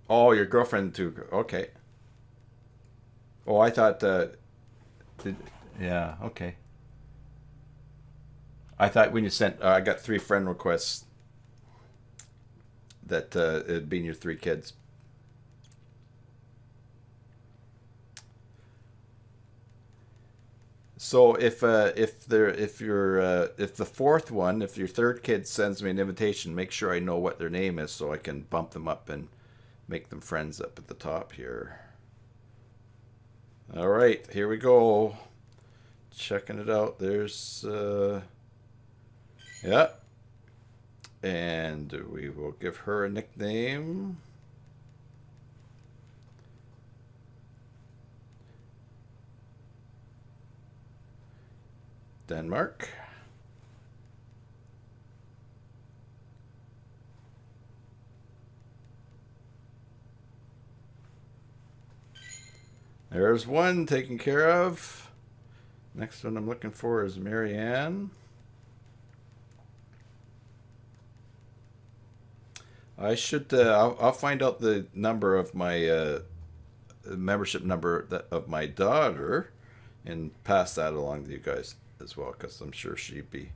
S1: Oh, your girlfriend too. Okay. Oh, I thought. Yeah. Okay. I thought when you sent, I got three friend requests that it'd been your three kids. So if the fourth one, if your third kid sends me an invitation, make sure I know what their name is so I can bump them up and make them friends up at the top here. All right, here we go. Checking it out. There's yeah. And we will give her a nickname. Denmark. There's one taken care of. Next one I'm looking for is Marianne. I should. I'll find out the number of my membership number of my daughter, and pass that along to you guys as well, because I'm sure she'd be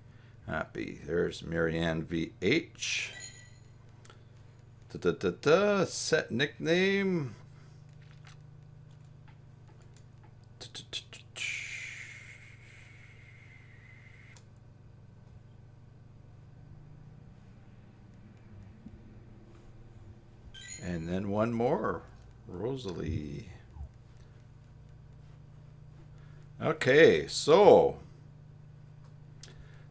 S1: happy. There's Marianne VH. Set nickname. And then one more, Rosalie. Okay, so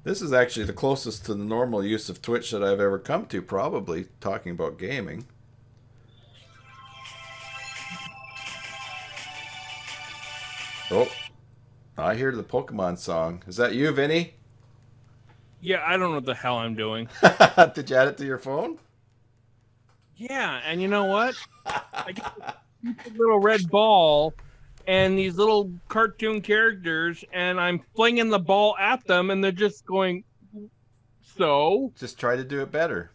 S1: this is actually the closest to the normal use of Twitch that I've ever come to, probably, talking about gaming. Oh, I hear the Pokemon song. Is that you, Vinny?
S2: Yeah, I don't know what the hell I'm doing.
S1: Did you add it to your phone?
S2: Yeah, and you know what? I get this little red ball and these little cartoon characters, and I'm flinging the ball at them, and they're just going, so?
S1: Just try to do it better.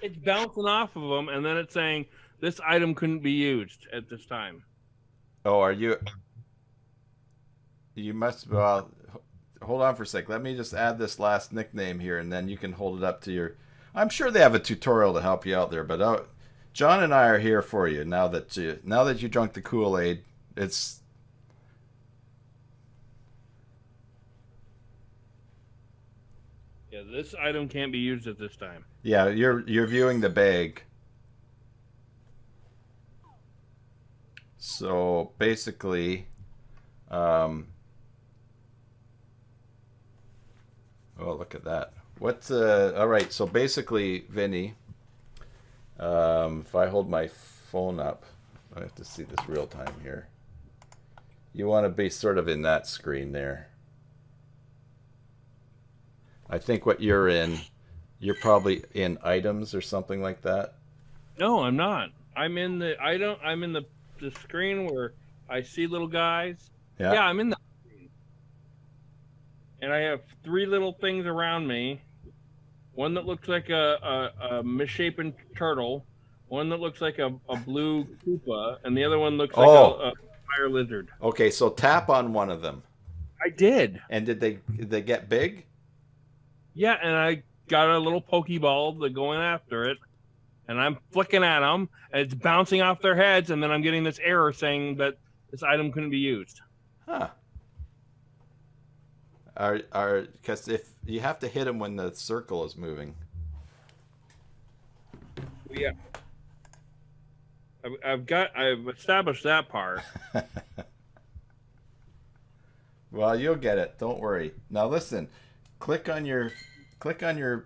S2: It's bouncing off of them, and then it's saying, this item couldn't be used at this time.
S1: Oh, are you... You must... Well, hold on for a sec. Let me just add this last nickname here, and then you can hold it up to your... I'm sure they have a tutorial to help you out there, but John and I are here for you now that you drunk the Kool-Aid. It's...
S2: Yeah, this item can't be used at this time.
S1: Yeah, you're viewing the bag. So basically, oh, look at that. What's all right? So basically, Vinny, if I hold my phone up, I have to see this real time here. You want to be sort of in that screen there. I think what you're in, you're probably in items or something like that.
S2: No, I'm not. I'm in the item. I'm in the screen where I see little guys. Yeah, I'm in the screen. And I have three little things around me. One that looks like a misshapen turtle, One that looks like a blue Koopa, and the other one looks like
S1: Oh,
S2: a fire lizard.
S1: okay. So tap on one of them,
S2: I did.
S1: and did they get big?
S2: Yeah, and I got a little Pokeball to going after it, and I'm flicking at them, and it's bouncing off their heads, and then I'm getting this error saying that this item couldn't be used.
S1: Huh. Because if you have to hit them when the circle is moving.
S2: Yeah, I've established that part.
S1: Well, you'll get it. Don't worry. Now listen. Click on your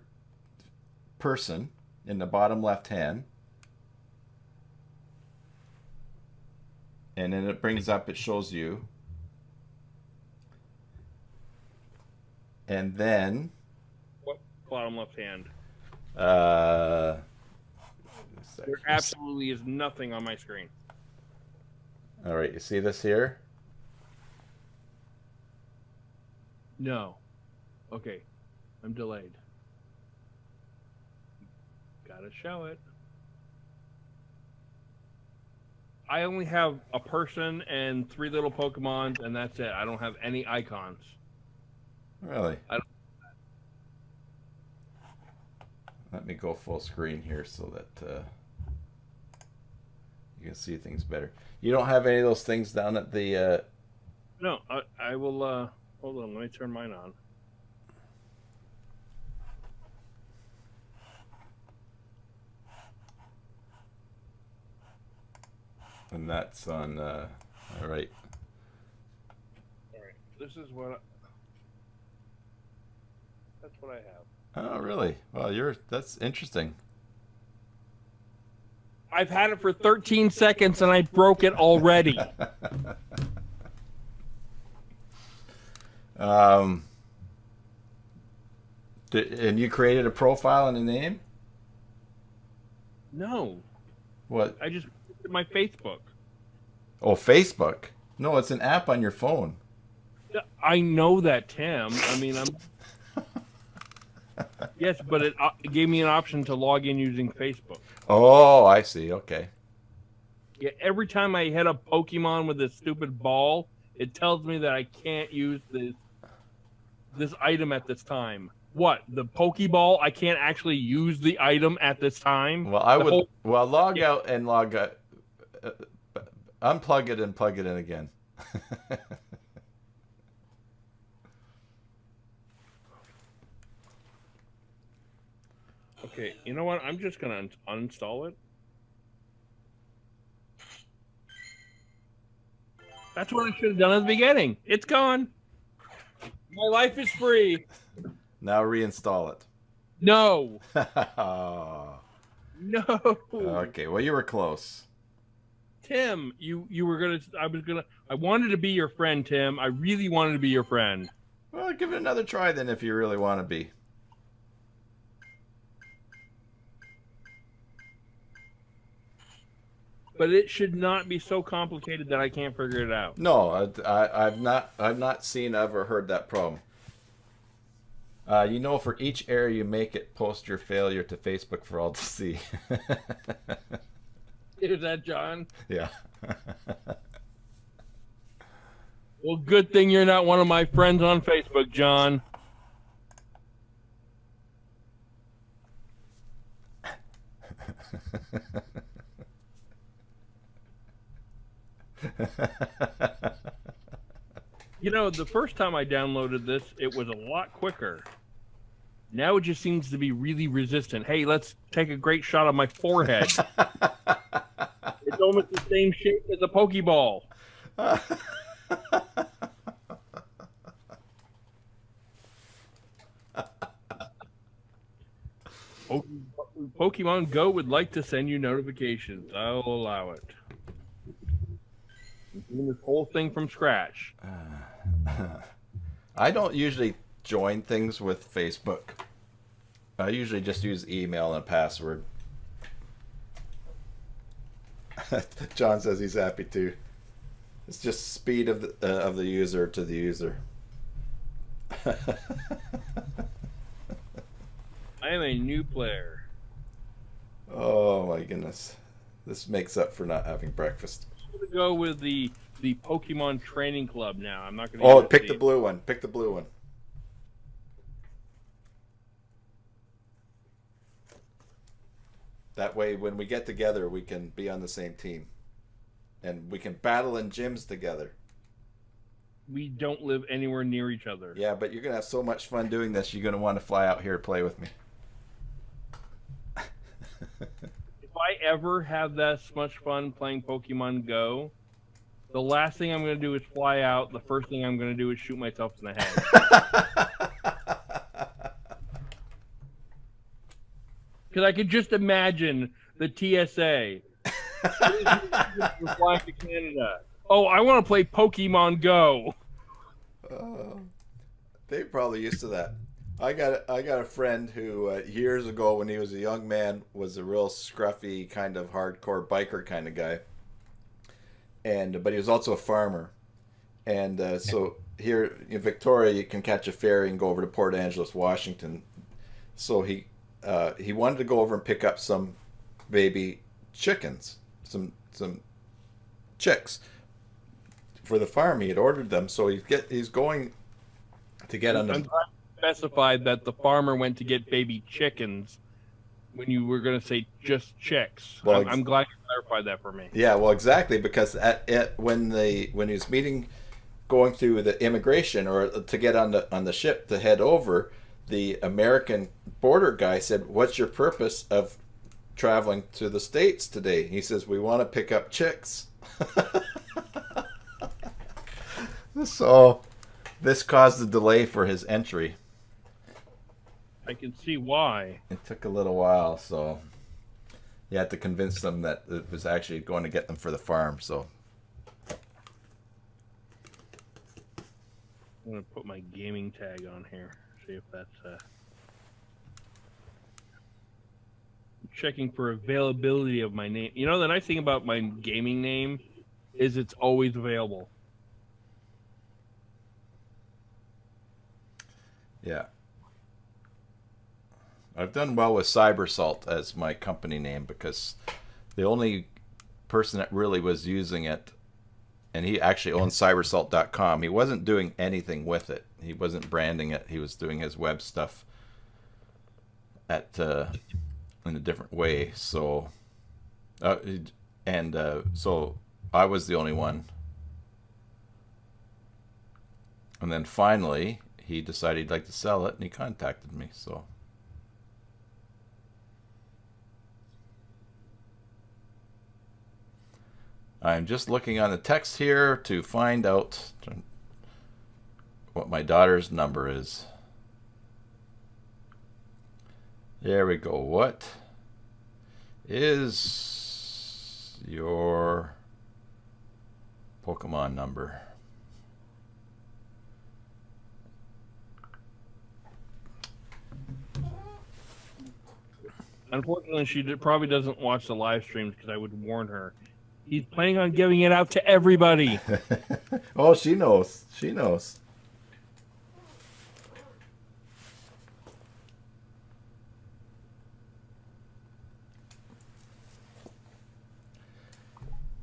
S1: person in the bottom left hand, and then it brings up. It shows you, and then
S2: What bottom left hand?
S1: uh,
S2: There absolutely is nothing on my screen.
S1: all right. You see this here?
S2: No. Okay, I'm delayed. Gotta show it. I only have a person and 3 little Pokemons, and that's it. I don't have any icons.
S1: Really?
S2: I don't.
S1: Let me go full screen here so that you can see things better. You don't have any of those things down at the.
S2: No, I will. Hold on, let me turn mine on.
S1: And that's on. All right.
S2: All right, this is what. That's what I have.
S1: Oh, really? Well, that's interesting.
S2: I've had it for 13 seconds and I broke it already.
S1: And you created a profile and a name?
S2: No,
S1: What?
S2: I just looked at my Facebook.
S1: Oh, Facebook. No, it's an app on your phone.
S2: I know that, Tim. I mean, I'm. Yes, but it gave me an option to log in using Facebook.
S1: Oh, I see. Okay.
S2: Yeah, every time I hit a Pokemon with this stupid ball, it tells me that I can't use this item at this time. What? The Pokeball? I can't actually use the item at this time?
S1: Well, I
S2: The
S1: would.
S2: whole-
S1: Well, log out and log out. Unplug it and plug it in again.
S2: Okay, you know what? I'm just going to uninstall it. That's what I should have done at the beginning. It's gone. My life is free.
S1: Now reinstall it.
S2: No.
S1: Oh.
S2: No.
S1: Okay. Well, you were close.
S2: Tim, you were going to I wanted to be your friend, Tim. I really wanted to be your friend.
S1: Well, give it another try then if you really want to be.
S2: But it should not be so complicated that I can't figure it out.
S1: No, I've not seen of or heard that problem. For each error you make it, post your failure to Facebook for all to see.
S2: Is that John?
S1: Yeah.
S2: Well, good thing you're not one of my friends on Facebook, John. You know, the first time I downloaded this, it was a lot quicker. Now it just seems to be really resistant. Hey, let's take a great shot of my forehead. It's almost the same shape as a Pokeball. Pokemon Go would like to send you notifications. I'll allow it. I'm doing this whole thing from scratch.
S1: I don't usually join things with Facebook. I usually just use email and a password. John says he's happy too. It's just speed of the user to the user.
S2: I am a new player.
S1: Oh my goodness. This makes up for not having breakfast.
S2: I'm gonna go with the Pokemon Training Club now. I'm not gonna
S1: Oh,
S2: use
S1: pick the blue one. Pick the blue one. That way, when we get together, we can be on the same team. And we can battle in gyms together.
S2: We don't live anywhere near each other.
S1: Yeah, but you're going to have so much fun doing this, you're going to want to fly out here to play with me.
S2: If I ever have that much fun playing Pokemon Go, the last thing I'm going to do is fly out. The first thing I'm going to do is shoot myself in the head. Because I could just imagine the TSA. We're flying to Canada. Oh, I want to play Pokemon Go.
S1: They're probably used to that. I got a friend who years ago, when he was a young man, was a real scruffy kind of hardcore biker kind of guy, but he was also a farmer, and so here in Victoria you can catch a ferry and go over to Port Angeles, Washington. So he wanted to go over and pick up some baby chickens, some chicks for the farm. He had ordered them, so he's going to get on the.
S2: I'm glad you specified that the farmer went to get baby chickens when you were going to say just chicks.
S1: Well,
S2: I'm glad you clarified that for me.
S1: Yeah, well, exactly, because when he was going through the immigration or to get on the ship to head over, the American border guy said, "What's your purpose of traveling to the States today?" He says, "We want to pick up chicks." So this caused a delay for his entry.
S2: I can see why.
S1: It took a little while, so you had to convince them that it was actually going to get them for the farm. So
S2: I'm going to put my gaming tag on here. See if that's checking for availability of my name. You know, the nice thing about my gaming name is it's always available.
S1: yeah. I've done well with Cybersalt as my company name because the only person that really was using it, and he actually owns cybersalt.com, he wasn't doing anything with it. He wasn't branding it. He was doing his web stuff in a different way. So, so I was the only one. And then finally, he decided he'd like to sell it, and he contacted me. So. I'm just looking on the text here to find out what my daughter's number is. There we go. What is your Pokemon number?
S2: Unfortunately, she probably doesn't watch the live streams because I would warn her. He's planning on giving it out to everybody.
S1: Oh, she knows. She knows.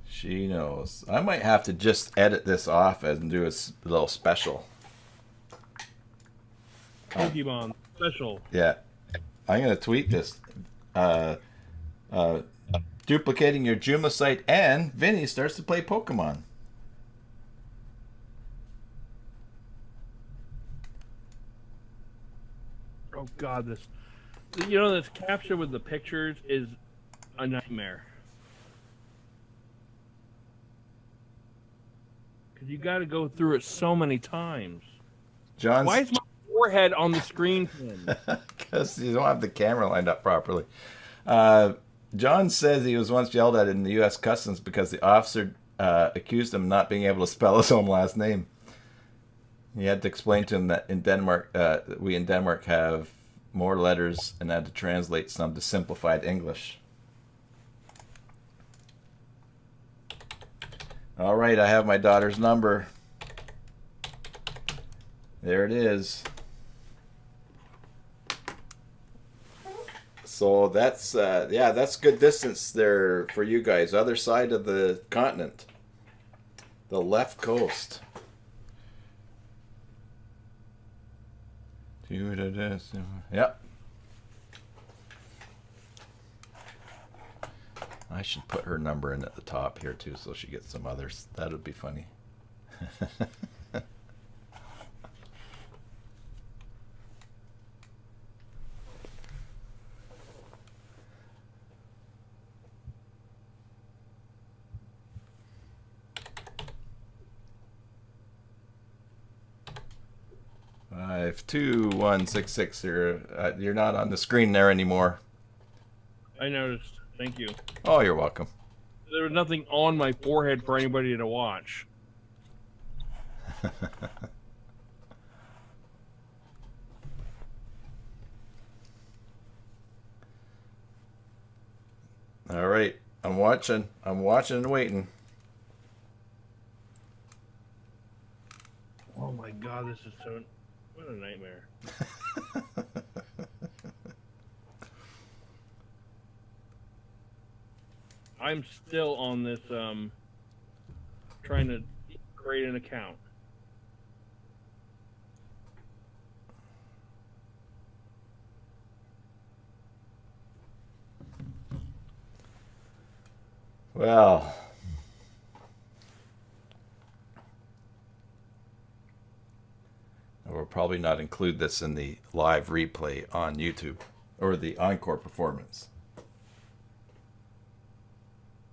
S1: She knows. I might have to just edit this off and do a little special.
S2: Pokemon special.
S1: Yeah. I'm going to tweet this. Duplicating your Joomla site, and Vinny starts to play Pokemon.
S2: Oh God, this capture with the pictures is a nightmare. Because you got to go through it so many times. Why is my forehead on the screen?
S1: Because you don't have the camera lined up properly. John says he was once yelled at in the U.S. Customs because the officer accused him of not being able to spell his own last name. He had to explain to him that in Denmark, we in Denmark have more letters and had to translate some to simplified English. All right, I have my daughter's number. There it is. So that's yeah, that's good distance there for you guys. Other side of the continent, the left coast. Yep. I should put her number in at the top here too, so she gets some others. That would be funny. Five, 2, 1, 6, 6. You're not on the screen there anymore.
S2: I noticed. Thank you.
S1: Oh, you're welcome.
S2: There was nothing on my forehead for anybody to watch.
S1: All right, I'm watching. I'm watching and waiting.
S2: Oh my god, this is so... What a nightmare. I'm still on this, trying to create an account.
S1: Well, we'll probably not include this in the live replay on YouTube or the encore performance.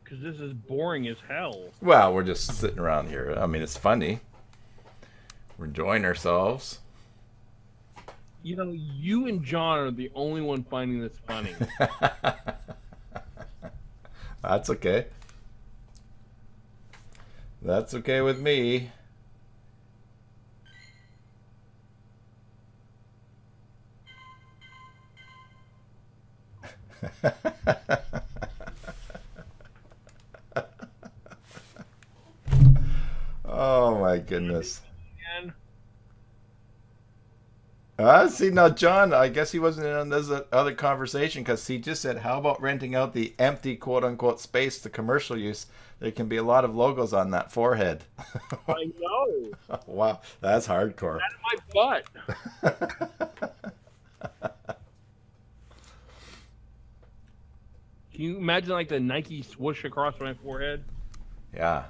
S2: Because this is boring as hell.
S1: Well, we're just sitting around here. I mean, it's funny. We're enjoying ourselves.
S2: You know, you and John are the only one finding this funny.
S1: That's okay. That's okay with me. Oh my goodness. See, now John, I guess he wasn't in on this other conversation because he just said, how about renting out the empty quote-unquote space to commercial use? There can be a lot of logos on that forehead.
S2: I know.
S1: Wow, that's hardcore.
S2: Out of my butt. Can you imagine like the Nike swoosh across my forehead?
S1: Yeah.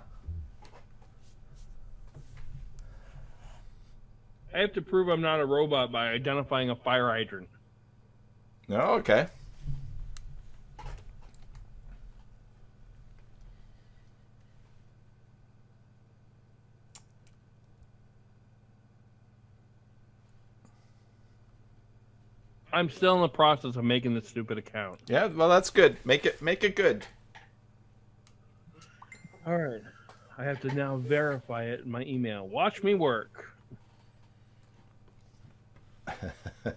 S2: I have to prove I'm not a robot by identifying a fire hydrant.
S1: Oh, okay.
S2: I'm still in the process of making this stupid account.
S1: Yeah, well, that's good. Make it good.
S2: All right. I have to now verify it in my email. Watch me work. Of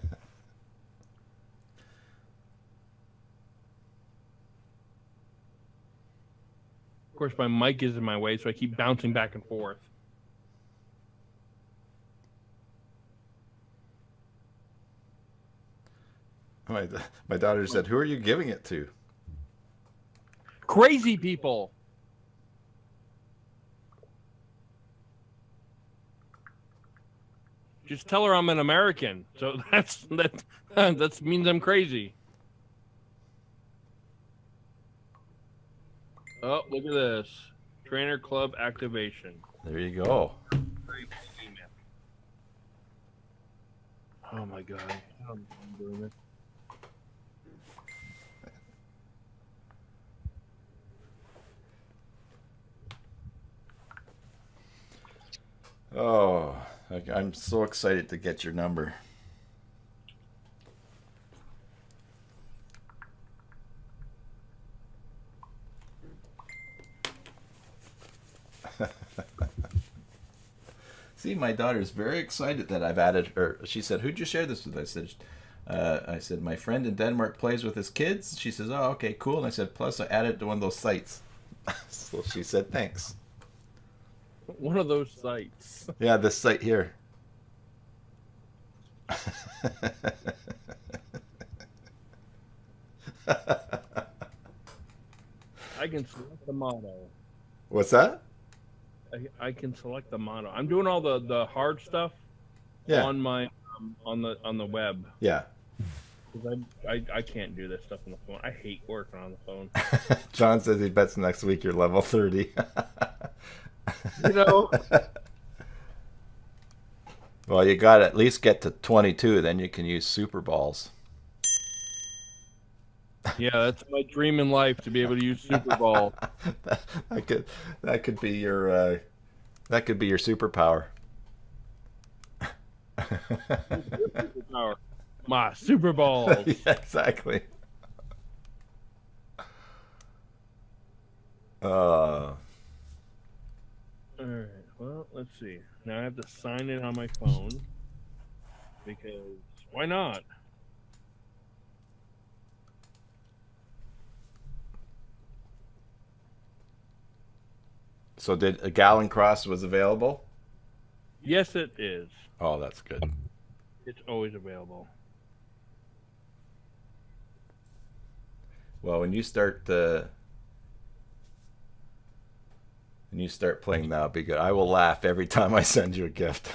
S2: course, my mic is in my way, so I keep bouncing back and forth.
S1: My daughter said, "Who are you giving it to?"
S2: Crazy people. Just tell her I'm an American. So that means I'm crazy. Oh, look at this. Trainer club activation.
S1: There you go.
S2: Oh my god. I'm doing this.
S1: Oh, I'm so excited to get your number. See, my daughter's very excited that I've added her. She said, "Who'd you share this with?" I said, "My friend in Denmark plays with his kids." She says, "Oh, okay, cool." And I said, "Plus, I added to one of those sites." So she said, "Thanks."
S2: One of those sites.
S1: Yeah, this site here.
S2: I can select the motto.
S1: What's that?
S2: I can select the motto. I'm doing all the hard stuff
S1: Yeah.
S2: on my on the web.
S1: Yeah.
S2: Because I can't do this stuff on the phone. I hate working on the phone.
S1: John says he bets next week you're level 30.
S2: You know.
S1: Well, you got to at least get to 22, then you can use super balls.
S2: Yeah, that's my dream in life, to be able to use Super Bowl.
S1: that could be your superpower.
S2: Superpower. My Super Balls.
S1: Yeah, exactly.
S2: All right. Well, let's see. Now I have to sign in on my phone because why not?
S1: So did a Gallon Cross was available?
S2: Yes, it is.
S1: Oh, that's good.
S2: It's always available.
S1: Well, when you start playing, that'll be good. I will laugh every time I send you a gift.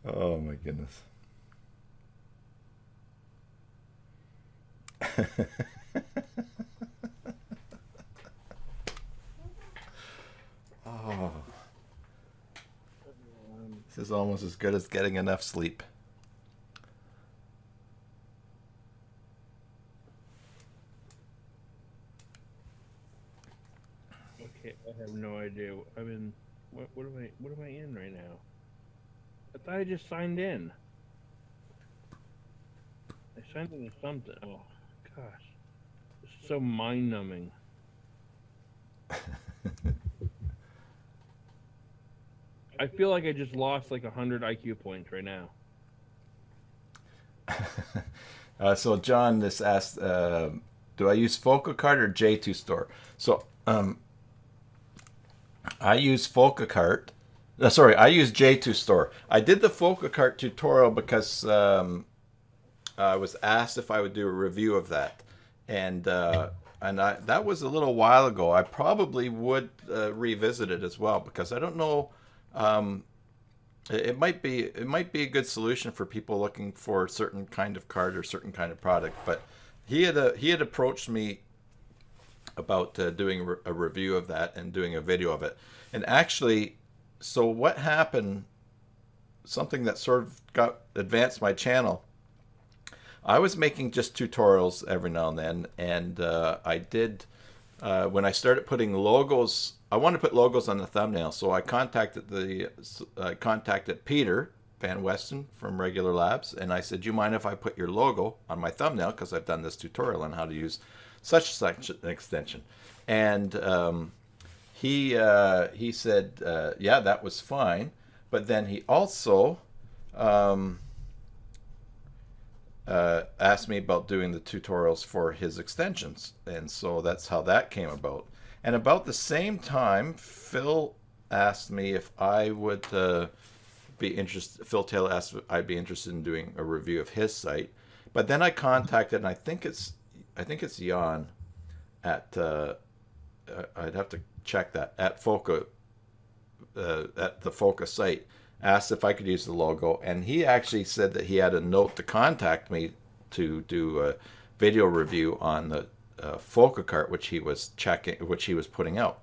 S1: Oh my goodness. Oh, this is almost as good as getting enough sleep.
S2: Okay, I have no idea. I've been. What am I in right now? I thought I just signed in. I signed into something. Oh, gosh, it's so mind numbing. I feel like I just lost like 100 IQ points right now.
S1: So John this asked, do I use FocalCart or J2 Store? So I use FocalCart. I use J2 Store. I did the FocalCart tutorial because I was asked if I would do a review of that, and that was a little while ago. I probably would revisit it as well because I don't know. It might be a good solution for people looking for a certain kind of card or certain kind of product. But he had approached me about doing a review of that and doing a video of it. And actually, so what happened? Something that sort of advanced my channel. I was making just tutorials every now and then, and I did when I started putting logos. I wanted to put logos on the thumbnail, so I contacted Peter Van Westen from Regular Labs, and I said, "Do you mind if I put your logo on my thumbnail? Because I've done this tutorial on how to use such an extension." And he said, "Yeah, that was fine," but then he also asked me about doing the tutorials for his extensions, and so that's how that came about. And about the same time, Phil asked me if I would be interested. Phil Taylor asked if I'd be interested in doing a review of his site, but then I contacted, and I think it's Jan at I'd have to check that at Foca at the Foca site. Asked if I could use the logo, and he actually said that he had a note to contact me to do a video review on the FocalCart, which he was putting out.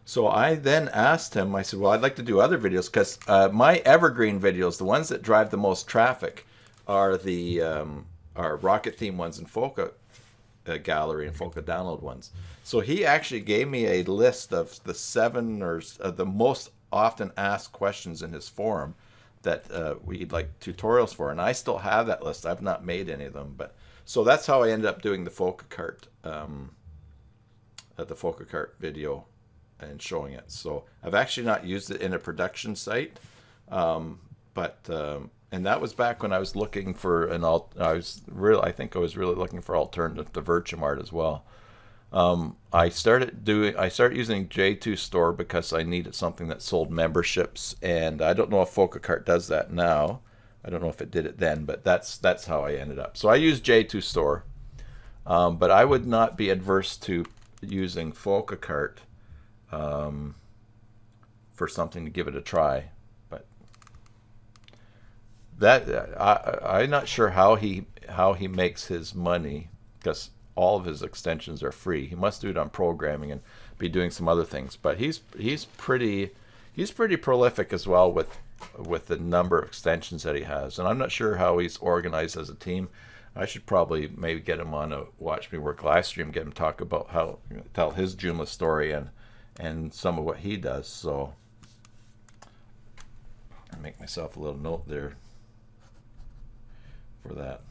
S1: So I then asked him. I said, "Well, I'd like to do other videos because my evergreen videos, the ones that drive the most traffic, are the Rocket Theme ones and Foca Gallery and Foca Download ones." So he actually gave me a list of the 7 or the most often asked questions in his forum that we'd like tutorials for, and I still have that list. I've not made any of them, but so that's how I ended up doing the FocalCart video and showing it. So I've actually not used it in a production site, but and that was back when I was looking for I think I was really looking for alternative to Virtuemart as well. I started using J2 Store because I needed something that sold memberships, and I don't know if Focacart does that now. I don't know if it did it then, but that's how I ended up. So I use J2 Store, but I would not be adverse to using Focacart for something to give it a try. But that I'm not sure how he makes his money, because all of his extensions are free. He must do it on programming and be doing some other things. But he's pretty prolific as well with the number of extensions that he has. And I'm not sure how he's organized as a team. I should probably maybe get him on a Watch Me Work live stream, get him talk about how tell his Joomla story and some of what he does. So I'll make myself a little note there for that.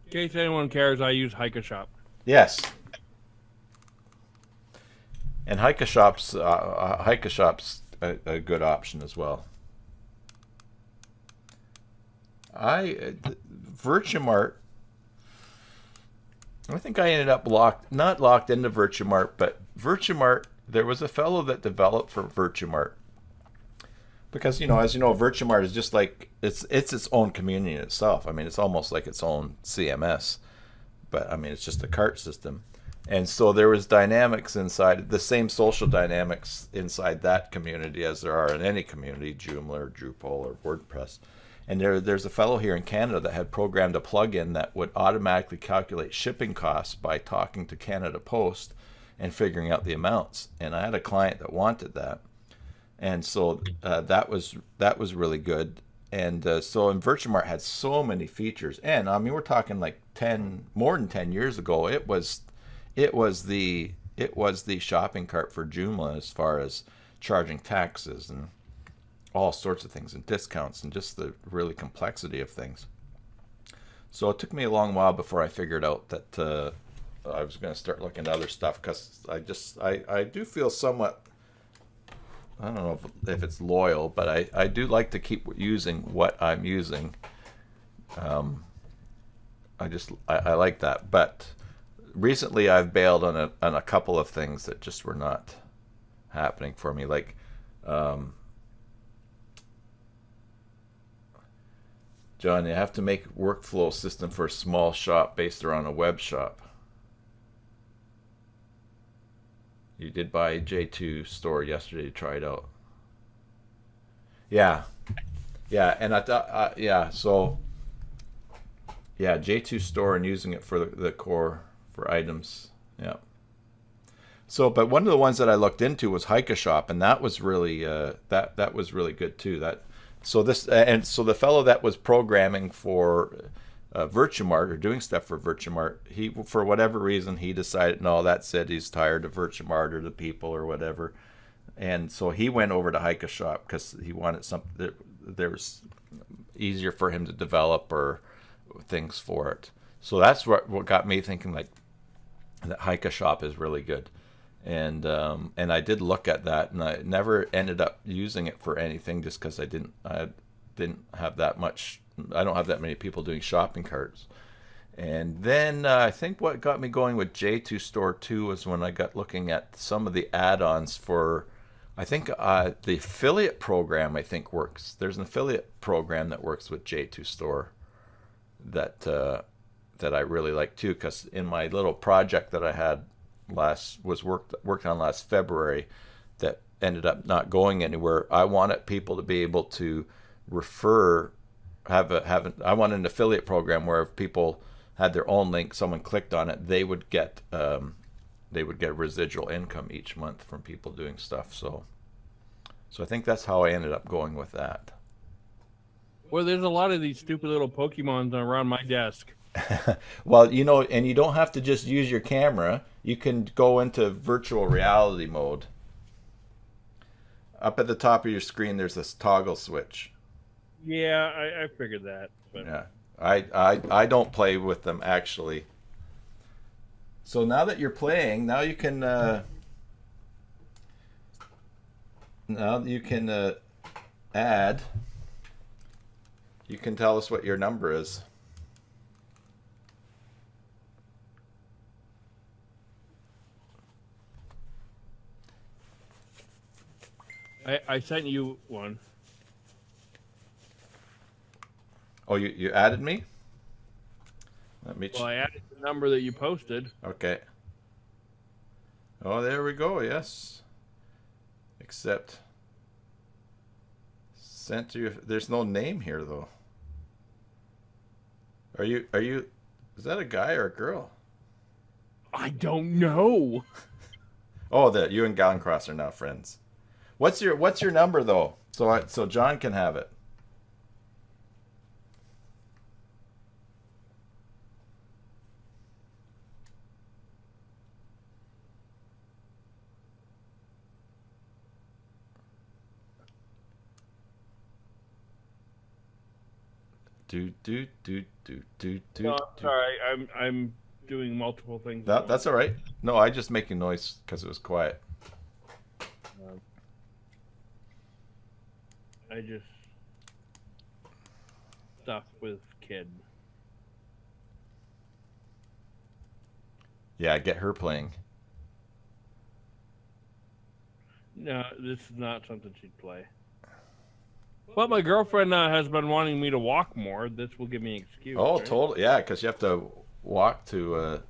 S2: In case anyone cares, I use Hikashop.
S1: Yes. And Hikashop's a good option as well. Virtumart, I think I ended up not locked into Virtumart, but Virtumart, there was a fellow that developed for Virtumart. Because, as you know, Virtumart is just like, it's its own community in itself. I mean, it's almost like its own CMS. But, I mean, it's just a cart system. And so there was dynamics inside, the same social dynamics inside that community as there are in any community, Joomla or Drupal or WordPress. And there's a fellow here in Canada that had programmed a plugin that would automatically calculate shipping costs by talking to Canada Post and figuring out the amounts. And I had a client that wanted that. And so that was really good. And so Virtumart had so many features. And I mean, we're talking like more than 10 years ago. It was the shopping cart for Joomla as far as charging taxes and all sorts of things and discounts and just the really complexity of things. So it took me a long while before I figured out that I was going to start looking at other stuff, because I do feel somewhat, I don't know if it's loyal, but I do like to keep using what I'm using. I like that. But recently I've bailed on a couple of things that just were not happening for me. Like, John, you have to make a workflow system for a small shop based around a web shop. You did buy a J2 Store yesterday to try it out. Yeah, and I thought, so J2 Store and using it for the core for items. Yeah. So, but one of the ones that I looked into was Hikashop, and that was really that was really good too. So the fellow that was programming for Virtumart, or doing stuff for Virtumart, he, for whatever reason, he decided, no, that's it. He's tired of Virtumart or the people or whatever, and so he went over to Hikashop because he wanted something that there was easier for him to develop or things for it. So that's what got me thinking, like, that Hikashop is really good. And I did look at that, and I never ended up using it for anything, just because I didn't have that much. I don't have that many people doing shopping carts. And then I think what got me going with J2 Store 2 was when I got looking at some of the add-ons for, I think the affiliate program I think works. There's an affiliate program that works with J2 Store that I really like too, because in my little project that I had worked on last February that ended up not going anywhere, I wanted people to be able to refer, I want an affiliate program where if people had their own link, someone clicked on it, they would get residual income each month from people doing stuff. So I think that's how I ended up going with that.
S2: Well, there's a lot of these stupid little Pokemons around my desk.
S1: Well, and you don't have to just use your camera. You can go into virtual reality mode. Up at the top of your screen, there's this toggle switch.
S2: Yeah, I figured that. But...
S1: Yeah, I don't play with them actually. So now that you're playing, now you can add. You can tell us what your number is.
S2: I sent you one.
S1: Oh, you added me? Let me.
S2: Well, I added the number that you posted.
S1: Okay. Oh, there we go. Yes. Except sent to you. There's no name here though. Are you? Is that a guy or a girl?
S2: I don't know.
S1: Oh, that you and Galencross are now friends. What's your number though? So John can have it. Do do do do do do.
S2: No, I'm sorry. I'm doing multiple things.
S1: That's all right. No, I just making noise because it was quiet.
S2: I just stuff with kid.
S1: Yeah, get her playing.
S2: No, this is not something she'd play. But my girlfriend has been wanting me to walk more. This will give me an excuse.
S1: Oh,
S2: right?
S1: totally. Yeah, because you have to walk to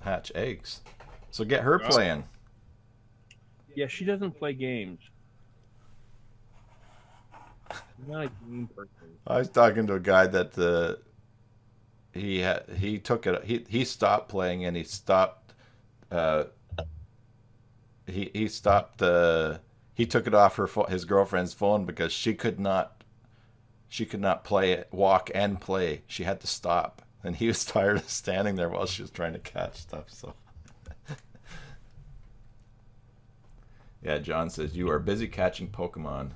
S1: hatch eggs. So get her playing.
S2: Yeah, she doesn't play games. I'm not a game person.
S1: I was talking to a guy that he took it. He stopped playing and he stopped. He stopped. He took it off his girlfriend's phone because she could not play it, walk and play. She had to stop, and he was tired of standing there while she was trying to catch stuff. So, yeah, John says you are busy catching Pokemon.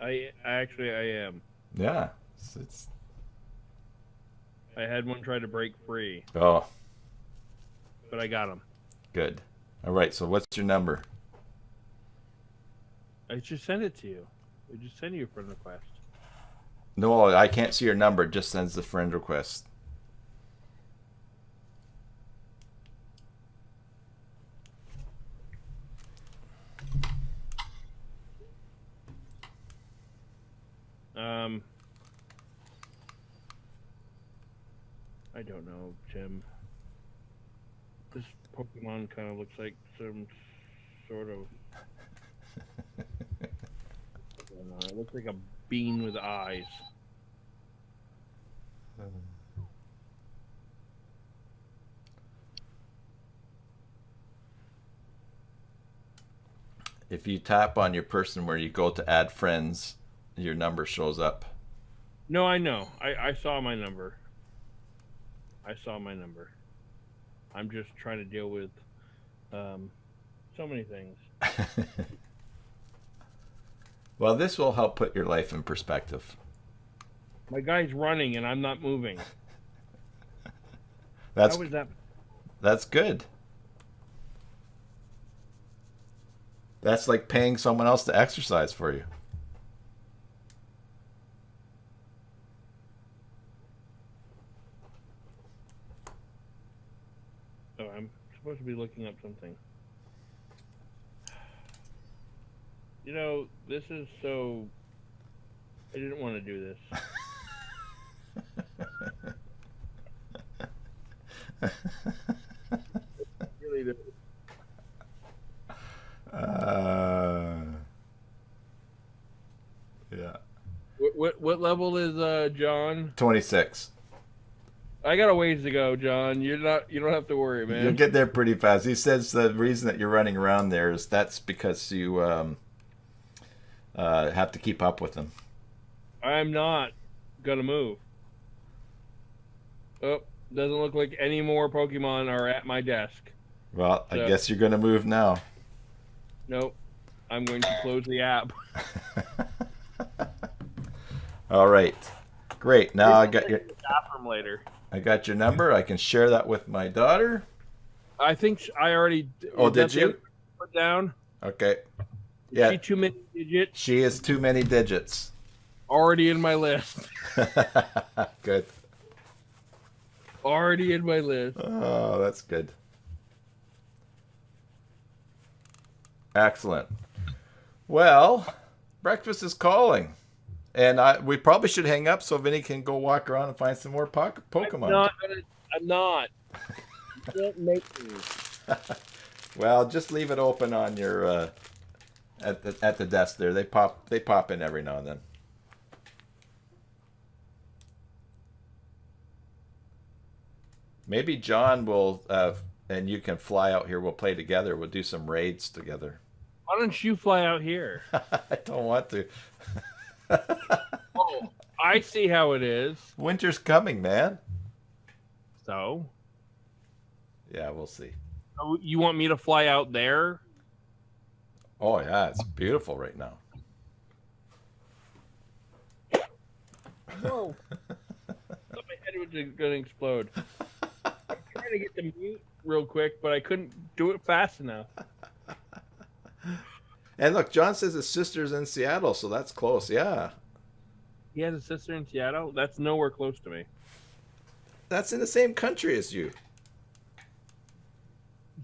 S2: I am.
S1: Yeah,
S2: I had one try to break free.
S1: Oh,
S2: but I got him.
S1: Good. All right. So what's your number?
S2: I just sent it to you. I just sent you a friend request.
S1: No, I can't see your number. It just sends the friend request.
S2: I don't know, Jim. This Pokemon kind of looks like some sort of. I don't know, it looks like a bean with eyes.
S1: If you tap on your person where you go to add friends, your number shows up.
S2: No, I know. I saw my number. I saw my number. I'm just trying to deal with so many things.
S1: Well, this will help put your life in perspective.
S2: My guy's running and I'm not moving.
S1: That's
S2: How is that?
S1: That's good. That's like paying someone else to exercise for you.
S2: Oh, I'm supposed to be looking up something. You know, this is so. I didn't want to do this. Really did.
S1: Yeah.
S2: What level is John?
S1: 26.
S2: I got a ways to go, John. You don't have to worry, man.
S1: You'll get there pretty fast. He says the reason that you're running around there is that's because you have to keep up with them.
S2: I'm not gonna move. Oh, doesn't look like any more Pokemon are at my desk.
S1: Well, I guess you're going to move now.
S2: Nope. I'm going to close the app.
S1: All right. Great. Now I got your
S2: bathroom later.
S1: I got your number. I can share that with my daughter.
S2: I think I already.
S1: Oh, did you?
S2: Put down.
S1: Okay.
S2: Yeah. Is she too many digits?
S1: She is too many digits.
S2: Already in my list.
S1: Good.
S2: Already in my list.
S1: Oh, that's good. Excellent. Well, breakfast is calling. And we probably should hang up so Vinny can go walk around and find some more Pokemon.
S2: I'm not. You can't make me.
S1: Well, just leave it open on your at the desk there. They pop in every now and then. Maybe John will and you can fly out here. We'll play together. We'll do some raids together.
S2: Why don't you fly out here?
S1: I don't want to.
S2: Oh, I see how it is.
S1: Winter's coming, man.
S2: So,
S1: Yeah, we'll see.
S2: you want me to fly out there?
S1: Oh yeah, it's beautiful right now.
S2: Whoa. I thought my head was going to explode. I'm trying to get the mute real quick, but I couldn't do it fast enough.
S1: And look, John says his sister's in Seattle, so that's close. Yeah,
S2: He has a sister in Seattle? That's nowhere close to me.
S1: that's in the same country as you.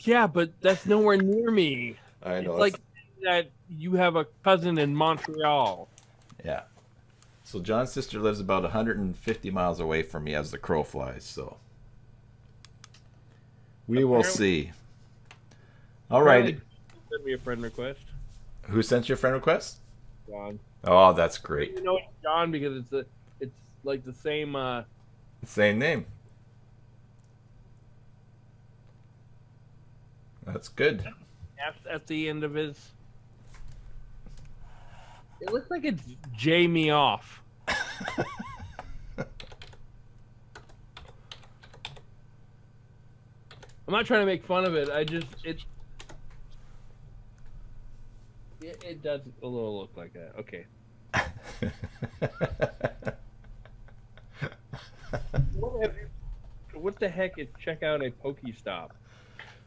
S2: Yeah, but that's nowhere near me.
S1: I know.
S2: It's like that you have a cousin in Montreal.
S1: Yeah. So John's sister lives about 150 miles away from me as the crow flies. So we will see. All right.
S2: Send me a friend request.
S1: Who sent your friend request?
S2: John.
S1: Oh, that's great.
S2: You know it's John because it's like the same
S1: Same name. That's good.
S2: F at the end of his. It looks like it's J me off. I'm not trying to make fun of it. It does a little look like that. Okay. What the heck is check out a Pokestop?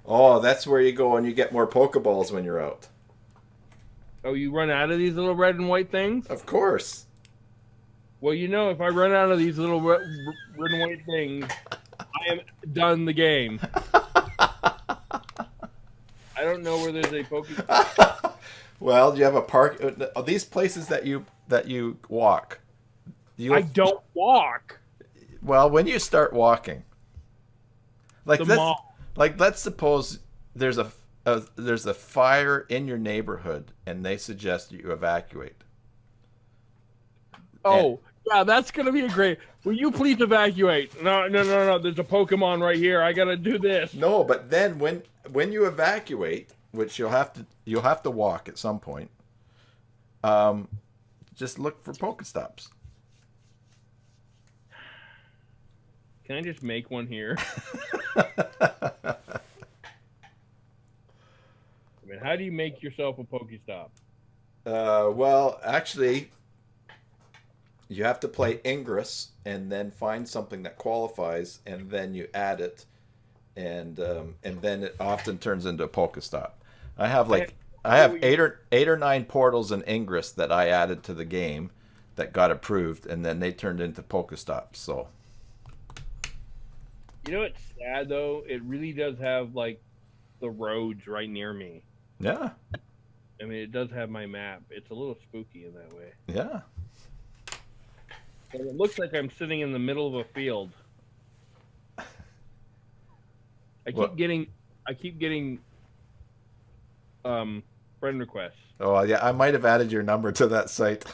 S1: Oh, that's where you go and you get more Pokeballs when you're out.
S2: Oh, you run out of these little red and white things?
S1: Of course.
S2: Well, you know, if I run out of these little red and white things, I am done the game. I don't know where there's a Pokestop.
S1: Well, do you have a park? These places that you walk.
S2: I don't walk.
S1: Well, when you start walking, like
S2: The mall.
S1: let's suppose there's a fire in your neighborhood and they suggest you evacuate.
S2: Oh, yeah, that's gonna be a great. Will you please evacuate? No. There's a Pokemon right here. I gotta do this.
S1: No, but then when you evacuate, which you'll have to walk at some point, just look for Pokestops.
S2: Can I just make one here? I mean, how do you make yourself a Pokestop?
S1: Well, actually, you have to play Ingress and then find something that qualifies, and then you add it, and then it often turns into a Pokestop. I have eight or nine portals in Ingress that I added to the game that got approved, and then they turned into Pokestops. So.
S2: You know what's sad though? It really does have like the roads right near me.
S1: Yeah.
S2: I mean, it does have my map. It's a little spooky in that way.
S1: Yeah.
S2: But it looks like I'm sitting in the middle of a field. I keep getting friend requests.
S1: Oh yeah, I might have added your number to that site.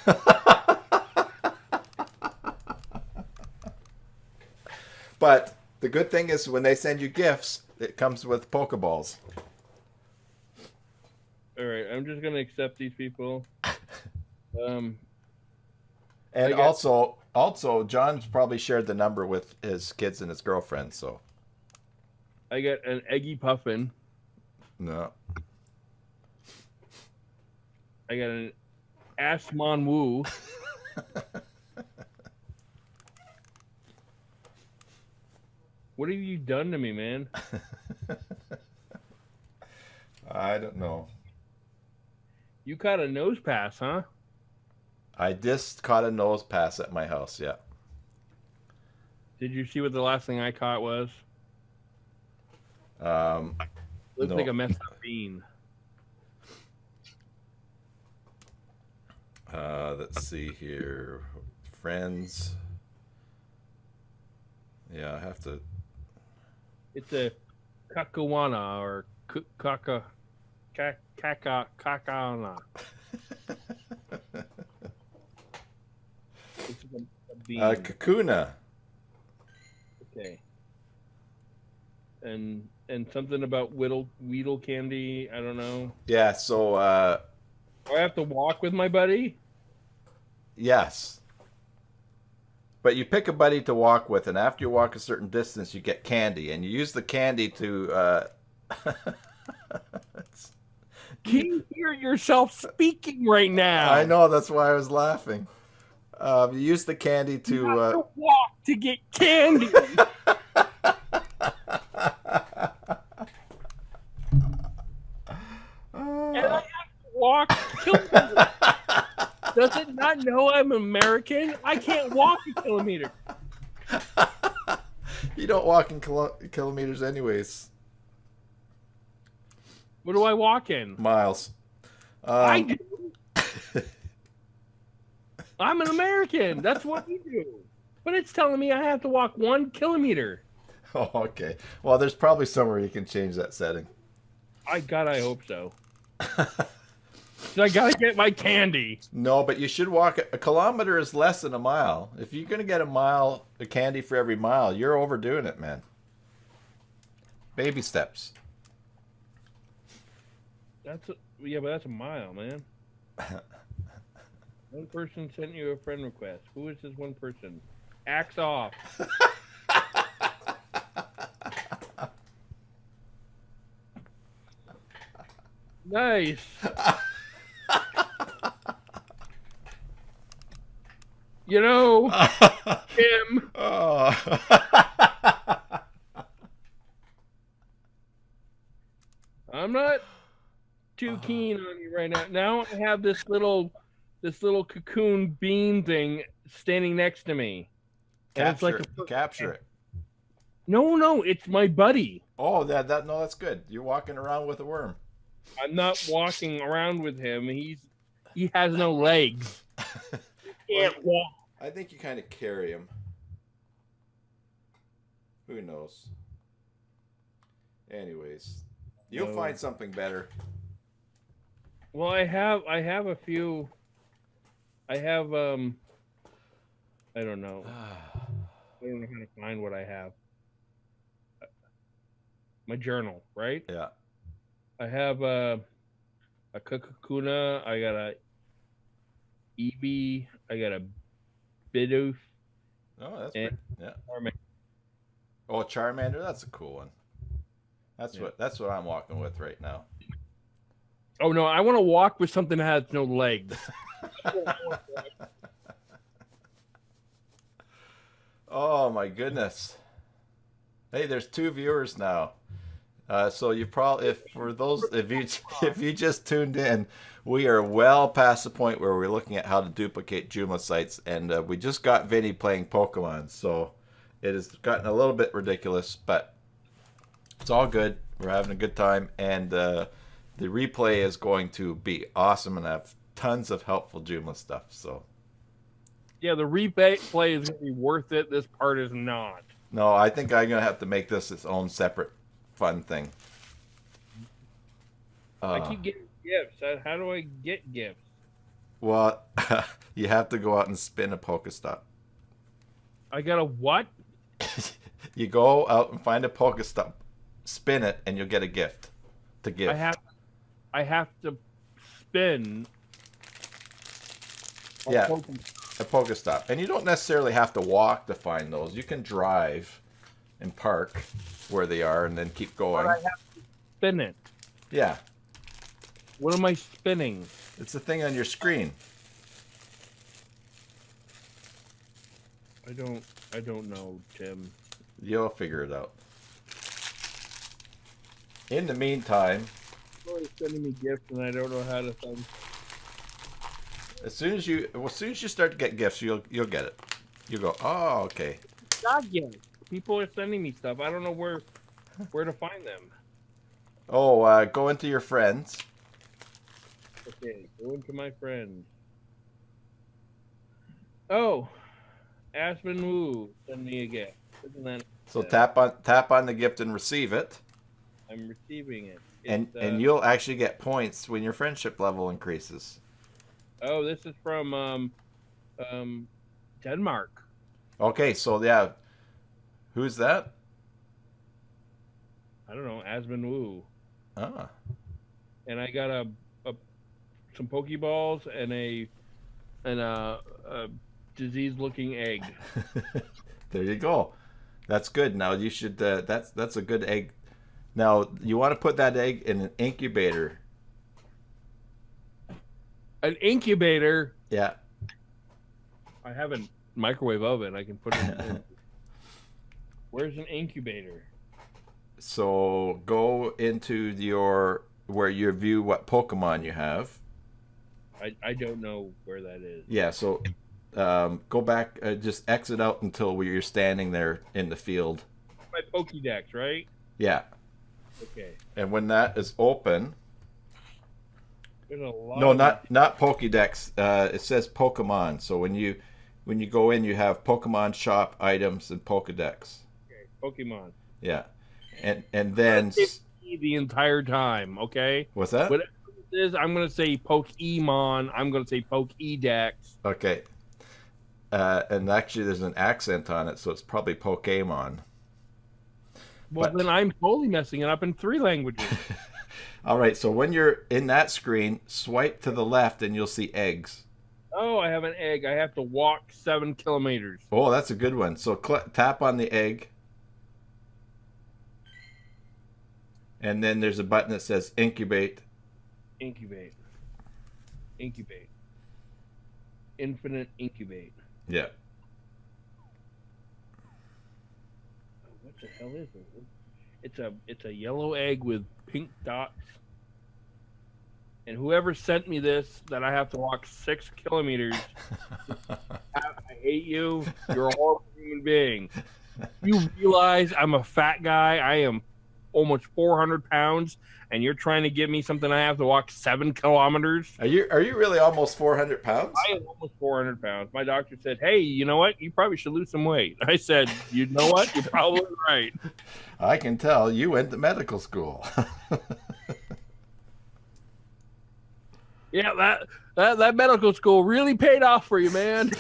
S1: But the good thing is when they send you gifts, it comes with Pokeballs.
S2: All right, I'm just gonna accept these people.
S1: And also, John's probably shared the number with his kids and his girlfriend. So.
S2: I got an Eggy Puffin.
S1: No.
S2: I got an Asmon Woo. What have you done to me, man?
S1: I don't know.
S2: You caught a nose pass, huh?
S1: I just caught a nose pass at my house, yeah.
S2: Did you see what the last thing I caught was? Looks
S1: No.
S2: like a messed up bean.
S1: Let's see here. Friends. Yeah, I have to.
S2: It's a kakawana or kakana. It's a bean.
S1: Kakuna.
S2: Okay. And something about Weedle candy. I don't know.
S1: Yeah. So.
S2: Do I have to walk with my buddy?
S1: Yes. But you pick a buddy to walk with, and after you walk a certain distance, you get candy, and you use the candy to.
S2: Can you hear yourself speaking right now?
S1: I know, that's why I was laughing. You use the candy to.
S2: You have to walk to get candy. And I have to walk. Does it not know I'm American? I can't walk a kilometer.
S1: You don't walk in kilometers anyways.
S2: What do I walk in?
S1: Miles.
S2: I do. I'm an American. That's what we do. But it's telling me I have to walk 1 kilometer.
S1: Oh, okay. Well, there's probably somewhere you can change that setting.
S2: I hope so. So I gotta get my candy.
S1: No, but you should walk. A kilometer is less than a mile. If you're going to get a mile of candy for every mile, you're overdoing it, man. Baby steps.
S2: But that's a mile, man. One person sent you a friend request. Who is this one person? Axe off. Nice. You know, Tim.
S1: Oh.
S2: I'm not too keen on you right now. Now I have this little cocoon bean thing standing next to me. And it's like
S1: Capture it.
S2: No, it's my buddy.
S1: Oh, no, that's good. You're walking around with a worm.
S2: I'm not walking around with him. He has no legs. He can't walk.
S1: I think you kind of carry him. Who knows? Anyways, you'll find something better.
S2: Well, I have a few. I have I don't know. I don't know how to find what I have. My journal, right?
S1: Yeah.
S2: I have a Kakakuna. I got a Eevee. I got a Bidoof.
S1: Oh, that's pretty, yeah.
S2: Charmander.
S1: Oh, Charmander, that's a cool one. That's what I'm walking with right now.
S2: Oh no, I want to walk with something that has no legs.
S1: Oh my goodness. Hey, there's 2 viewers now. So you probably, if you just tuned in, we are well past the point where we're looking at how to duplicate Joomla sites, and we just got Vinny playing Pokemon, so it has gotten a little bit ridiculous, but it's all good. We're having a good time, and the replay is going to be awesome and have tons of helpful Joomla stuff. So
S2: yeah, the replay is going to be worth it. This part is not.
S1: No, I think I'm going to have to make this its own separate fun thing.
S2: I keep getting gifts. How do I get gifts?
S1: Well, you have to go out and spin a Pokestop.
S2: I got a what?
S1: You go out and find a Pokestop, spin it, and you'll get a gift to give.
S2: I have to spin.
S1: A Pokestop. And you don't necessarily have to walk to find those. You can drive and park where they are and then keep going.
S2: But I have to spin it.
S1: Yeah.
S2: What am I spinning?
S1: It's the thing on your screen.
S2: I don't know, Tim.
S1: You'll figure it out. In the meantime,
S2: People are sending me gifts and I don't know how to send.
S1: as soon as you start to get gifts, you'll get it. You go, oh, okay.
S2: Not gifts. People are sending me stuff. I don't know where to find them.
S1: Oh, go into your friends.
S2: Okay, go into my friends. Oh, Aspen Woo, send me a gift. Isn't that
S1: So tap on the gift and receive it,
S2: I'm receiving it.
S1: and you'll actually get points when your friendship level increases.
S2: Oh, this is from um Denmark.
S1: Okay, so yeah, who's that?
S2: I don't know, Aspen Woo.
S1: Ah,
S2: And I got a some Pokeballs and a diseased looking egg.
S1: there you go. That's good. Now you should. That's a good egg. Now you want to put that egg in an incubator.
S2: An incubator.
S1: Yeah.
S2: I have a microwave oven. I can put it in. Where's an incubator?
S1: So go into your where you view what Pokemon you have.
S2: I don't know where that is.
S1: Yeah. So go back. Just exit out until you're standing there in the field.
S2: My Pokédex, right?
S1: Yeah.
S2: Okay.
S1: And when that is open,
S2: There's a lot.
S1: no,
S2: of
S1: not Pokédex. It says Pokemon. So when you go in, you have Pokemon shop items and Pokédex.
S2: Okay, Pokemon.
S1: Yeah, and then
S2: The entire time. Okay.
S1: what's that?
S2: Whatever it is, I'm gonna say Pokemon. I'm gonna say Pokédex.
S1: Okay, and actually there's an accent on it, so it's probably Pokemon.
S2: Well,
S1: But
S2: then I'm totally messing it up in 3 languages.
S1: all right, so when you're in that screen, swipe to the left, and you'll see eggs.
S2: Oh, I have an egg. I have to walk 7 kilometers.
S1: Oh, that's a good one. So tap on the egg, and then there's a button that says incubate.
S2: Incubate. Incubate. Infinite incubate.
S1: Yeah.
S2: Oh, what the hell is it? It's a yellow egg with pink dots. And whoever sent me this, that I have to walk 6 kilometers, I hate you. You're a horrible human being. You realize I'm a fat guy. I am almost 400 pounds, and you're trying to give me something I have to walk 7 kilometers.
S1: Are you really almost 400 pounds?
S2: I am almost 400 pounds. My doctor said, "Hey, you know what? You probably should lose some weight." I said, "You know what? You're probably right."
S1: I can tell you went to medical school.
S2: Yeah, that medical school really paid off for you, man.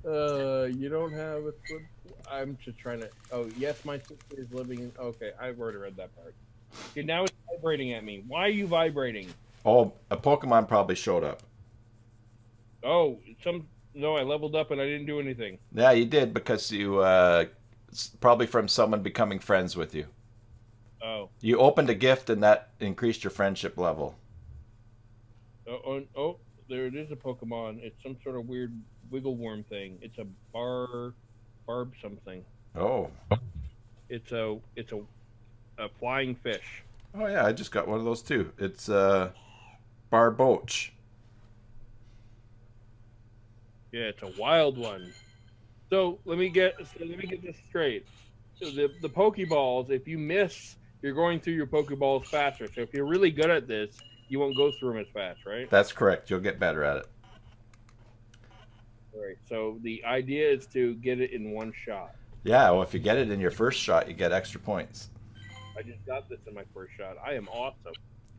S2: You don't have a. I'm just trying to. Oh, yes, my sister is living in. Okay, I've already read that part. Okay, now it's vibrating at me. Why are you vibrating?
S1: Oh, a Pokemon probably showed up.
S2: Oh, no, I leveled up and I didn't do anything.
S1: Yeah, you did because you probably from someone becoming friends with you.
S2: Oh.
S1: You opened a gift and that increased your friendship level.
S2: Oh, there it is, a Pokemon. It's some sort of weird wiggle worm thing. It's a barb something.
S1: Oh.
S2: It's a flying fish.
S1: Oh yeah, I just got one of those too. It's Barboach.
S2: Yeah, it's a wild one. So let me get this straight. So the Pokeballs, if you miss, you're going through your Pokeballs faster. So if you're really good at this, you won't go through them as fast, right?
S1: That's correct. You'll get better at it.
S2: All right. So the idea is to get it in one shot.
S1: Yeah, well, if you get it in your first shot, you get extra points.
S2: I just got this in my first shot. I am awesome.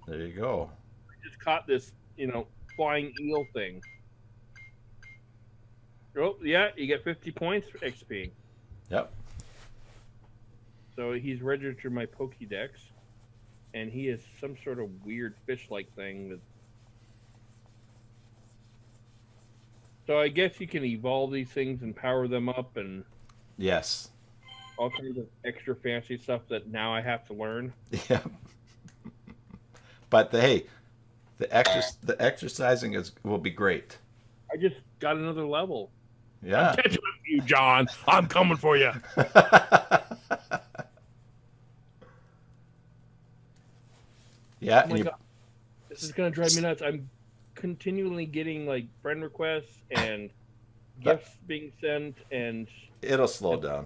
S1: There you go.
S2: I just caught this, flying eel thing. Oh, yeah, you get 50 points for XP.
S1: Yep.
S2: So he's registered my Pokédex, and he is some sort of weird fish-like thing with. So I guess you can evolve these things and power them up, and
S1: Yes.
S2: all kinds of extra fancy stuff that now I have to learn.
S1: Yep. But hey, the exercising will be great.
S2: I just got another level.
S1: Yeah.
S2: I'm catching up to you, John. I'm coming for you.
S1: Yeah.
S2: Oh my God. This is gonna drive me nuts. I'm continually getting like friend requests and gifts being sent and
S1: it'll slow down.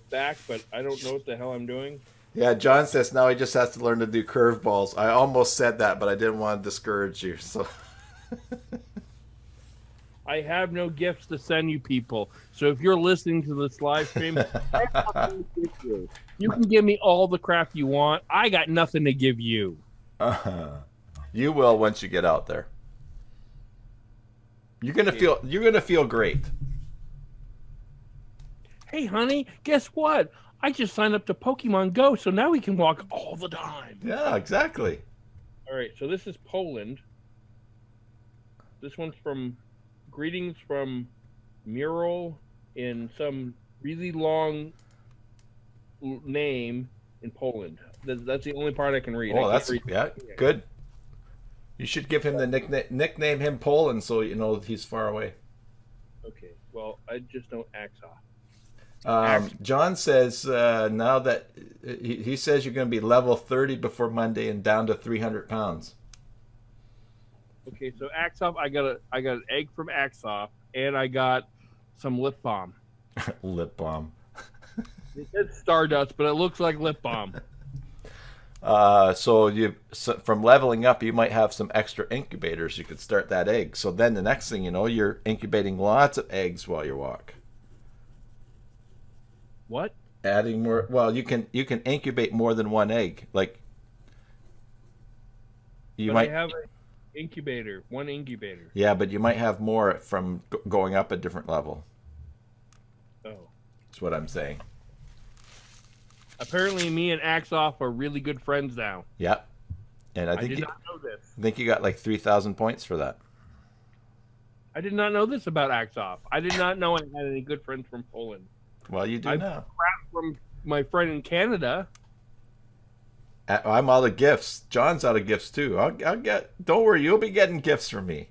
S2: back, but I don't know what the hell I'm doing.
S1: Yeah, John says now he just has to learn to do curveballs. I almost said that, but I didn't want to discourage you. So
S2: I have no gifts to send you people. So if you're listening to this live stream, I have nothing to give you. You can give me all the crap you want. I got nothing to give you.
S1: You will once you get out there. You're gonna feel great.
S2: Hey, honey, guess what? I just signed up to Pokemon Go, so now we can walk all the time.
S1: Yeah, exactly.
S2: All right, so this is Poland. This one's from greetings from Mural in some really long name in Poland. That's the only part I can read.
S1: Oh, good. You should give him the nickname him Poland so you know he's far away.
S2: Okay, well, I just don't Axoff.
S1: John says now that he says you're going to be level 30 before Monday and down to 300 pounds.
S2: Okay, so Axoff, I got an egg from Axoff, and I got some lip balm.
S1: Lip balm.
S2: It says Stardust, but it looks like lip balm.
S1: So from leveling up, you might have some extra incubators. You could start that egg. So then the next thing you know, you're incubating lots of eggs while you walk.
S2: What?
S1: Adding more. Well, you can incubate more than one egg. Like
S2: I have an incubator, one incubator.
S1: Yeah, but you might have more from going up a different level.
S2: Oh,
S1: that's what I'm saying.
S2: Apparently, me and Axoff are really good friends now.
S1: Yep. And I
S2: did not know this.
S1: I think you got like 3,000 points for that.
S2: I did not know this about Axoff. I did not know I had any good friends from Poland.
S1: Well, you do now.
S2: Crap from my friend in Canada.
S1: I'm out of gifts. John's out of gifts too. I'll get. Don't worry, you'll be getting gifts from me.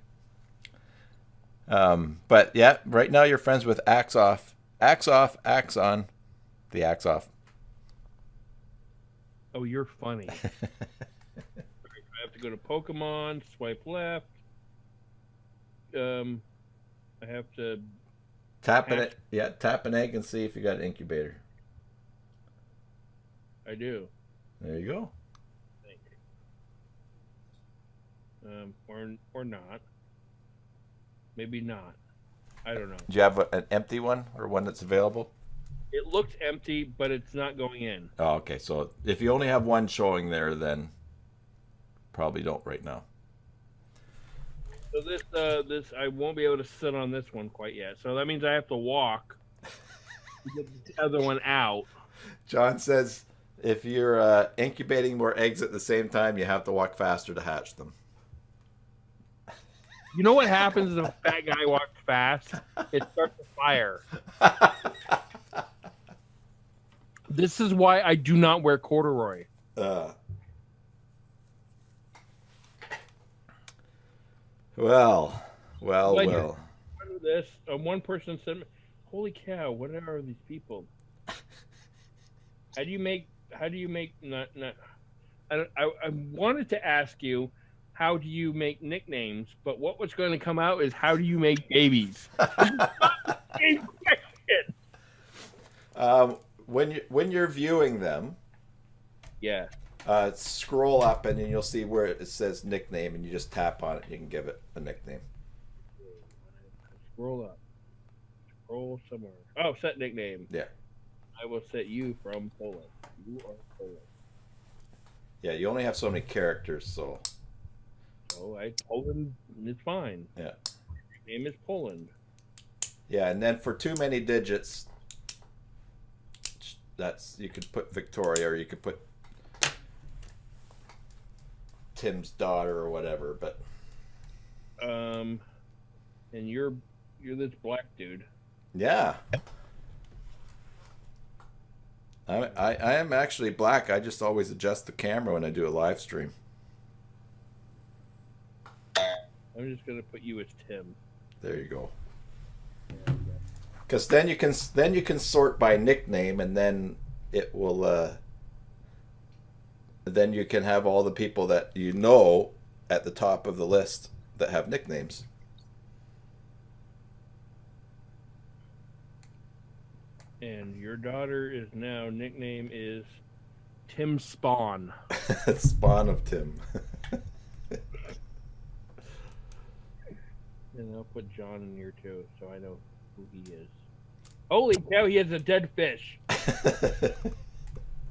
S1: But yeah, right now you're friends with Axoff, Axon, the Axoff.
S2: Oh, you're funny. I have to go to Pokemon, swipe left. I have to
S1: tap an egg and see if you got an incubator.
S2: I do.
S1: There you go.
S2: Thank you. Or not. Maybe not. I don't know.
S1: Do you have an empty one or one that's available?
S2: It looks empty, but it's not going in.
S1: Oh, okay. So if you only have one showing there, then probably don't right now.
S2: So this I won't be able to sit on this one quite yet. So that means I have to walk to get the other one out.
S1: John says if you're incubating more eggs at the same time, you have to walk faster to hatch them.
S2: You know what happens if a fat guy walks fast? It starts to fire. This is why I do not wear corduroy.
S1: Well.
S2: This one person said, "Holy cow! What are these people? How do you make not?" I wanted to ask you, how do you make nicknames? But what was going to come out is how do you make babies?
S1: When you're viewing them,
S2: yeah,
S1: scroll up and then you'll see where it says nickname, and you just tap on it. And you can give it a nickname.
S2: Scroll up. Scroll somewhere. Oh, set nickname.
S1: Yeah.
S2: I will set you from Poland. You are Poland.
S1: Yeah, you only have so many characters, so.
S2: Poland is fine.
S1: Yeah.
S2: Your name is Poland.
S1: Yeah, and then for too many digits, you could put Victoria, or you could put Tim's daughter or whatever, but.
S2: And you're this black dude.
S1: Yeah. I am actually black. I just always adjust the camera when I do a live stream.
S2: I'm just gonna put you as Tim.
S1: There you go. Because then you can sort by nickname, and then it will. Then you can have all the people that you know at the top of the list that have nicknames.
S2: And your daughter is now nickname is Tim Spawn.
S1: Spawn of Tim.
S2: And I'll put John in here too, so I know who he is. Holy cow, he has a dead fish.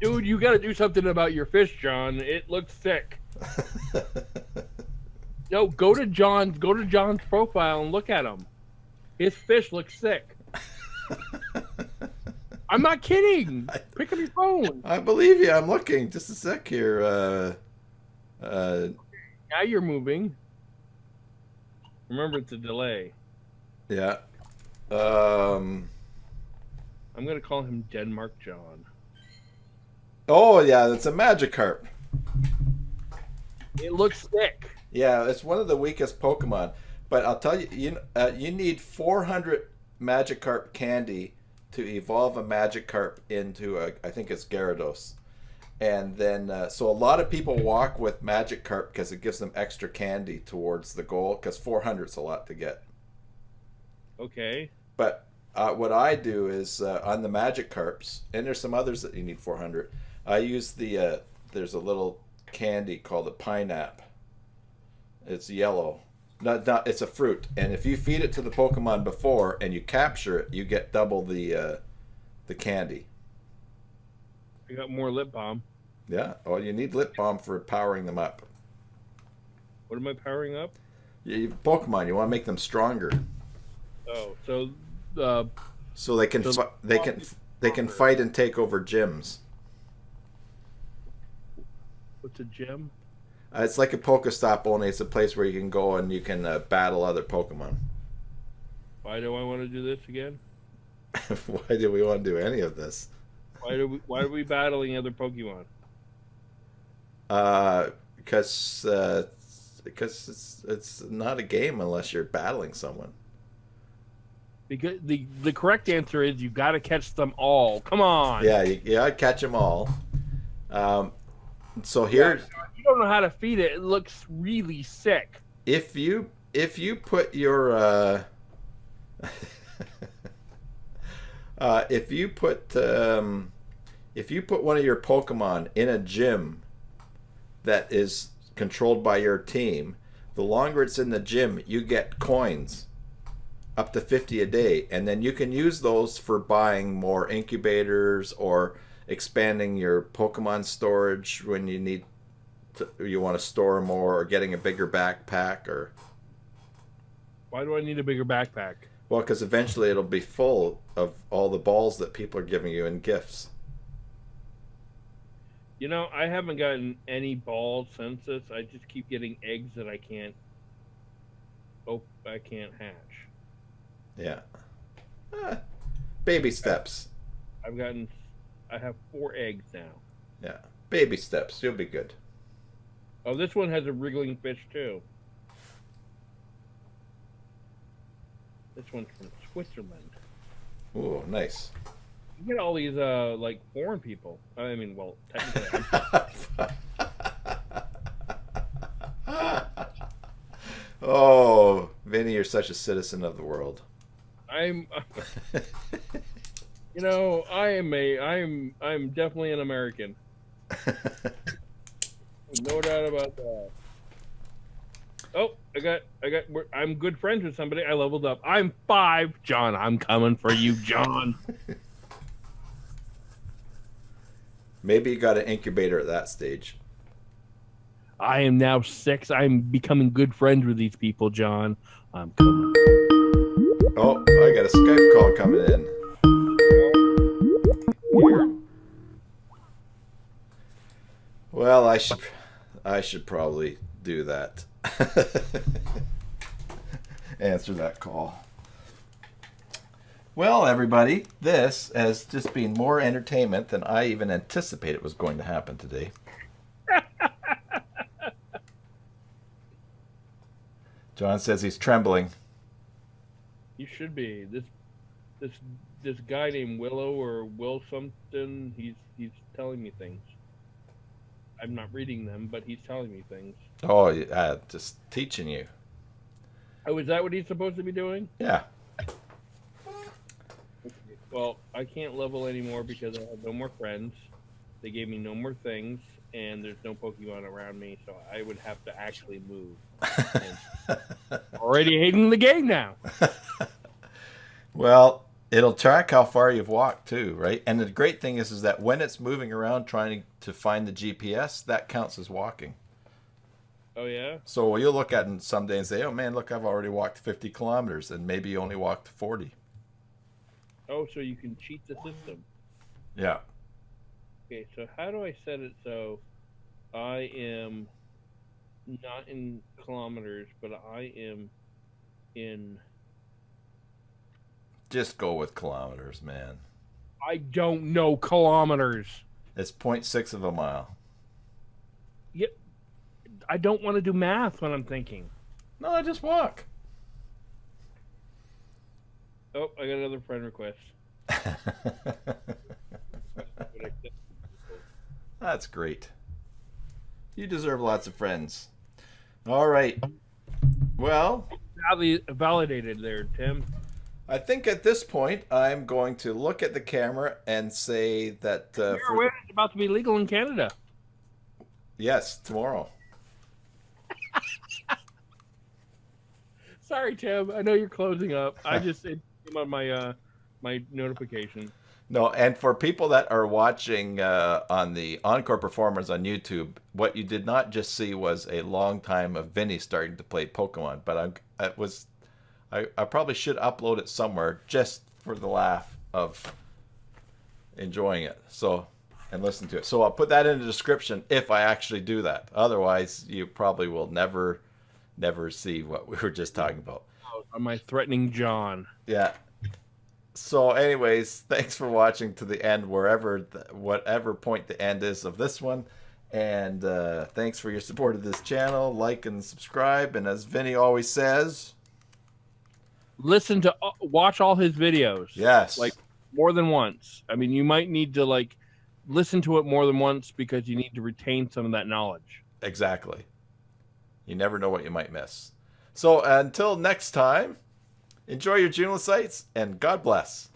S2: Dude, you got to do something about your fish, John. It looks sick. No, go to John's profile and look at him. His fish looks sick. I'm not kidding. Pick up your phone.
S1: I believe you. I'm looking. Just a sec here.
S2: Now you're moving. Remember, it's a delay.
S1: Yeah.
S2: I'm gonna call him Denmark John.
S1: Oh yeah, that's a Magikarp.
S2: It looks sick.
S1: Yeah, it's one of the weakest Pokemon. But I'll tell you, you need 400 Magikarp candy to evolve a Magikarp into I think it's Gyarados. And then, so a lot of people walk with Magikarp because it gives them extra candy towards the goal, because 400 is a lot to get.
S2: Okay.
S1: But what I do is on the Magikarps, and there's some others that you need 400, I use there's a little candy called a Pineapple. It's yellow. Not, it's a fruit. And if you feed it to the Pokemon before and you capture it, you get double the candy.
S2: I got more lip balm.
S1: Yeah. Oh, you need lip balm for powering them up.
S2: What am I powering up?
S1: Pokemon, you want to make them stronger.
S2: Oh, so
S1: they can they can fight and take over gyms.
S2: What's a gym?
S1: It's like a Pokestop, only it's a place where you can go and you can battle other Pokemon.
S2: Why do I want to do this again?
S1: Why do we want to do any of this?
S2: Why are we battling other Pokemon?
S1: Because it's not a game unless you're battling someone.
S2: Because the correct answer is you got to catch them all. Come on.
S1: Yeah, I'd catch them all. So here,
S2: you don't know how to feed it. It looks really sick.
S1: If you put your if you put one of your Pokemon in a gym that is controlled by your team, the longer it's in the gym, you get coins, up to 50 a day, and then you can use those for buying more incubators or expanding your Pokemon storage when you want to store more, or getting a bigger backpack. Or
S2: why do I need a bigger backpack?
S1: Well, because eventually it'll be full of all the balls that people are giving you in gifts.
S2: You know, I haven't gotten any balls since this. I just keep getting eggs that I can't hatch.
S1: Yeah. Baby steps.
S2: I have 4 eggs now.
S1: Yeah. Baby steps. You'll be good.
S2: Oh, this one has a wriggling fish too. This one's from Switzerland.
S1: Ooh, nice.
S2: You get all these like foreign people. I mean, well, technically.
S1: Oh, Vinny, you're such a citizen of the world.
S2: I'm definitely an American. No doubt about that. Oh, I'm good friends with somebody. I leveled up. I'm 5. John, I'm coming for you, John.
S1: Maybe you got an incubator at that stage.
S2: I am now 6. I'm becoming good friends with these people, John. I'm coming.
S1: Oh, I got a Skype call coming in. Well, I should probably do that. Answer that call. Well, everybody, this has just been more entertainment than I even anticipated was going to happen today. John says he's trembling.
S2: You should be. This guy named Willow or Will something, he's telling me things. I'm not reading them, but he's telling me things.
S1: Oh, yeah, just teaching you.
S2: Oh, is that what he's supposed to be doing?
S1: Yeah.
S2: Well, I can't level anymore because I have no more friends. They gave me no more things, and there's no Pokemon around me, so I would have to actually move. And already hating the game now.
S1: Well, it'll track how far you've walked too, right? And the great thing is that when it's moving around trying to find the GPS, that counts as walking.
S2: Oh yeah.
S1: So you'll look at it someday and say, "Oh man, look, I've already walked 50 kilometers," and maybe you only walked 40.
S2: Oh, so you can cheat the system.
S1: Yeah.
S2: Okay, so how do I set it so I am not in kilometers, but I am in.
S1: Just go with kilometers, man.
S2: I don't know kilometers.
S1: It's 0.6 of a mile.
S2: Yep. I don't want to do math when I'm thinking.
S1: No, I just walk.
S2: Oh, I got another friend request.
S1: That's great. You deserve lots of friends. All right. Well,
S2: Validated there, Tim.
S1: I think at this point I'm going to look at the camera and say that
S2: Marijuana is about to be legal in Canada.
S1: Yes, tomorrow.
S2: Sorry, Tim. I know you're closing up. It came on my my notification.
S1: No, and for people that are watching on the Encore Performers on YouTube, what you did not just see was a long time of Vinny starting to play Pokemon, but I probably should upload it somewhere just for the laugh of enjoying it. So, and listen to it. So I'll put that in the description if I actually do that. Otherwise, you probably will never see what we were just talking about.
S2: On my threatening John.
S1: Yeah. So anyways, thanks for watching to the end, whatever point the end is of this one. And thanks for your support of this channel. Like and subscribe. And as Vinny always says,
S2: watch all his videos.
S1: yes.
S2: Like more than once. I mean, you might need to listen to it more than once because you need to retain some of that knowledge.
S1: Exactly. You never know what you might miss. So until next time, enjoy your Joomla sites, and God bless.